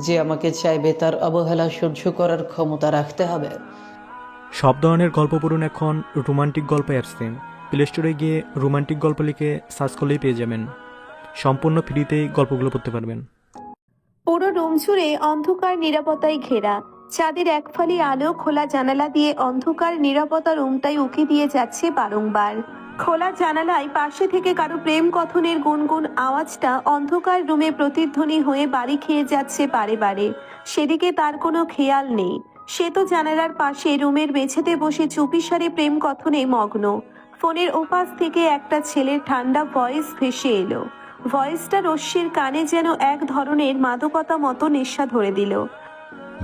S1: যে আমাকে চাইবে তার অবহেলা সহ্য করার ক্ষমতা রাখতে হবে।
S12: সব ধরনের গল্প পড়ুন এখন রোমান্টিক গল্প অ্যাপসে। প্লে স্টোরে গিয়ে রোমান্টিক গল্প লিখে সার্চ করলেই পেয়ে যাবেন। সম্পূর্ণ ফ্রিতেই গল্পগুলো পড়তে পারবেন।
S2: পুরো রুম জুড়ে অন্ধকার নিরাপত্তায় ঘেরা। চাঁদের এক ফালি আলো খোলা জানালা দিয়ে অন্ধকার নিরাপত্তা রুমটাই উকি দিয়ে যাচ্ছে বারংবার। খোলা জানালায় পাশে থেকে কারো প্রেম কথনের গুনগুন আওয়াজটা অন্ধকার রুমে প্রতিধ্বনি হয়ে বাড়ি খেয়ে যাচ্ছে বারে বারে। সেদিকে তার কোনো খেয়াল নেই। সে তো জানালার পাশে রুমের মেঝেতে বসে চুপিসারে প্রেম কথনে মগ্ন। ফোনের ওপাশ থেকে একটা ছেলের ঠান্ডা ভয়েস ভেসে এলো। ভয়েসটা রশ্মির কানে যেন এক ধরনের মাদকতা মতো নেশা ধরে দিল।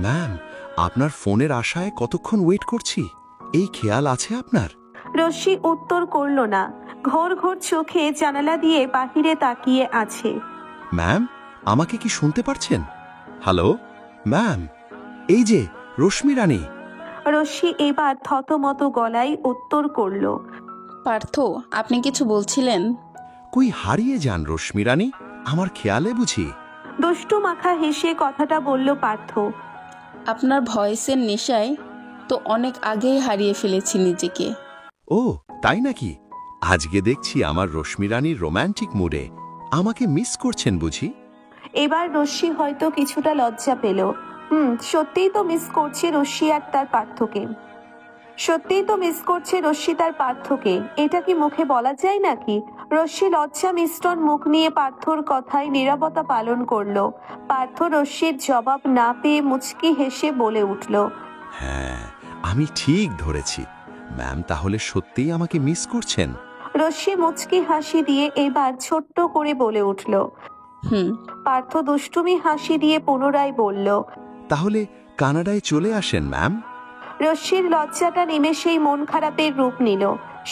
S18: ম্যাম, আপনার ফোনের আশায় কতক্ষণ ওয়েট করছি, এই খেয়াল আছে আপনার?
S2: রশ্মি উত্তর করল না। ঘোর ঘোর চোখে জানালা দিয়ে বাহিরে তাকিয়ে আছে।
S18: ম্যাম, আমাকে কি শুনতে পারছেন? হ্যালো ম্যাম, এই যে রশ্মি রানী।
S2: রশ্মি এবার থতমত গলায় উত্তর করল,
S9: পার্থ, আপনি কিছু বলছিলেন?
S18: কই হারিয়ে যান রশ্মি রানী, আমার খেয়ালে বুঝি?
S2: দুষ্টু মাখা হেসে কথাটা বলল পার্থ।
S9: আপনার ভয়েসের নেশায় তো অনেক আগেই হারিয়ে ফেলেছি নিজেকে।
S18: ও তাই নাকি? আজকে দেখছি আমার রশ্মি রানীর রোম্যান্টিক মুডে। আমাকে মিস করছেন বুঝি?
S2: এবার রশ্মি হয়তো কিছুটা লজ্জা পেল। সত্যিই তো মিস করছে রশ্মি আর তার পার্থকে। সত্যিই তো মিস করছে রশ্মি তার পার্থকে। এটা কি মুখে বলা যায় নাকি? রশ্মি লজ্জা মিশ্রণ মুখ নিয়ে পার্থর কথায় নীরবতা পালন করলো। পার্থ রশ্মির জবাব না পেয়ে মুচকি হেসে বলে উঠল,
S18: হ্যাঁ, আমি ঠিক ধরেছি। ম্যাম তাহলে সত্যিই আমাকে মিস করছেন?
S2: রশ্মি মুচকি হাসি দিয়ে এবার ছোট্ট করে বলে উঠল। পার্থ দুষ্টুমি হাসি দিয়ে পুনরায় বলল,
S18: তাহলে কানাডায় চলে আসেন ম্যাম।
S2: রশ্মির লজ্জাটা নিমেষেই মন খারাপের রূপ নিল।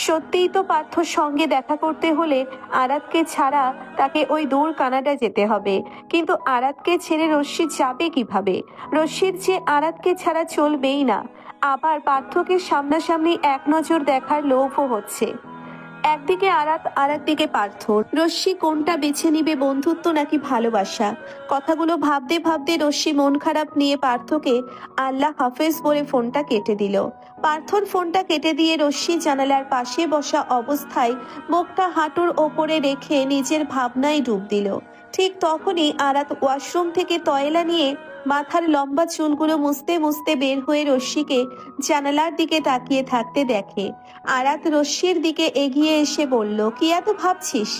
S2: সত্যিই তো পার্থর সঙ্গে দেখা করতে হলে আরাতকে ছাড়া তাকে ওই দূর কানাডা যেতে হবে, কিন্তু আরাতকে ছেড়ে রশ্মি যাবে কিভাবে? রশ্মির যে আরাতকে ছাড়া চলবেই না। আবার পার্থকে সামনাসামনি এক নজর দেখার লোভও হচ্ছে। একদিকে আরাত আর একদিকে পার্থ। রশ্মি কোনটা বেছে নিবে, বন্ধুত্ব নাকি ভালোবাসা? কথাগুলো ভাবতে ভাবতে রশ্মি মন খারাপ নিয়ে পার্থকে আল্লাহ হাফেজ বলে ফোনটা কেটে দিল। পার্থর ফোনটা কেটে দিয়ে রশ্মি জানালার পাশে বসা অবস্থায় মুখটা হাঁটুর ওপরে রেখে নিজের ভাবনায় ডুব দিল। ঠিক তখনই আরাত ওয়াশরুম থেকে তয়লা নিয়ে মাথার লম্বা চুলগুলো মুছতে মুছতে বের হয়ে রশ্মিকে জানালার দিকে তাকিয়ে থাকতে দেখে। আরাত রশ্মির দিকে এগিয়ে এসে বলল, কি এত ভাবছিস?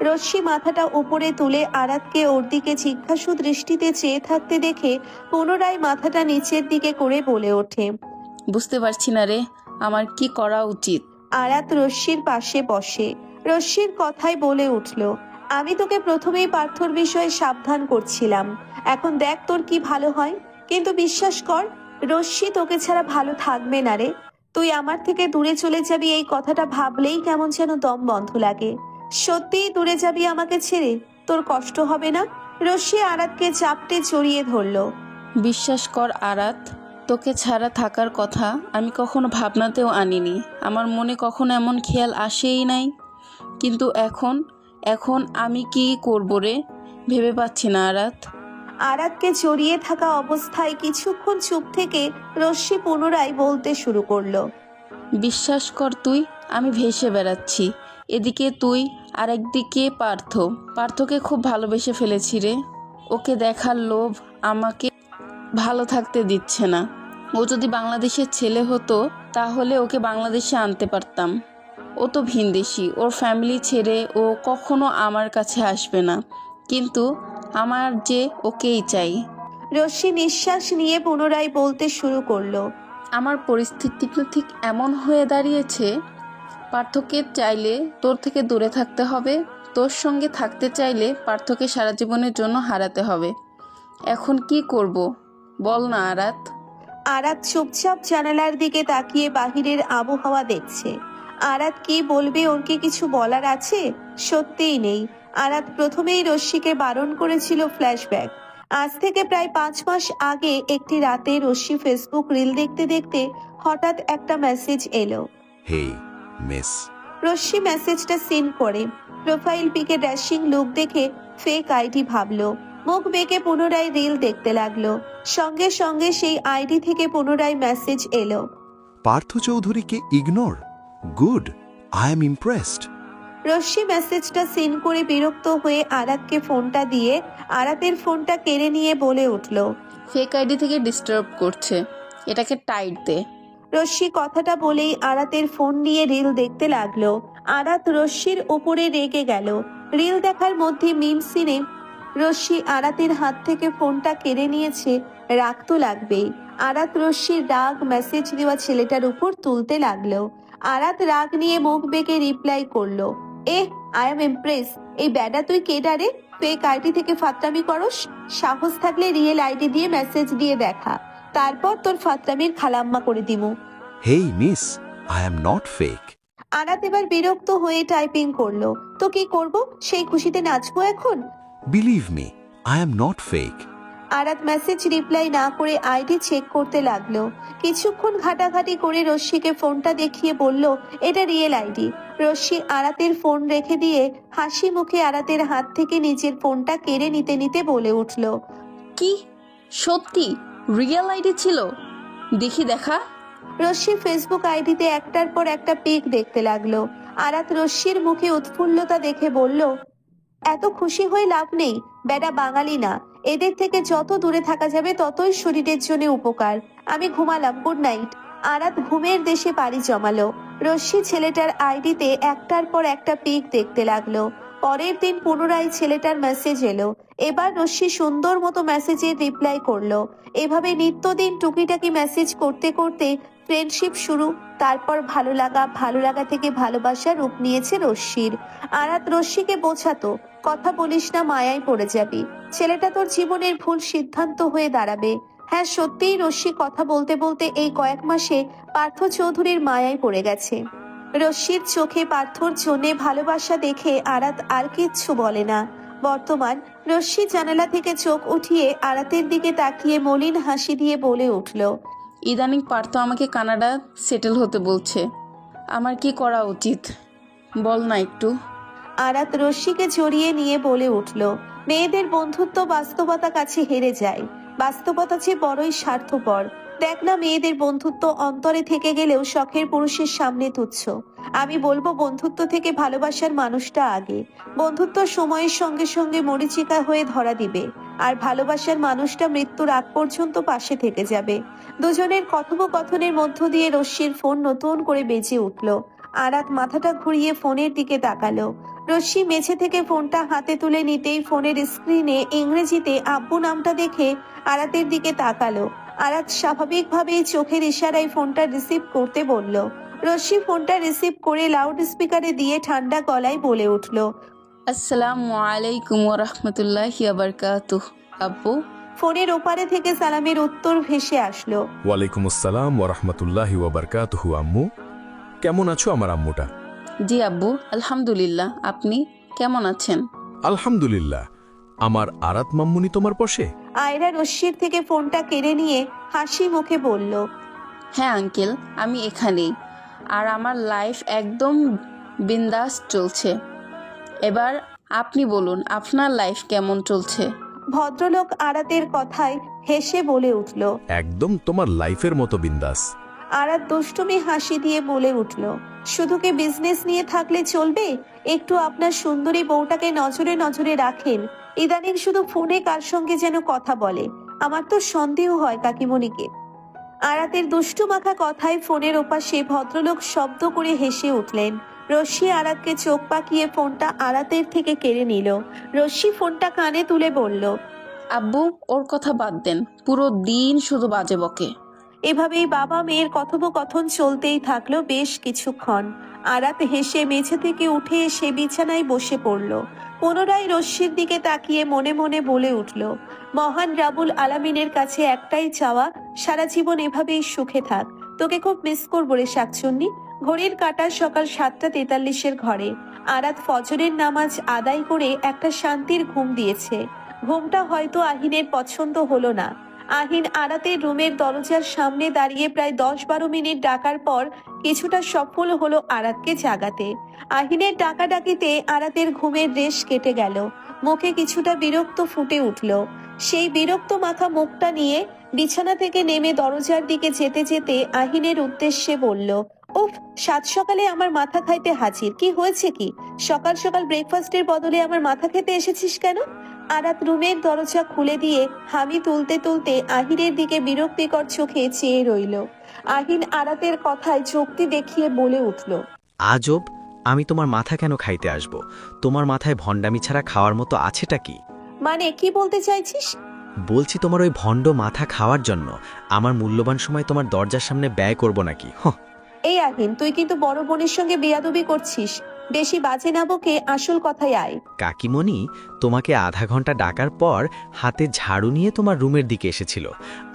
S2: রশ্মি মাথাটা উপরে তুলে আরাতকে ওর দিকে জিজ্ঞাসু দৃষ্টিতে চেয়ে থাকতে দেখে পুনরায় মাথাটা নিচের দিকে করে বলে ওঠে,
S9: বুঝতে পারছি না রে, আমার কি করা উচিত?
S2: আরাত রশ্মির পাশে বসে রশ্মির কথাই বলে উঠল, আমি তোকে প্রথমেই পার্থর বিষয়ে সাবধান করছিলাম, এখন দেখ তোর কি ভালো হয়। কিন্তু বিশ্বাস কর, রশ্মি তোকে ছাড়া ভালো থাকবে না রে। তুই আমার থেকে দূরে চলে যাবি, এই কথাটা ভাবলেই কেমন যেন দম বন্ধ লাগে। সত্যিই দূরে যাবি আমাকে ছেড়ে? তোর কষ্ট হবে না? রশ্মি আরাতকে চাপটে জড়িয়ে ধরল।
S9: বিশ্বাস কর আরাত, তোকে ছাড়া থাকার কথা আমি কখনো ভাবনাতেও আনিনি। আমার মনে কখনো এমন খেয়াল আসেই নাই। কিন্তু এখন আমি কি করব রে, ভেবে পাচ্ছি না আরাত।
S2: আরাতকে জড়িয়ে থাকা অবস্থায় কিছুক্ষণ চুপ থেকে রশ্মি পুনরায় বলতে শুরু করলো,
S9: বিশ্বাস কর তুই, আমি ভেসে বেড়াচ্ছি। এদিকে তুই আর একদিকে পার্থকে খুব ভালোবেসে ফেলেছি রে। ওকে দেখার লোভ আমাকে ভালো থাকতে দিচ্ছে না। ও যদি বাংলাদেশের ছেলে হতো তাহলে ওকে বাংলাদেশে আনতে পারতাম। ও তো ভিনদেশি, ওর ফ্যামিলি ছেড়ে ও কখনো আমার কাছে আসবে না, কিন্তু আমার যে ওকেই চাই।
S2: রশ্মি নিঃশ্বাস নিয়ে পুনরায় বলতে শুরু করলো,
S9: আমার পরিস্থিতিটা ঠিক এমন হয়ে দাঁড়িয়েছে, পার্থকে চাইলে তোর থেকে দূরে থাকতে হবে, তোর সঙ্গে থাকতে চাইলে পার্থকে সারা জীবনের জন্য হারাতে হবে। এখন কি করব বল না আরাত।
S2: আরাত চুপচাপ জানালার দিকে তাকিয়ে বাহিরের আবহাওয়া দেখছে। আরাত কি বলবে, ওর কি কিছু বলার আছে? সত্যিই নেই। আরাত প্রথমেই রশ্মিকে বারণ করেছিল ফ্ল্যাশব্যাক। আজ থেকে প্রায় 5 মাস আগে একটি রাতে রশ্মি ফেসবুক রিল দেখতে দেখতে হঠাৎ একটা মেসেজ এলো।
S18: হেই মিস।
S2: রশ্মি মেসেজটা সিন করে প্রোফাইল পিকে ড্যাশিং লুক দেখে ফেক আইডি ভাবলো। মুখ বেঁকে পুনরায় রিল দেখতে লাগলো। সঙ্গে সঙ্গে সেই আইডি থেকে পুনরায় মেসেজ এলো,
S18: পার্থ চৌধুরীকে ignore, good, I am impressed.
S2: Rashmi মেসেজটা সিন করে বিরক্ত হয়ে আরাতকে ফোনটা দিয়ে আরাতের ফোনটা কেড়ে নিয়ে বলে উঠল,
S9: ফেক আইডি থেকে ডিস্টার্ব করছে, এটাকে টাইট দে।
S2: রশ্মি কথাটা বলেই আরাতের ফোন নিয়ে রিল দেখতে লাগলো। আরাত রশ্মির উপরে রেগে গেল। রিল দেখার মধ্যে মিম সিনে রশ্মি আরাতের হাত থেকে ফোনটা কেড়ে নিয়েছে, রাগ তো লাগবেই। আরাত রশ্মির রাগ মেসেজ দেওয়া ছেলেটার উপর তুলতে লাগলো। আরাত রাগ নিয়ে মুখ বেঁকে রিপ্লাই করলো, আই এম ইমপ্রেস। এই ব্যাডা তুই কেডারে? ফেক আইডি থেকে ফাত্রামি করস? সাহস থাকলে রিয়েল আইডি দিয়ে মেসেজ দিয়ে দেখা, তারপর তোর ফাত্রামির খালাম্মা করে দিমু।
S18: Hey miss, I am not fake.
S2: Arat এবার বিরক্ত হয়ে টাইপিং করলো, তো কি করব? সেই খুশিতে নাচবো এখন?
S18: Believe me, I am not fake.
S2: Arat message reply না করে আইডি চেক করতে লাগলো। কিছুক্ষণ ঘাটাঘাটি করে রশ্মিকে ফোনটা দেখিয়ে বলল, এটা রিয়েল আইডি। রশ্মি আরাতের ফোন রেখে দিয়ে হাসি মুখে আরাতের হাত থেকে নিজের ফোনটা কেড়ে নিতে নিতে বলে উঠল,
S9: কি সত্যি রিয়েল আইডি ছিল? দেখি দেখা।
S2: রশ্মি ফেসবুক আইডিতে একটার পর একটা পিক দেখতে লাগলো। আরাত রশ্মির মুখে উৎফুল্লতা দেখে বলল, এত খুশি হয়ে লাভ নেই, বেটা বাঙালি না। এদের থেকে যত দূরে থাকা যাবে ততই শরীরের জন্য উপকার। আমি ঘুমালাম, গুড নাইট। আরাত ঘুমের দেশে পাড়ি জমালো। রশ্মি ছেলেটার আইডিতে একটার পর একটা পিক দেখতে লাগলো। পরের দিন পুনরায় ছেলেটার মেসেজ এলো। এবার রশ্মি সুন্দর মতো মেসেজের রিপ্লাই করলো। এভাবে নিত্যদিন টুকিটাকি মেসেজ করতে করতে ফ্রেন্ডশিপ শুরু, তারপর ভালো লাগা থেকে ভালোবাসা রূপ নিয়েছে রশ্মির। আরাত রশ্মিকে বোঝাতো, কথা বলিস না, মায়ায় পড়ে যাবি, ছেলেটা তোর জীবনের ভুল সিদ্ধান্ত হয়ে দাঁড়াবে। হ্যাঁ, সত্যিই রশ্মি কথা বলতে বলতে এই কয়েক মাসে পার্থ চৌধুরীর মায়ায় পড়ে গেছে। রশ্মির চোখে পার্থর জন্যে ভালোবাসা দেখে আরাত আর কিচ্ছু বলে না। বর্তমান রশ্মি জানালা থেকে চোখ উঠিয়ে আরাতের দিকে তাকিয়ে মলিন হাসি দিয়ে বলে উঠল,
S9: ইদানিং পার্থ আমাকে কানাডা সেটেল হতে বলছে, আমার কি করা উচিত বল না একটু।
S2: আরাত রশ্মিকে জড়িয়ে নিয়ে বলে উঠল, মেয়েদের বন্ধুত্ব বাস্তবতা কাছে হেরে যায়, বাস্তবতা যে বড়ই স্বার্থপর। দেখ না, মেয়েদের বন্ধুত্ব অন্তরে থেকে গেলেও শখের পুরুষের সামনে তুচ্ছ। আমি বলবো বন্ধুত্ব থেকে ভালোবাসার মানুষটা আগে। বন্ধুত্ব সময়ের সঙ্গে সঙ্গে মরীচিকা হয়ে ধরা দিবে, আর ভালোবাসার মানুষটা মৃত্যুর আগ পর্যন্ত পাশে থেকে যাবে। দুজনের কথোপকথনের মধ্য দিয়ে রশ্মির ফোন নতুন করে বেজে উঠল। আরাত মাথাটা ঘুরিয়ে ফোনের দিকে তাকালো। রশ্মি মেঝে থেকে ফোনটা হাতে তুলে নিতেই ফোনের স্ক্রিনে ইংরেজিতে আব্বু নামটা দেখে আরাতের দিকে তাকালো। আরাত স্বাভাবিকভাবেই চোখের ইশারায় ফোনটা রিসিভ করতে বলল। রশ্মি ফোনটা রিসিভ করে লাউড স্পিকারে দিয়ে ঠান্ডা গলায় বলে উঠল,
S9: আসসালামু আলাইকুম ওয়া রাহমাতুল্লাহি ওয়া বারাকাতুহু। আব্বু।
S2: ফোনের ওপারে থেকে সালামের উত্তর ভেসে আসলো,
S16: ওয়ালাইকুম আসসালাম ওয়া রাহমাতুল্লাহি ওয়া বারাকাতুহু। আম্মু, কেমন আছো আমার আম্মুটা?
S9: জি আব্বু, আলহামদুলিল্লাহ, আপনি কেমন আছেন?
S16: আলহামদুলিল্লাহ। আমার আরাত মাম্মুনি তোমার পাশে?
S2: আয়রা রশ্মির থেকে ফোনটা কেড়ে নিয়ে হাসি মুখে বলল,
S9: হ্যাঁ আঙ্কেল, আমি এখানেই, আর আমার লাইফ একদম বিন্দাস চলছে। এবার আপনি বলুন, আপনার লাইফ কেমন চলছে?
S2: ভদ্রলোক আরাতের কথায় হেসে বলে উঠল,
S16: একদম তোমার লাইফের মতো বিন্দাস।
S2: আরাত দুষ্টুমি হাসি দিয়ে বলে উঠল, শুধু কি বিজনেস নিয়ে থাকলে চলবে? একটু আপনার সুন্দরী বউটাকে নজরে নজরে রাখেন, ইদানিং শুধু ফোনে কার সঙ্গে যেন কথা বলে, আমার তো সন্দেহ হয় কাকিমণিকে। আরাতের দুষ্টু মাখা কথায় ফোনের ওপাশে ভদ্রলোক শব্দ করে হেসে উঠলেন। রশ্মি আরাতকে চোখ পাকিয়ে ফোনটা আরাতের থেকে কেড়ে নিল। রশ্মি ফোনটা কানে তুলে বলল,
S9: আব্বু, ওর কথা বাদ দেন, পুরো দিন শুধু বাজে বকে।
S2: এভাবেই বাবা মেয়ের কথোপকথন চলতেই থাকলো বেশ কিছুক্ষণ। আরাত হেসে মেঝে থেকে উঠে এসে বিছানায় বসে পড়ল। পুনরায় রশ্মির দিকে তাকিয়ে মনে মনে বলে উঠল, মহান রাবুল আলামিনের কাছে একটাই চাওয়া, সারা জীবন এভাবেই সুখে থাক। তোকে খুব মিস করবো রে শাকচুন্নি। ঘড়ির কাঁটা সকাল 7:43 ঘরে। আরাত ফজরের নামাজ আদায় করে একটা শান্তির ঘুম দিয়েছে। ঘুমটা হয়তো আহিনের পছন্দ হলো না। আহিন আরাতের রুমের দরজার সামনে দাঁড়িয়ে প্রায় 10-12 মিনিট ডাকার পর কিছুটা সফল হলো আরাতকে জাগাতে। আহিনের ডাকাডাকিতে আরাতের ঘুমের রেশ কেটে গেল। মুখে কিছুটা বিরক্ত ফুটে উঠল। সেই বিরক্ত মাখা মুখটা নিয়ে বিছানা থেকে নেমে দরজার দিকে যেতে যেতে আহিনের উদ্দেশ্যে বলল, উফ, সাত সকালে আমার মাথা খাইতে হাজির, কি হয়েছে কি? সকাল সকাল ব্রেকফাস্টের বদলে আমার মাথা খেতে এসেছিস কেন? আরাত রুমের দরজা খুলে দিয়ে হামি তুলতে তুলতে আহিনের দিকে বিরক্তিকর চোখে চেয়ে রইল। আহিন আরাতের কথায় যুক্তি দেখিয়ে বলে উঠল,
S5: আজব, আমি তোমার মাথা কেন খাইতে আসব? তোমার মাথায় ভণ্ডামি ছাড়া খাওয়ার মতো আছেটা কি?
S2: মানে কি বলতে চাইছিস?
S5: বলছি তোমার ওই ভণ্ড মাথা খাওয়ার জন্য আমার মূল্যবান সময় তোমার দরজার সামনে ব্যয় করব নাকি?
S2: এই আহিন, তুই কিন্তু বড় বোনের সঙ্গে বেয়াদবি করছিস। বেশি বাজে না বকে আসল কথায় আয়।
S5: কাকিমণি তোমাকে আধা ঘন্টা ডাকার পর হাতে ঝাড়ু নিয়ে তোমার রুমের দিকে এসেছিল।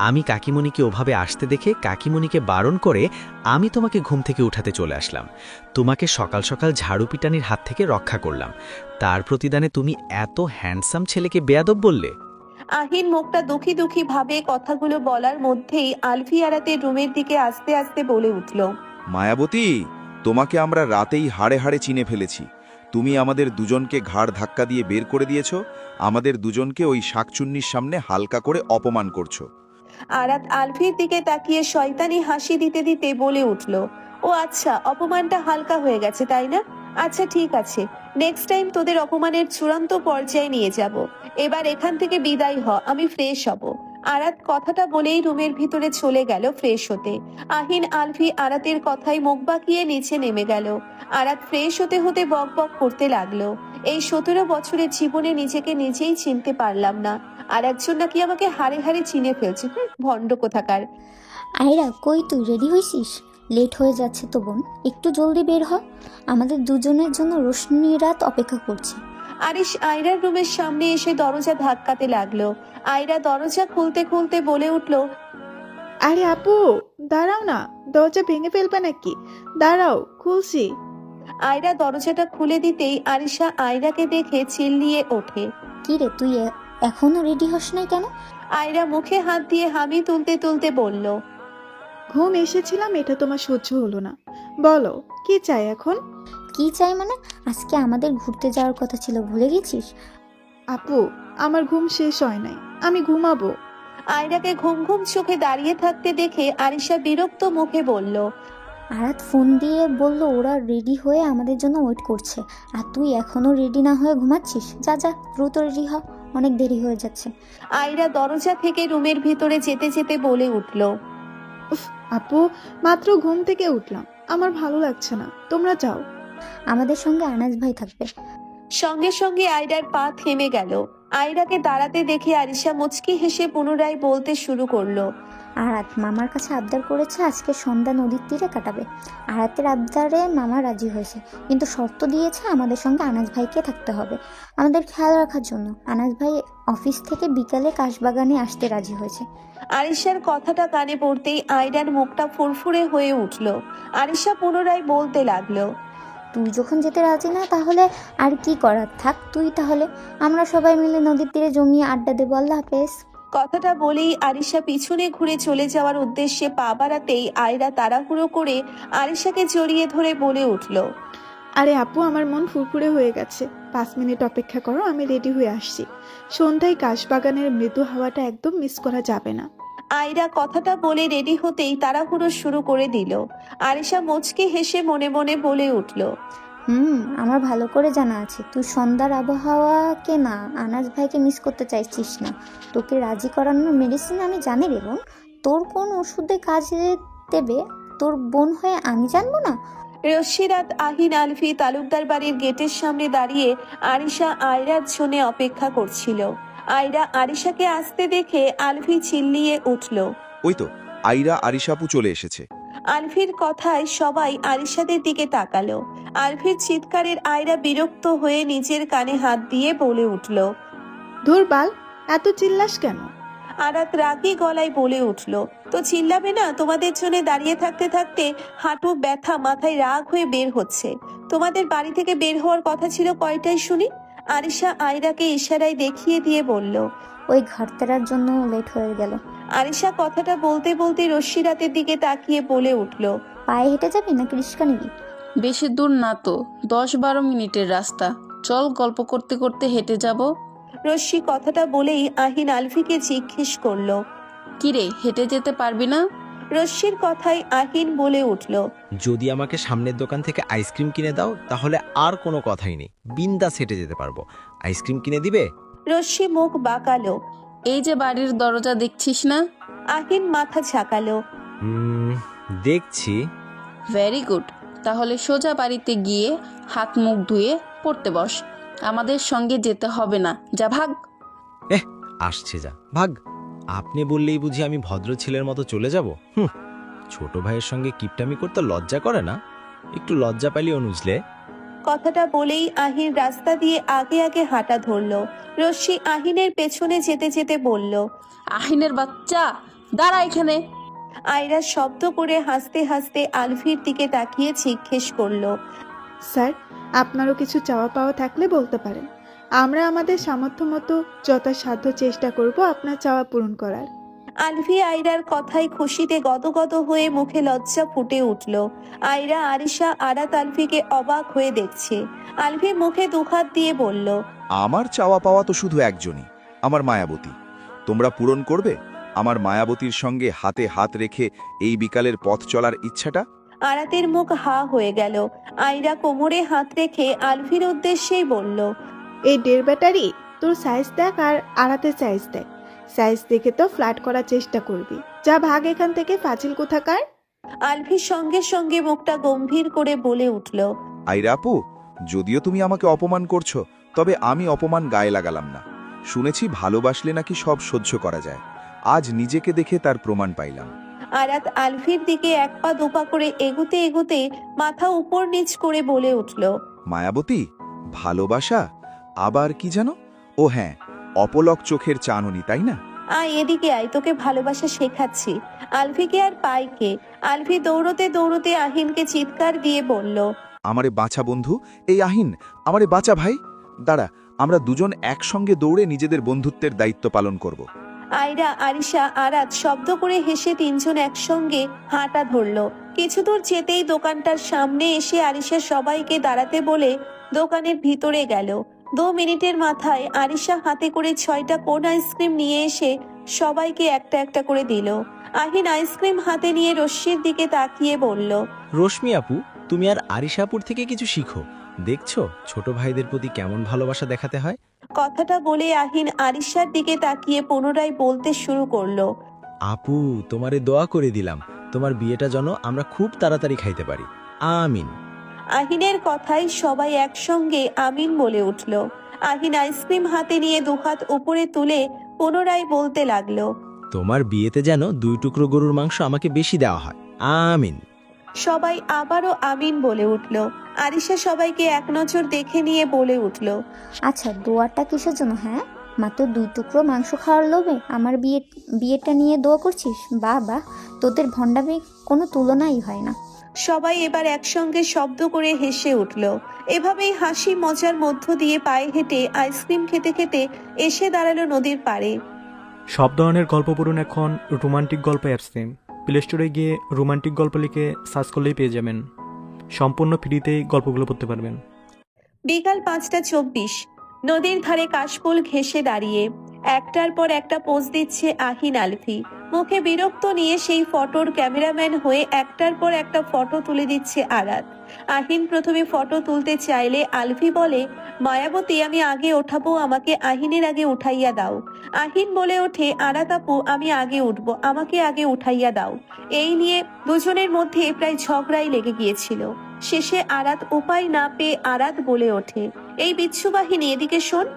S5: আমি কাকিমণিকে ওভাবে আসতে দেখে কাকিমণিকে বারণ করে আমি তোমাকে ঘুম থেকে উঠাতে চলে আসলাম। তোমাকে সকাল সকাল ঝাড়ু পিটানির হাত থেকে রক্ষা করলাম। তার প্রতিদানে তুমি এত হ্যান্ডসাম ছেলেকে বেয়াদব বললে?
S2: আহিন মুখটা দুঃখী দুঃখী ভাবে কথাগুলো বলার মধ্যেই আলফি আরাতের রুমের দিকে আস্তে আস্তে বলে উঠল,
S6: মায়াবতী, তোমাকে আমরা রাতেই হাড়ে হাড়ে চিনে ফেলেছি। তুমি আমাদের দুজনকে ঘাড় ধাক্কা দিয়ে বের করে দিয়েছ, আমাদের দুজনকে ওই শাকচুন্নির সামনে হালকা করে অপমান করছো।
S2: আরাত আলফির দিকে তাকিয়ে শয়তানি হাসি দিতে দিতে বলে উঠল, ও আচ্ছা, অপমানটা হালকা হয়ে গেছে তাই না? আচ্ছা ঠিক আছে, নেক্সট টাইম তোদের অপমানের চূড়ান্ত পর্যায়ে নিয়ে যাব। এবার এখান থেকে বিদায় হ, আমি ফ্রেশ হব। আরাত কথাটা বলেই রুমের ভিতরে চলে গেল ফ্রেশ হতে। আহিন আলফি আরাতের কথায় মুখ বাঁকিয়ে নিচে নেমে গেল। আরাত ফ্রেশ হতে হতে বক বক করতে লাগলো, এই 17 বছরের জীবনে নিজেকে নিজেই চিনতে পারলাম না, আর একজন নাকি আমাকে হাড়ে হাড়ে চিনে ফেলছে। ভণ্ড কোথাকার।
S14: আয়রা কই তুই রেডি হইছিস? লেট হয়ে যাচ্ছে তো বোন, একটু জলদি বের হ, আমাদের দুজনের জন্য রোশনি রাত অপেক্ষা করছে।
S2: আরিশ আয়রার রুমের সামনে এসে দরজা ধাক্কাতে লাগলো। আয়রা দরজা খুলতে খুলতে বলে উঠলো,
S15: আরে আপু দাঁড়াও না, দরজা ভেঙে ফেলবে নাকি? দাঁড়াও, খুলছি।
S2: আয়রা দরজাটা খুলে দিতেই আরিশা আয়রাকে দেখে চিল্লিয়ে ওঠে,
S14: কি রে তুই এখনো রেডি হস নাই কেন?
S2: আয়রা মুখে হাত দিয়ে হামি তুলতে তুলতে বলল,
S15: ঘুম এসেছিলাম, এটা তোমার সহ্য হলো না। বলো কি চাই এখন?
S14: কি চাই মানে? আজকে আমাদের ঘুরতে যাওয়ার কথা ছিল, ভুলে গেছিস?
S15: আপু আমার ঘুম শেষ হয় নাই, আমি ঘুমাবো।
S2: আয়রাকে ঘুম ঘুম চোখে দাঁড়িয়ে থাকতে দেখে আরিশা বিরক্ত মুখে বলল,
S14: আরাত ফোন দিয়ে বলল ওরা রেডি হয়ে আমাদের জন্য ওয়েট করছে, আর তুই এখনো রেডি না হয়ে ঘুমাচ্ছিস? যা যা দ্রুত রেডি হ, অনেক দেরি হয়ে যাচ্ছে।
S2: আয়রা দরজা থেকে রুমের ভিতরে যেতে যেতে বলে উঠল,
S15: উফ আপু, মাত্র ঘুম থেকে উঠলাম, আমার ভালো লাগছে না, তোমরা যাও।
S14: আমাদের সঙ্গে আনাজ ভাই থাকবে।
S2: সঙ্গে সঙ্গে আয়রার পা থেমে গেল। আয়রাকে দাঁড়াতে দেখে আরিশা মুচকি হেসে পুনরায় বলতে শুরু করলো,
S14: আরাত মামার কাছে আবদার করেছে আজকে সন্ধ্যা নদীর তীরে কাটাবে। আরাতের আবদারে মামা রাজি হয়েছে, কিন্তু শর্ত দিয়েছে আমাদের সঙ্গে আনাজ ভাইকে থাকতে হবে, আমাদের খেয়াল রাখার জন্য। আনাজ ভাই অফিস থেকে বিকালে কাশবাগানে আসতে রাজি হয়েছে।
S2: আরিশার কথাটা কানে পড়তেই আয়রার মুখটা ফুরফুরে হয়ে উঠল। আরিশা পুনরায় বলতে লাগলো,
S14: তুই যখন যেতে রাজি না তাহলে আর কি করার, থাক তুই তাহলে, আমরা সবাই মিলে নদীর তীরে জমিয়ে আড্ডা দেবো। আল্লাহ হাফেজ।
S2: কথাটা বলেই আরিশা পিছনে ঘুরে চলে যাওয়ার উদ্দেশ্যে পা বাড়াতেই আয়রা তাড়াহুড়ো করে আরিশাকে জড়িয়ে ধরে বলে উঠল,
S15: আরে আপু আমার মন ফুরফুরে হয়ে গেছে, 5 মিনিট অপেক্ষা করো, আমি রেডি হয়ে আসছি। সন্ধ্যায় কাশবাগানের মৃদু হাওয়াটা একদম মিস করা যাবে না।
S2: আয়রা কথাটা বলে রেডি হতেই তাড়াহুড়ো শুরু করে দিল। আরিশা মুচকি হেসে মনে মনে বলে উঠল,
S14: আমার ভালো করে জানা আছে তুই সন্ধ্যার আবহাওয়াকে না আনাজ ভাইকে মিস করতে চাইছিস না। তোকে রাজি করানোর মেডিসিন আমি জানি রে বোন, তোর কোন ওষুধে কাজে দেবে তোর বোন হয়ে আমি জানবো না?
S2: রশিরাত আহিন আলফি তালুকদার বাড়ির গেটের সামনে দাঁড়িয়ে আরিশা আয়রার জন্য অপেক্ষা করছিল। আয়রা আরিশাকে আসতে দেখে আলফি চিল্লিয়ে উঠল,
S19: ওই তো আইরা আরিশাপু চলে এসেছে।
S2: আলফির কথায় সবাই আরিশাদের দিকে তাকালো। আলফির চিৎকারের আয়রা বিরক্ত হয়ে নিজের কানে হাত দিয়ে বলে উঠল,
S15: ধুর বাল, এত চিল্লাস কেন?
S2: আরাত রাগী গলায় বলে উঠল, তো চিল্লাবে না? তোমাদের জন্য দাঁড়িয়ে থাকতে থাকতে হাঁটু ব্যথা, মাথায় রাগ হয়ে বের হচ্ছে। তোমাদের বাড়ি থেকে বের হওয়ার কথা ছিল কয়টায় শুনি? আরিশা আয়রাকে ইশারায় দেখিয়ে দিয়ে বলল,
S14: ওই ঘরতারার জন্য লেট হয়ে গেল।
S2: আরিশা কথাটা বলতে বলতে রশিরাতের দিকে তাকিয়ে বলে উঠল,
S14: পায়ে হেঁটে যাবি নাকি রিস্কা নিবি?
S9: বেশি দূর না তো, 10-12 মিনিটের রাস্তা, চল গল্প করতে করতে হেঁটে যাব।
S2: রশ্মি কথাটা বলেই আহিন আলফিকে জিজ্ঞেস করলো,
S9: কিরে হেঁটে যেতে পারবি না?
S2: রশ্মির কথায় আহিন বলে উঠল,
S5: যদি আমাকে সামনের দোকান থেকে আইসক্রিম কিনে দাও তাহলে আর কোনো কথাই নেই, বিন্দাস হেঁটে যেতে পারবো। আইসক্রিম কিনে দিবে?
S2: রশ্মি মুখ বাঁকালো।
S9: এই যে বাড়ির দরজা দেখছিস না?
S2: আহিন মাথা ঝাঁকালো।
S5: দেখছি।
S9: ভেরি গুড, তাহলে সোজা বাড়িতে গিয়ে হাত মুখ ধুয়ে পড়তে বস, আমাদের সঙ্গে যেতে হবে না, যা ভাগ।
S5: আসছে যা ভাগ। আপনি বললেই বুঝি আমি ভদ্র ছেলের মতো চলে যাব? ছোট ভাইয়ের সঙ্গে কিপটামি করতে লজ্জা করে না? একটু লজ্জা পাইলে অনুজলে।
S2: কথাটা বলেই আহিন রাস্তা দিয়ে আগে আগে হাঁটা ধরলো। রশ্মি আহিনের পেছনে যেতে যেতে বলল,
S9: আহিনের বাচ্চা দাঁড়া এখানে।
S2: আয়রা শব্দ করে হাসতে হাসতে আলফির দিকে তাকিয়ে জিজ্ঞেস করলো,
S15: স্যার আপনারও কিছু চাওয়া পাওয়া থাকলে বলতে পারেন, আমরা আমাদের সামর্থ্য মতো যথাসাধ্য চেষ্টা করব আপনার চাওয়া পূরণ করার।
S2: আলফি আয়রার কথায় খুশিতে গদগদ হয়ে মুখে লজ্জা ফুটে উঠল। আয়রা আরিশা আরাত আলফিকে অবাক হয়ে দেখছে। আলফি মুখে দুহাত দিয়ে বলল,
S19: আমার চাওয়া পাওয়া তো শুধু একজনই, আমার মায়াবতী। তোমরা পূরণ করবে আমার মায়াবতীর সঙ্গে হাতে হাত রেখে এই বিকালের পথ চলার ইচ্ছাটা?
S2: আরাতের মুখ হা হয়ে গেল। আয়রা কোমরে হাত রেখে আলফির উদ্দেশ্যেই বলল,
S15: এই 1.5 ব্যাটারি তোর সাইজ দেখ আর আরাতের সাইজ দেখ, সাইজ দেখে তো ফ্ল্যাট করার চেষ্টা করবি। যা ভাগ এখান থেকে, ফাজিল কোথাকার।
S2: আলফি সঙ্গে সঙ্গে মুখটা গম্ভীর করে বলে উঠল,
S19: আইরা আপু, যদিও তুমি আমাকে অপমান করছো, তবে আমি অপমান গায়ে লাগালাম না। শুনেছি ভালোবাসলে নাকি সব সহ্য করা যায়। আজ নিজেকে দেখে তার প্রমাণ পাইলাম।
S2: আরাত আলফির দিকে এক পা দুপা করে এগুতে এগুতে মাথা উপর নিচ করে বলে উঠল,
S19: মায়াবতী, ভালোবাসা আবার কি জানো? ও হ্যাঁ, অপলক চোখের চাননি, তাই না?
S2: আয় এদিকে আয়, তোকে ভালোবাসা শেখাচ্ছি। আলফিকে আর পাইকে। আলফি দৌড়তে দৌড়তে আহিনকে চিৎকার দিয়ে বলল,
S19: আমারে বাঁচা বন্ধু, এই আহিন, আমারে বাঁচা ভাই। দাঁড়া, আমরা দুজন একসঙ্গে দৌড়ে নিজেদের বন্ধুত্বের দায়িত্ব পালন করব।
S2: আয়রা, আরিশা, আরাত শব্দ করে হেসে তিনজন একসঙ্গে হাঁটা ধরল। কিছু দূর যেতেই দোকানটার সামনে এসে আরিশা সবাইকে দাঁড়াতে বলে দোকানের ভিতরে গেল। 2 মিনিটের মাথায় আরিশা হাতে করে 6টা কোন আইসক্রিম নিয়ে এসে সবাইকে একটা একটা করে দিল। আহিন আইসক্রিম হাতে নিয়ে রশ্মির দিকে তাকিয়ে বলল,
S5: রশ্মি আপু, তুমি আর আরিশাপুর থেকে কিছু শিখো। দেখছো ছোট ভাইদের প্রতি কেমন ভালোবাসা দেখাতে হয়।
S2: কথাটা বলে আহিন আরিশার দিকে তাকিয়ে পুনরায় বলতে শুরু করলো,
S5: আপু, তোমারে দোয়া করে দিলাম, তোমার বিয়েটা যেন আমরা খুব তাড়াতাড়ি খাইতে পারি। আমিন।
S2: আহিনের কথায় সবাই একসঙ্গে আমিন বলে উঠল। আহিন আইসক্রিম হাতে নিয়ে দুহাত উপরে তুলে পুনরায় বলতে লাগলো,
S5: তোমার বিয়েতে যেন 2 টুকরো গরুর মাংস আমাকে বেশি দেওয়া হয়। আমিন।
S2: সবাই আবারও আমিন বলে উঠল। আরিশা সবাইকে এক নজর দেখে নিয়ে বলে উঠল,
S14: আচ্ছা, দোয়াটা কিসের জন্য? হ্যাঁ, মাত্র 2 টুকরো মাংস খাওয়ার লোভে আমার বিয়েটা নিয়ে দোয়া করছিস? বাহ, তোদের ভণ্ডামি কোনো তুলনাই হয় না।
S2: সবাই এবার একসঙ্গে শব্দ করে হেসে উঠল। এভাবেই হাসি মজার মধ্য দিয়ে পায়ে হেঁটে আইসক্রিম খেতে খেতে এসে দাঁড়ালো নদীর পাড়ে।
S12: সব ধরনের গল্প পড়ুন এখন রোমান্টিক গল্প অ্যাপসে। প্লে স্টোরে গিয়ে রোমান্টিক গল্প লিখে সার্চ করলেই পেয়ে যাবেন। সম্পূর্ণ ফ্রিতেই গল্পগুলো পড়তে পারবেন।
S2: বিকাল 5:24। নদীর ধারে কাশফুল ঘেঁষে দাঁড়িয়ে একটার পর একটা পোজ দিচ্ছে আহিন আলফি। মুখে বিরক্ত নিয়ে সেই ফটোর ক্যামেরাম্যান হয়ে একটার পর একটা ফটো তুলে দিচ্ছে আরাত। আহিন প্রথমে ফটো তুলতে চাইলে আলফি বলে, মায়াবতী, আমি আগে ওঠাবো, আমাকে আহিনের আগে উঠাইয়া দাও। আহিন বলে ওঠে, আরাত আপু, আমি আগে উঠবো, আমাকে আগে উঠাইয়া দাও। এই নিয়ে দুজনের মধ্যে প্রায় ঝগড়াই লেগে গিয়েছিল। শেষে আরাত উপায় না পেয়ে আরাত বলে ওঠে, এই বিচ্ছু বাহিনী, এদিকে শোন।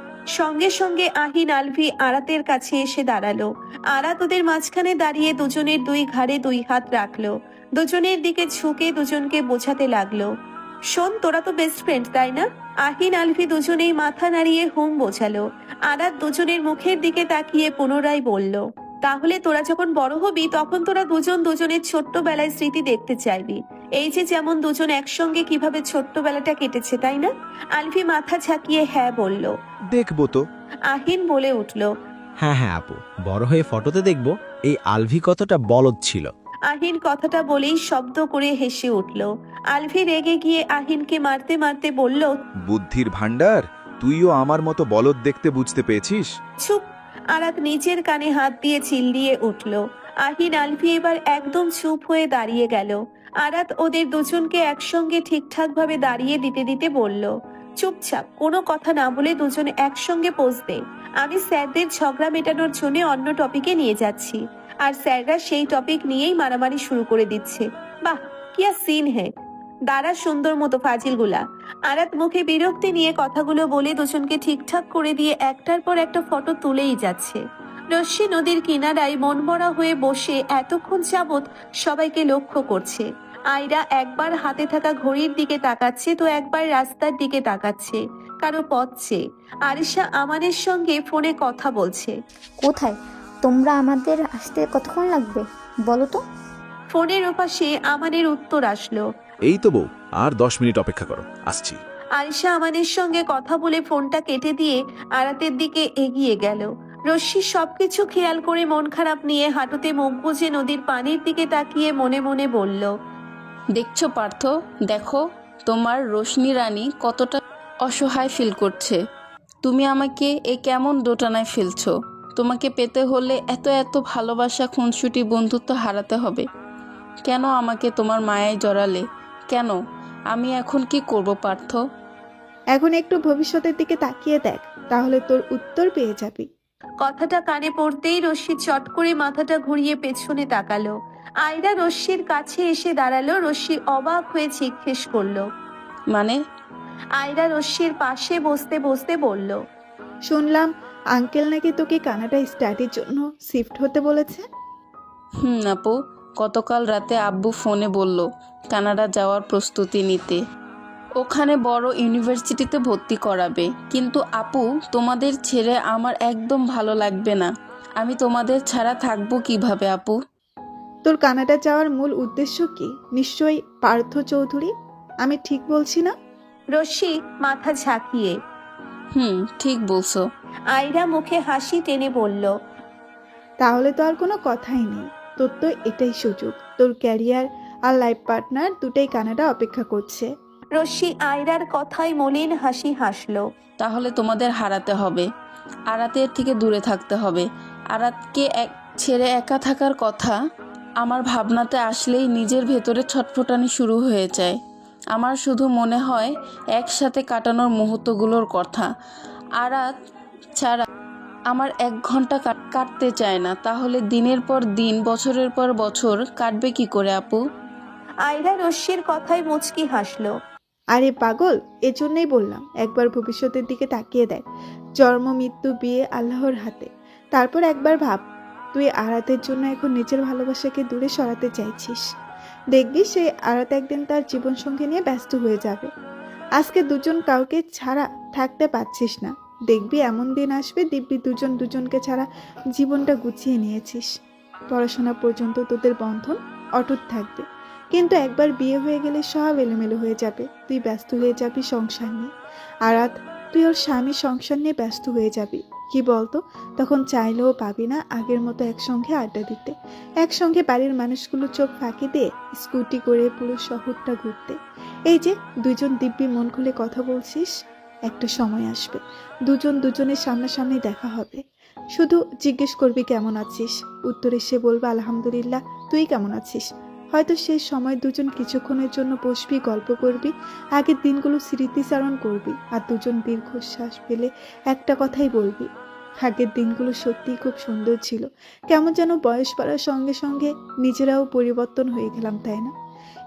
S2: সঙ্গে সঙ্গে আহিন আলফি আরাতের কাছে এসে দাঁড়ালো। আরাত ওদের মাঝখানে দাঁড়িয়ে দুজনের 2 ঘাড়ে 2 হাত রাখলো। দুজনের দিকে ঝুঁকে দুজনকে বোঝাতে লাগলো, শোন, তোরা তো বেস্ট ফ্রেন্ড, তাই না? আহিন আলফি দুজনেই মাথা নাড়িয়ে হুম বোঝালো। আরাত দুজনের মুখের দিকে তাকিয়ে পুনরায় বলল, তাহলে তোরা যখন বড় হবি তখন তোরা দুজন দুজনের ছোট্টবেলায় স্মৃতি দেখতে চাইবি। এই যে যেমন দুজন একসঙ্গে কিভাবে ছোট্টবেলাটা কেটেছে, তাই না? আলফি মাথা ঝাঁকিয়ে হ্যাঁ বলল।
S19: দেখবো তো।
S2: আহিন বলে উঠল,
S5: হ্যাঁ আপু, বড় হয়ে ফটোতে দেখব এই আলভি কতটা বলদ ছিল।
S2: আহিন কথাটা বলেই শব্দ করে হেসে উঠল। আলফি রেগে গিয়ে আহিনকে মারতে মারতে বলল,
S19: বুদ্ধির ভান্ডার, তুইও আমার মতো বলদ দেখতে বুঝতে পেয়েছিস?
S2: চুপ। আরাত নিচের কানে হাত দিয়ে চিল্লিয়ে উঠল। আহিন আলফি এবার একদম চুপ হয়ে দাঁড়িয়ে গেল। আরাত ওদের দুজনকে একসঙ্গে ঠিকঠাক ভাবে দাঁড়িয়ে দিতে দিতে বলল, চুপচাপ, কোনো কথা না বলে দুজন একসঙ্গে পোজ দে। আমি স্যারদের ঝগড়া মেটানোর জন্য অন্য টপিকে নিয়ে যাচ্ছি, আর স্যাররা সেই টপিক নিয়েই মারামারি শুরু করে দিচ্ছে। বাহ, কি সিন হে! দাঁড়া সুন্দর মতো ফাজিলগুলা। আরাত মুখে বিরক্তি নিয়ে কথাগুলো বলে দুজনকে ঠিকঠাক করে দিয়ে একটার পর একটা ফটো তুলেই যাচ্ছে। রশ্মি নদীর কিনারায় মন ভরা হয়ে বসে এতক্ষণ যাবৎ সবাইকে লক্ষ্য করছে। আয়রা একবার হাতে থাকা ঘড়ির দিকে তাকাচ্ছে তো একবার রাস্তার দিকে তাকাচ্ছে, কারো পথ চেয়ে। আরিশা আমানের সঙ্গে ফোনে কথা বলছে।
S14: কোথায় তোমরা? আমাদের আসতে কতক্ষণ লাগবে বলো তো?
S2: ফোনের ওপাশে আমানের উত্তর আসলো,
S16: এই তো বউ, আর 10 মিনিট অপেক্ষা করো, আসছি।
S2: আরিশা আমানের সঙ্গে কথা বলে ফোনটা কেটে দিয়ে আরাতের দিকে এগিয়ে গেল। রশ্মি সবকিছু খেয়াল করে মন খারাপ নিয়ে হাঁটুতে মুখ বুজে নদীর পানির দিকে তাকিয়ে মনে মনে বলল,
S9: দেখছো পার্থ, দেখো তোমার রোশনি রানী কতটা অসহায় ফিল করছে। তুমি আমাকে এ কেমন দোটানায় ফেলছো? তোমাকে পেতে হলে এত এত ভালোবাসা, খুনসুটি, বন্ধুত্ব হারাতে হবে কেন? আমাকে তোমার মায়ায় জড়ালে কেন? আমি এখন কি করব পার্থ?
S15: এখন একটু ভবিষ্যতের দিকে তাকিয়ে দেখ, তাহলে তোর উত্তর পেয়ে যাবি।
S2: কথাটা কানে পড়তেই রশ্মি চট করে মাথাটা ঘুরিয়ে পেছনে তাকালো। আয়রা রশ্মির কাছে এসে দাঁড়ালো। রশ্মি অবাক হয়ে জিজ্ঞেস করলো,
S9: মানে?
S2: আয়রা রশ্মির পাশে বসতে বসতে বলল,
S15: শুনলাম আঙ্কেল নাকি তোকে কানাডা স্টাডির জন্য শিফট হতে বলেছে।
S9: আপু, গতকাল রাতে আব্বু ফোনে বলল কানাডা যাওয়ার প্রস্তুতি নিতে, ওখানে বড় ইউনিভার্সিটিতে ভর্তি করাবে। কিন্তু আপু, তোমাদের ছেড়ে আমার একদম ভালো লাগবে না। আমি তোমাদের ছাড়া থাকবো কিভাবে আপু?
S15: তোর কানাডা যাওয়ার মূল উদ্দেশ্য কি? নিশ্চয়ই পার্থ চৌধুরী। আমি ঠিক বলছি না?
S2: রশ্মি মাথা ঝাঁকিয়ে,
S9: ঠিক বলছো।
S2: আয়রা মুখে হাসি টেনে বলল,
S15: তাহলে তো আর কোনো কথাই নেই। তোর তো এটাই সুযোগ। তোর ক্যারিয়ার আর লাইফ পার্টনার দুটাই কানাডা অপেক্ষা করছে।
S2: রশ্মি আয়রার কথায় মলিন হাসি হাসলো।
S9: তাহলে তোমাদের হারাতে হবে, আরাতের থেকে দূরে থাকতে হবে। আরাতকে ছেড়ে একা থাকার কথা আমার ভাবনাতে আসলেই নিজের ভেতরে ছটফটানি শুরু হয়ে যায়। আমার শুধু মনে হয় একসাথে কাটানোর মুহূর্তগুলোর কথা। আরাত ছাড়া আমার 1 ঘন্টা কাটতে চায় না। তাহলে দিনের পর দিন, বছরের পর বছর কাটবে কি করে আপু?
S2: আয়রা রশ্মির কথায় মুচকি হাসলো।
S15: আরে পাগল, এজন্যই বললাম একবার ভবিষ্যতের দিকে তাকিয়ে দেখ। জন্ম, মৃত্যু, বিয়ে আল্লাহর হাতে। তারপর একবার ভাব, তুই আরাতের জন্য এখন নিজের ভালোবাসাকে দূরে সরাতে চাইছিস। দেখবি সেই আরাত একদিন তার জীবনসঙ্গী নিয়ে ব্যস্ত হয়ে যাবে। আজকে দুজন কাউকে ছাড়া থাকতে পারছিস না। দেখবি এমন দিন আসবে, দিব্যি দুজন দুজনকে ছাড়া জীবনটা গুছিয়ে নিয়েছিস। পড়াশোনা পর্যন্ত তোদের বন্ধন অটুট থাকবে, কিন্তু একবার বিয়ে হয়ে গেলে সব এলোমেলো হয়ে যাবে। তুই ব্যস্ত হয়ে যাবি সংসার নিয়ে। আরাত, তুই ওর স্বামীর সংসার নিয়ে ব্যস্ত হয়ে যাবি। কি বলতো, তখন চাইলেও পাবি না আগের মতো একসঙ্গে আড্ডা দিতে, একসঙ্গে বাড়ির মানুষগুলো চোখ ফাঁকি দিয়ে স্কুটি করে পুরো শহরটা ঘুরতে। এই যে দুজন দিব্যি মন খুলে কথা বলছিস, একটা সময় আসবে দুজন দুজনের সামনাসামনি দেখা হবে। শুধু জিজ্ঞেস করবি কেমন আছিস, উত্তরে সে বলবে আলহামদুলিল্লাহ। তুই কেমন আছিস? হয়তো সেই সময় দুজন কিছুক্ষণের জন্য বসবি, গল্প করবি, আগের দিনগুলো স্মৃতিচারণ করবি, আর দুজন দীর্ঘশ্বাস ফেলে একটা কথাই বলবি, আগের দিনগুলো সত্যিই খুব সুন্দর ছিল। কেমন যেন বয়স বাড়ার সঙ্গে সঙ্গে নিজেরাও পরিবর্তন হয়ে গেলাম, তাই না?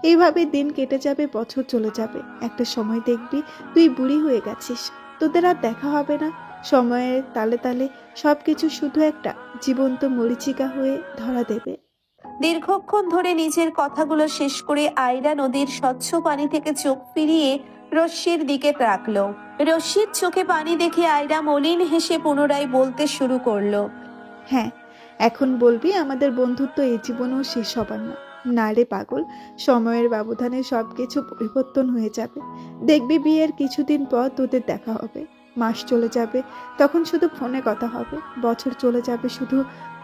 S15: এইভাবে দিন কেটে যাবে, বছর চলে যাবে। একটা সময় দেখবি তুই বুড়ি হয়ে গেছিস, তোদের আর দেখা হবে না। সময়ের তালে তালে সবকিছু শুধু একটা জীবন্ত মরীচিকা হয়ে ধরা দেবে।
S2: দীর্ঘক্ষণ ধরে নিজের কথাগুলো শেষ করে আয়রা নদীর স্বচ্ছ পানি থেকে চোখ ফিরিয়ে রশ্মির দিকে তাকলো। রশ্মির চোখে পানি দেখে আয়রা মলিন হেসে পুনরায় বলতে শুরু করলো,
S15: হ্যাঁ, এখন বলবি আমাদের বন্ধুত্ব এই জীবনেও শেষ হবার না। না রে পাগল, সময়ের ব্যবধানে সবকিছু পরিবর্তন হয়ে যাবে। দেখবি বিয়ের কিছুদিন পর তোদের দেখা হবে। মাস চলে যাবে, তখন শুধু ফোনে কথা হবে। বছর চলে যাবে, শুধু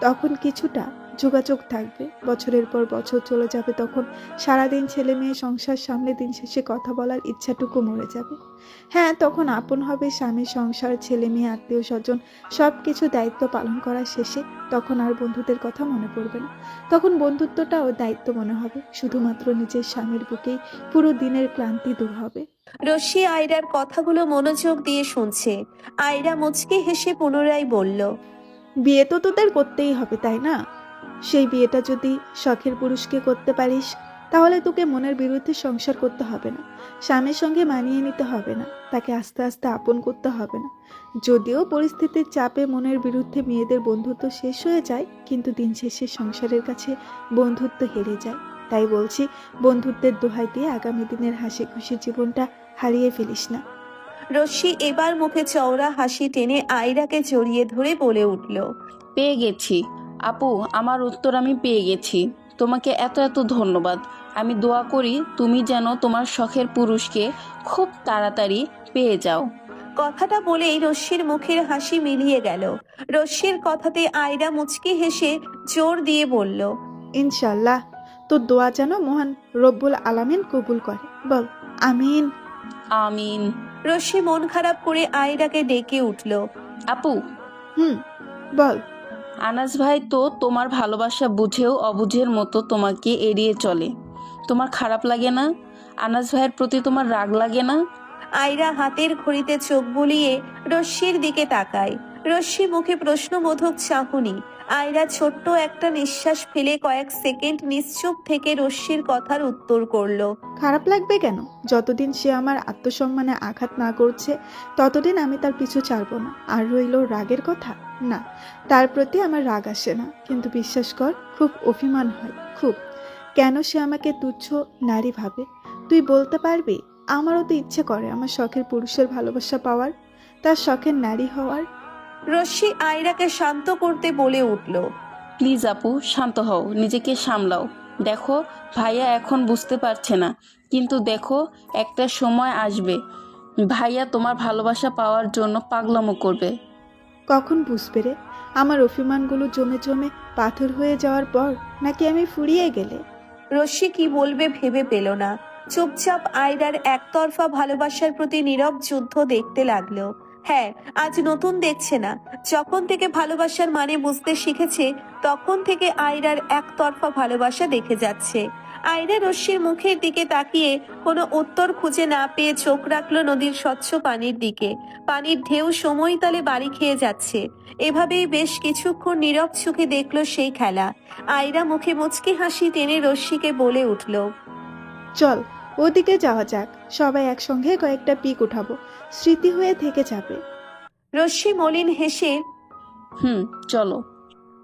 S15: তখন কিছুটা যোগাযোগ থাকবে। বছরের পর বছর চলে যাবে, তখন সারাদিন ছেলে মেয়ে সংসার সামনে দিন শেষে কথা বলার ইচ্ছাটুকু মরে যাবে। হ্যাঁ, তখন আপন হবে স্বামীর সংসার, ছেলে মেয়ে, আত্মীয় স্বজন, সব কিছু দায়িত্ব পালন করার শেষে তখন আর বন্ধুদের কথা মনে পড়বে না। তখন বন্ধুত্বটাও দায়িত্ব মনে হবে। শুধুমাত্র নিজের স্বামীর বুকেই পুরো দিনের ক্লান্তি দূর হবে।
S2: রশ্মি আয়রার কথাগুলো মনোযোগ দিয়ে শুনছে। আয়রা মুচকি হেসে পুনরায় বলল,
S15: বিয়ে তো তোদের করতেই হবে, তাই না? সেই বিয়েটা যদি শখের পুরুষকে করতে পারিস, তাহলে তোকে মনের বিরুদ্ধে সংসার করতে হবে না, স্বামীর সঙ্গে মানিয়ে নিতে হবে না, তাকে আস্তে আস্তে আপন করতে হবে না। যদিও পরিস্থিতির চাপে মনের বিরুদ্ধে মেয়েদের বন্ধুত্ব শেষ হয়ে যায়, কিন্তু দিন শেষে সংসারের কাছে বন্ধুত্ব হেরে যায়। তাই বলছি, বন্ধুত্বের দোহাই দিয়ে আগামী দিনের হাসি খুশি জীবনটা হারিয়ে ফেলিস না।
S2: রশ্মি এবার মুখে চওড়া হাসি টেনে আয়রাকে জড়িয়ে ধরে বলে উঠল,
S9: পেয়ে গেছি আপু, আমার উত্তর আমি পেয়ে গেছি। তোমাকে এত এত ধন্যবাদ। আমি দোয়া করি তুমি যেন তোমার শখের পুরুষকে খুব তাড়াতাড়ি পেয়ে যাও।
S2: কথাটা বলেই রশ্মির মুখের হাসি মিলিয়ে গেল। রশ্মির কথাতে আয়রা মুচকি হেসে জোর দিয়ে বলল,
S15: ইনশাল্লাহ, তোর দোয়া যেন মহান রব্বুল আলামিন কবুল করে। বল আমিন।
S9: আমিন।
S2: রশ্মি মন খারাপ করে আয়রাকে ডেকে উঠল,
S9: আপু।
S15: বল।
S9: আনাস ভাই তো তোমার ভালোবাসা বুঝেও অবুঝের মতো তোমাকে এড়িয়ে চলে। তোমার খারাপ লাগে না? আনাস ভাইয়ের প্রতি তোমার রাগ লাগে না?
S2: আয়রা হাতের ঘড়িতে চোখ বুলিয়ে রশ্মির দিকে তাকায়। রশ্মি মুখে প্রশ্নবোধক চাহনি। আয়রা ছোট্ট একটা নিঃশ্বাস ফেলে কয়েক সেকেন্ড নিশ্চুপ থেকে রশ্মির কথার উত্তর করলো।
S15: খারাপ লাগবে কেন? যতদিন সে আমার আত্মসম্মানে আঘাত না করছে ততদিন আমি তার পিছু ছাড়বো না। আর রইল রাগের কথা, না, তার প্রতি আমার রাগ আসে না, কিন্তু বিশ্বাস কর খুব অভিমান হয়, খুব। কেন সে আমাকে তুচ্ছ নারী ভাবে? তুই বলতে পারবি? আমারও তো ইচ্ছে করে আমার শখের পুরুষের ভালোবাসা পাওয়ার, তার শখের নারী হওয়ার।
S2: রশ্মি আয়রাকে শান্ত করতে বলে উঠল।
S9: প্লিজ আপু, শান্ত হও, নিজেকে সামলাও। দেখো, ভাইয়া এখন বুঝতে পারছে না, কিন্তু দেখো একটা সময় আসবে ভাইয়া তোমার ভালোবাসা পাওয়ার জন্য পাগলামো করবে।
S15: কখন বুঝবে রে? আমার অভিমানগুলো জমে জমে পাথর হয়ে যাওয়ার পর, নাকি আমি ফুরিয়ে গেলে?
S2: রশ্মি কি বলবে ভেবে পেল না। চুপচাপ আয়রার একতরফা ভালোবাসার প্রতি নীরব যুদ্ধ দেখতে লাগলো। হ্যাঁ, আজ নতুন দেখছে না, যখন থেকে ভালোবাসার মানে বুঝতে শিখেছে তখন থেকে আয়রার একতরফা ভালোবাসা দেখে যাচ্ছে। আয়রা রশ্মির মুখের দিকে তাকিয়ে কোনো উত্তর খুঁজে না পেয়ে চোখ রাখলো নদীর স্বচ্ছ পানির দিকে। পানির ঢেউ সময় তালে বাড়ি খেয়ে যাচ্ছে। এভাবেই বেশ কিছুক্ষণ নীরব চোখে দেখলো সেই খেলা। আয়রা মুখে মুচকি হাসি টেনে রশ্মিকে বলে উঠল,
S15: চল ওদিকে যাওয়া যাক, সবাই একসঙ্গে কয়েকটা পিক উঠাবো, স্মৃতি হয়ে থেকে যাবে।
S2: রশ্মি মলিন হেসে,
S9: চলো।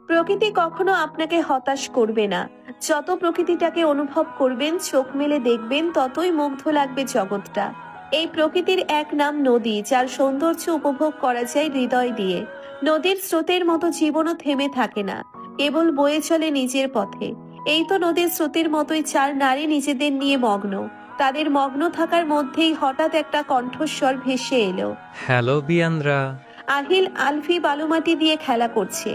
S2: প্রকৃতি কখনো আপনাকে হতাশ করবে না। যত প্রকৃতিটাকে অনুভব করবেন, চোখ মেলে দেখবেন, ততই মুগ্ধ লাগবে জগৎটা। এই প্রকৃতির এক নাম নদী, যার সৌন্দর্য উপভোগ করা যায় হৃদয় দিয়ে। নদীর স্রোতের মতো জীবনও থেমে থাকে না, কেবল বয়ে চলে নিজের পথে। এই তো নদীর স্রোতের মতোই চার নারী নিজেদের নিয়ে মগ্ন। তাদের মগ্ন থাকার মধ্যেই হঠাৎ একটা কণ্ঠস্বর ভেসে এলো।
S20: হ্যালো বিয়ান্দ্রা।
S2: আহিল আলফি বালুমাটি দিয়ে খেলা করছে।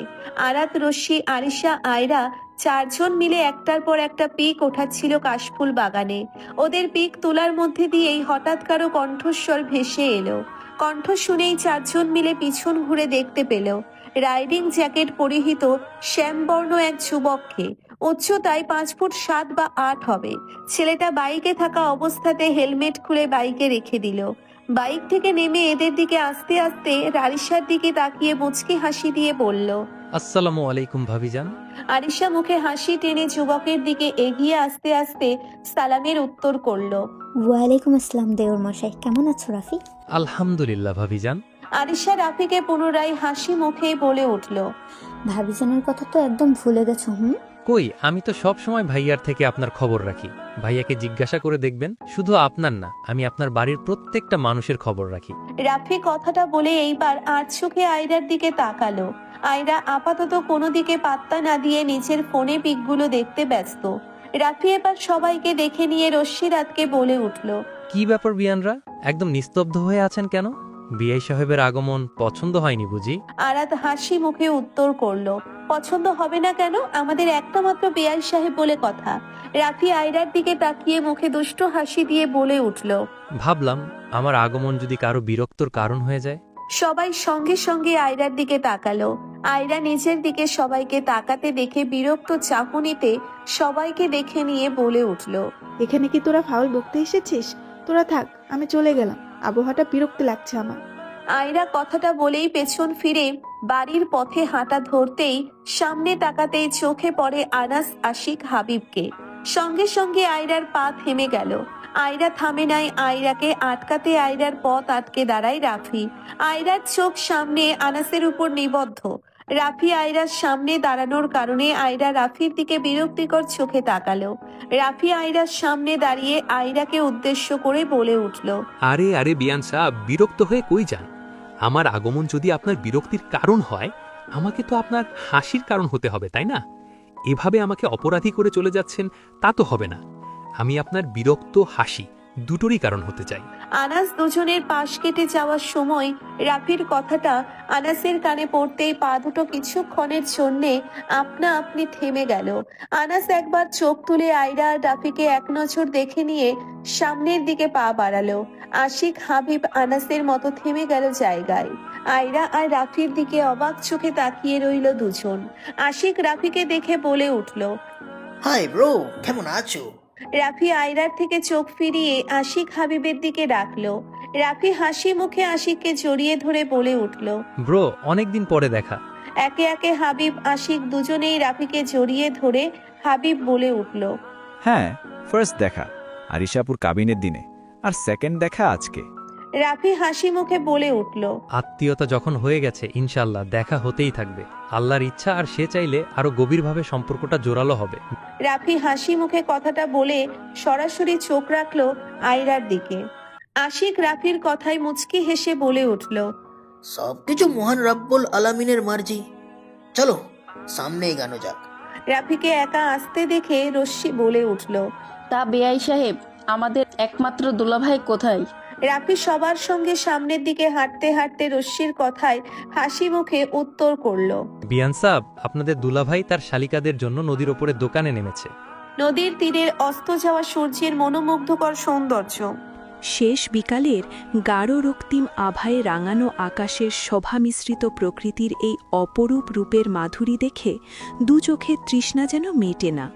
S2: আরাত, রশ্মি, আরিশা, আয়রা চারজন মিলে একটার পর একটা পিক ওঠাচ্ছিল কাশফুল বাগানে। ওদের পিক তোলার মধ্যে দিয়েই হঠাৎ কারো কণ্ঠস্বর ভেসে এলো। কণ্ঠ শুনেই চারজন মিলে পিছন ঘুরে দেখতে পেল রাইডিং জ্যাকেট পরিহিত শ্যামবর্ণ এক যুবককে। উচ্চতায় 5 ফুট 7 বা 8 হবে। ছেলেটা বাইকে থাকা অবস্থাতে হেলমেট খুলে বাইকে রেখে দিল। বাইক থেকে নেমে এদের দিকে আস্তে আস্তে আরিশার দিকে তাকিয়ে মুচকি হাসি দিয়ে বলল,
S20: আসসালামু আলাইকুম ভাবিজান।
S2: আরিশা মুখে হাসি টেনে যুবকের দিকে এগিয়ে আস্তে আস্তে সালামের উত্তর করলো।
S14: ওয়ালাইকুম আসসালাম দেওর মশাই, কেমন আছো রাফি?
S20: আলহামদুলিল্লাহ ভাবিজান।
S2: আরিশা রাফিকে পুনরায় হাসি মুখে বলে উঠল,
S14: ভাবিজানের কথা তো একদম ভুলে গেছো।
S20: কই, আমি তো সব সময় ভাইয়ার থেকে আপনার খবর রাখি। ভাইয়াকে জিজ্ঞাসা করে দেখবেন, শুধু আপনার না, আমি আপনার বাড়ির প্রত্যেকটা মানুষের খবর রাখি।
S2: রাফি কথাটা বলে এইবার আর চোখে আয়রার দিকে তাকালো। আয়রা আপাতত কোনো দিকে পাত্তা না দিয়ে নিজের ফোনে পিকগুলো দেখতে ব্যস্ত। রাফি এবার সবাইকে দেখে নিয়ে রশ্মিরাতকে বলে উঠল,
S20: কি ব্যাপার বিয়ানরা, একদম নিস্তব্ধ হয়ে আছেন কেন? বিআই সাহেবের আগমন পছন্দ হয়নি বুঝি?
S2: আরাত হাসি মুখে উত্তর করলো, পছন্দ হবে না কেন, আমাদের একটা মাত্র বিআই সাহেব বলে কথা। রাফি আয়রার দিকে তাকিয়ে মুখে দুষ্ট হাসি দিয়ে বলে উঠল,
S20: ভাবলাম আমার আগমন যদি কারো বিরক্তর কারণ হয়ে যায়।
S2: সবাই সঙ্গে সঙ্গে আয়রার দিকে তাকালো। আয়রা নিজের দিকে সবাইকে তাকাতে দেখে বিরক্ত চাহনিতে সবাইকে দেখে নিয়ে বলে উঠল,
S15: এখানে কি তোরা ফাউল বকতে এসেছিস? তোরা থাক, আমি চলে গেলাম, আবহাওয়াটা বিরক্ত লাগছে আমার।
S2: আয়রা কথাটা বলেই পেছন ফিরে বাড়ির পথে হাঁটা ধরতেই সামনে তাকাতেই চোখে পড়ে আনাস, আশিক, হাবিবকে। সঙ্গে সঙ্গে আয়রার পা থেমে গেল। আয়রা থামে নাই, আয়রাকে আটকাতে আয়রার পথ আটকে দাঁড়ায় রাফি। আয়রার চোখ সামনে আনাসের উপর নিবদ্ধ। রাফি আয়রার সামনে দাঁড়ানোর কারণে আয়রা রাফির দিকে বিরক্তিকর চোখে তাকালো। রাফি আয়রার সামনে দাঁড়িয়ে আয়রাকে উদ্দেশ্য করে বলে উঠল,
S21: আরে আরে বিয়ান সাহেব, বিরক্ত হয়ে কই যান? আমার আগমন যদি আপনার বিরক্তির কারণ হয়, আমাকে তো আপনার হাসির কারণ হতে হবে, তাই না? এভাবে আমাকে অপরাধী করে চলে যাচ্ছেন, তা তো হবে না। আমি আপনার বিরক্ত হাসি দুটোরই কারণ হতে চাই।
S2: আনাস দুজনের পাশ কেটে যাওয়ার সময় রাফির কথাটা আনাসের কানে পড়তেই পা দুটো কিছুক্ষণের জন্যে আপনা আপনি থেমে গেল। আনাস একবার চোখ তুলে আয়রা আর রাফিকে এক নজর দেখে নিয়ে সামনের দিকে পা বাড়ালো। আশিক, হাবিব আনাসের মতো থেমে গেল জায়গায়। আয়রা আর রাফির দিকে অবাক চোখে তাকিয়ে রইল দুজন। আশিক রাফিকে দেখে বলে উঠল,
S13: হাই ব্রো, কেমন আছো?
S2: রাফি আয়রার থেকে চোখ ফিরিয়ে আশিক হাবিবের দিকে ডাকলো। রাফি হাসি মুখে আশিককে জড়িয়ে ধরে বলে উঠল।
S20: ব্রো অনেকদিন পরে দেখা।
S2: একে একে হাবিব আশিক দুজনেই রাফিকে জড়িয়ে ধরে হাবিব বলে উঠল।
S17: হ্যাঁ, ফার্স্ট দেখা আরিশাপুর কাবিনের দিনে, আর সেকেন্ড দেখা আজকে।
S2: রাফি হাসি মুখে বলে উঠল।
S20: আত্মীয়তা যখন হয়ে গেছে ইনশাল্লাহ দেখা হতেই থাকবে। আল্লাহর ইচ্ছা, আর সে চাইলে আরো গভীরভাবে সম্পর্কটা জোরালো হবে।
S2: রাফি হাসি মুখে কথাটা বলে সরাসরি চোখ রাখলো আয়রার দিকে। আশিক রাফির কথায় মুচকি হেসে বলে উঠল।
S13: সবকিছু মহান রব্বুল আলামিনের মার্জি। চলো সামনে এগানো যাক।
S2: রাফিকে একা আসতে দেখে রশ্মি বলে উঠল।
S9: তা বেআই সাহেব, আমাদের একমাত্র দুলাভাই কোথায়?
S2: রাফি সবার সঙ্গে সামনের দিকে হাঁটতে হাঁটতে রশ্মির কথায় হাসি মুখে উত্তর করল।
S20: বিয়ান সাহেব, আপনাদের দুলাভাই তার শালিকাদের জন্য নদীর ওপরে দোকানে নেমেছে।
S2: নদীর তীরের অস্ত যাওয়া সূর্যের মনোমুগ্ধকর সৌন্দর্য,
S10: শেষ বিকালের গাঢ় রক্তিম আভায় রাঙানো আকাশের শোভামিশ্রিত প্রকৃতির এই অপরূপ রূপের মাধুরী দেখে দু চোখের তৃষ্ণা যেন মেটে না।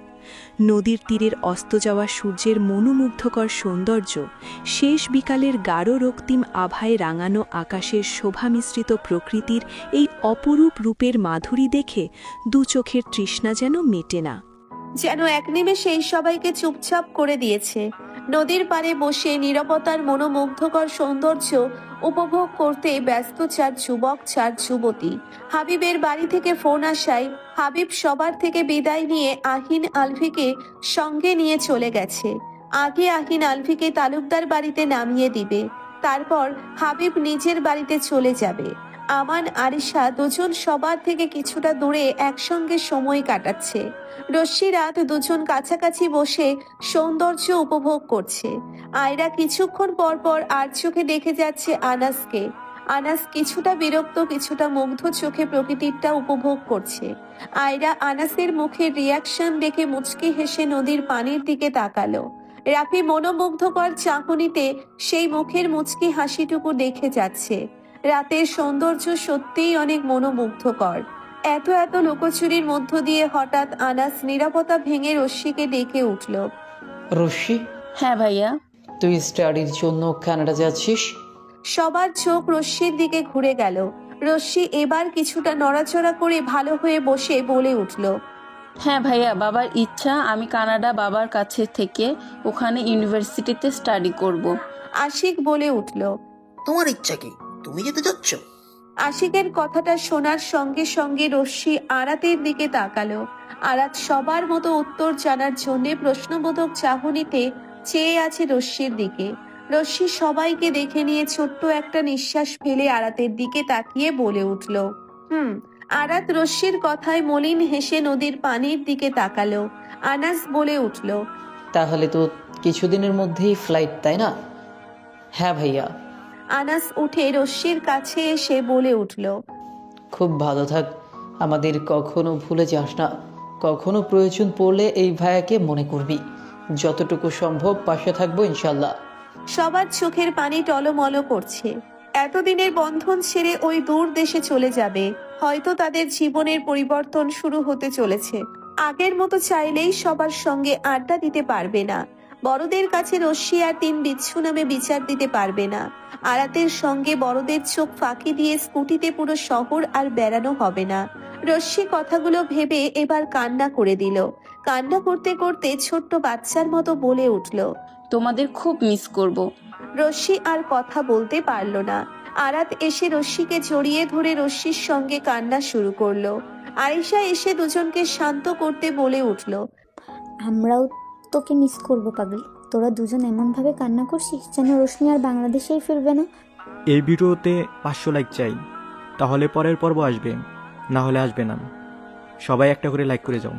S10: নদীর তীরের অস্ত যাওয়া সূর্যের মনোমুগ্ধকর সৌন্দর্য, শেষ বিকালের গাঢ় রক্তিম আভায় রাঙানো আকাশের শোভামিশ্রিত প্রকৃতির এই অপরূপ রূপের মাধুরী দেখে দু চোখের তৃষ্ণা যেন মেটে না।
S2: যেন এক নিমেষেই সবাইকে চুপচাপ করে দিয়েছে। নদীর পাড়ে বসে নীরবতার মনোমুগ্ধকর সৌন্দর্য উপভোগ করতে ব্যস্ত চার যুবক চার যুবতী। হাবিবের বাড়ি থেকে ফোন আসায় হাবিব সবার থেকে বিদায় নিয়ে আহিন আলভিকে সঙ্গে নিয়ে চলে গেছে। আগে আহিন আলভিকে তালুকদার বাড়িতে নামিয়ে দিবে, তারপর হাবিব নিজের বাড়িতে চলে যাবে। আমান আরিশা দুজন সবার থেকে কিছুটা দূরে একসঙ্গে সময় কাটাচ্ছে। রশ্মি রাত দুজন কাছাকাছি বসে সৌন্দর্য উপভোগ করছে। আয়রা কিছুক্ষণ পর পর আর চোখে দেখে যাচ্ছে আনাসকে। আনাস কিছুটা বিরক্ত, কিছুটা মুগ্ধ চোখে প্রকৃতিরটা উপভোগ করছে। আয়রা আনাসের মুখের রিয়াকশন দেখে মুচকি হেসে নদীর পানির দিকে তাকালো। রাফি মনোমুগ্ধকর চাহনিতে সেই মুখের মুচকি হাসিটুকু দেখে যাচ্ছে। রাতের সৌন্দর্য সত্যিই অনেক মনোমুগ্ধকর। এত এত লুকোচুরির মধ্য দিয়ে হঠাৎ আনাস নীরবতা ভেঙে রশ্মিকে ডেকে উঠল।
S1: রশ্মি,
S9: হ্যাঁ ভাইয়া।
S1: তুই স্টাডির জন্য কানাডা যাচ্ছিস?
S2: সবার চোখ রশ্মির দিকে ঘুরে গেল। রশ্মি এবার কিছুটা নড়াচড়া করে ভালো হয়ে বসে বলে উঠল।
S9: হ্যাঁ ভাইয়া, বাবার ইচ্ছা আমি কানাডা বাবার কাছে থেকে ওখানে ইউনিভার্সিটিতে স্টাডি করব।
S2: আশিক বলে উঠল।
S13: তোমার ইচ্ছা কি? তুমি যেতে চাচ্ছ?
S2: আশিকের কথাটা শোনার সঙ্গে সঙ্গে রশ্মি আরাতের দিকে তাকালো। আরাত সবার মতো উত্তর জানার জন্য প্রশ্নবোধক চাহনিতে চেয়ে আছে রশ্মির দিকে। রশ্মি সবাইকে দেখে নিয়ে ছোট্ট একটা নিঃশ্বাস ফেলে আরাতের দিকে তাকিয়ে বলে উঠল। আরাত রশ্মির কথায় মলিন হেসে নদীর পানির দিকে তাকালো। আনাস বলে উঠল।
S1: তাহলে তো কিছুদিনের মধ্যেই ফ্লাইট, তাই না? হ্যাঁ ভাইয়া।
S2: আনাস উঠে রশ্মির কাছে এসে বলে উঠল।
S1: খুব ভালো থাক, আমাদের কখনো ভুলে যাস না। কখনো প্রয়োজন পড়লে এই ভাইয়াকে মনে করবি। যতটুকু সম্ভব পাশে থাকবো ইনশাল্লাহ।
S2: সবার চোখের পানি টলমল করছে। এতদিনের বন্ধন ছেড়ে ওই দূর দেশে চলে যাবে। হয়তো তাদের জীবনের পরিবর্তন শুরু হতে চলেছে। আগের মতো চাইলেই সবার সঙ্গে আড্ডা দিতে পারবে না। বড়দের কাছে রশ্মি আর তিন বিচ্ছু নামে বিচার দিতে পারবে না। আরাতের সঙ্গে বড়দের চোখ ফাঁকি দিয়ে স্কুটিতে পুরো শহর আর বেড়ানো হবে না। রশ্মি কথাগুলো ভেবে এবার কান্না করে দিল। কান্না করতে করতে ছোট্ট বাচ্চার মতো বলে উঠল।
S9: তোমাদের খুব মিস করব।
S2: রশ্মি আর কথা বলতে পারল না। আরাত এসে রশ্মিকে জড়িয়ে ধরে রশ্মির সঙ্গে কান্না শুরু করলো। আরিশা এসে দুজনকে শান্ত করতে বলে উঠল।
S14: আমরাও তোকে মিস করবো পাগলি। তোরা দুজন এমনভাবে কান্না করছিস যেন রশ্মি আর বাংলাদেশেই ফিরবে না।
S12: এই ভিডিওতে 500 লাইক চাই, তাহলে পরের পর্ব আসবে, না হলে আসবে না। সবাই একটা করে লাইক করে যাও।